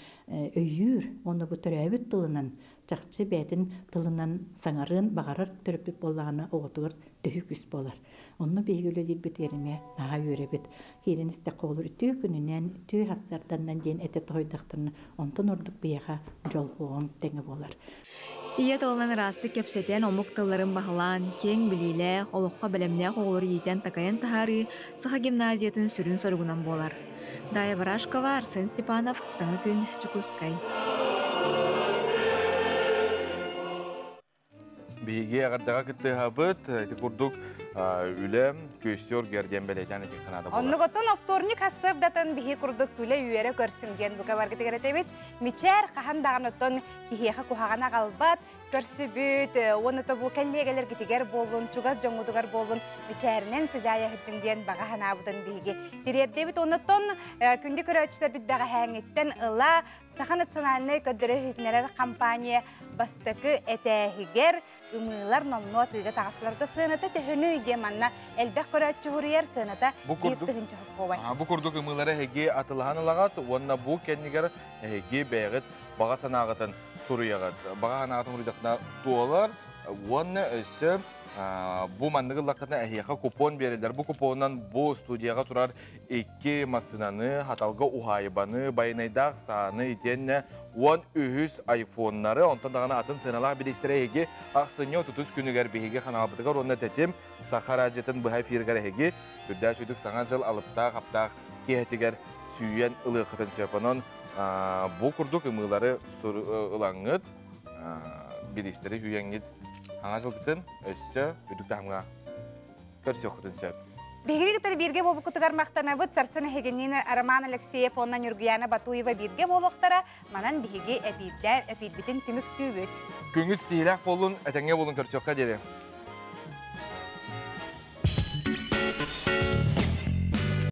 öyür, onda bu töröpbet tılınan, çakçı bədin tılınan sanarın bağarar töröpbet bollağına oğutur töhük üst bolar. Onu beygülü dilbet yerime naha yörebet. Kerin istek olur ütü gününen, ütü hassardandan diyen ete toydaktarını ondan orduk beyağa jolğuğun denge bolar. İyet olan rastı köpseten omuktaların bahılan, keng bilile, oluqqa bilemne olur yiten takayan taharı, Saha gimnaziyatın sürün sorugunan bolar. Daya Varashkova, Arsen Stepanov, Sağı gün, Çukuskay. Bihiге ағардаға күтті ғабыт, курдук үлем, көстер герден бәлетен екен қанады болар. Онны ғоттон опторник асырдатын бихи курдук үле үйері көрсінген бұға барғы тегеретебет. Мичер қахандағын оттон кихеға кухағана қалбат, көрсібіт, оныты бұл кәллегелер кетегер болын, чугаз жоңудығар болын, мичерінен сыжая хүттінген баға ханабыдың бихиге. Терердебет оныттон күнді көрәтшілер біт баға хәңеттен ұла, Саханат сананы көддірі компания бастықы әтәхігер ымылар номно атыға тағасыларды сыйната төхіні үйде манна әлбәқ көрәтші ғұрияр сыйната ертігінші құққобай. Бұ күрдік ымылары әге атылаған ұлағат, онына бұ кәнігер әге бәғіт баға санағытын сұрыяғыт. Баға санағытын ұридақына туалар, оны өсі bu mandığı lakatına ehiyaka kupon verirler. Bu kupondan bu studiyaga turar 2 masinanı, hatalga uhaybanı, bayınaydağ sağını itenle 10 ühüs iPhone'ları, ondan dağına atın sınalar bir istireyegi, aksınyo tutuz günüger bihigi kanalbıdıgar, onunla tetim Sakaracet'in bu hayfirgar ehegi, gürdel çöydük sana jıl alıptağ, kaptağ, kehetiger süyen ılığı kıtın sepanon, bu kurduk ımıları ılangıt, bir istiri hüyengit. Аңажыл күтін, өтісі, өдікті хамға көрсе құтын сөп. Бегірі күтір бірге болу күтігар мақтана бұд, Сарсына Хегенина, Роман Алексеев, оннан Юргияна Батуева бірге болуқтара, манан бігеге әпидбітін түмік түйбіт. Күңіт стейләк болын, әтәңе болын көрсе өққа деді.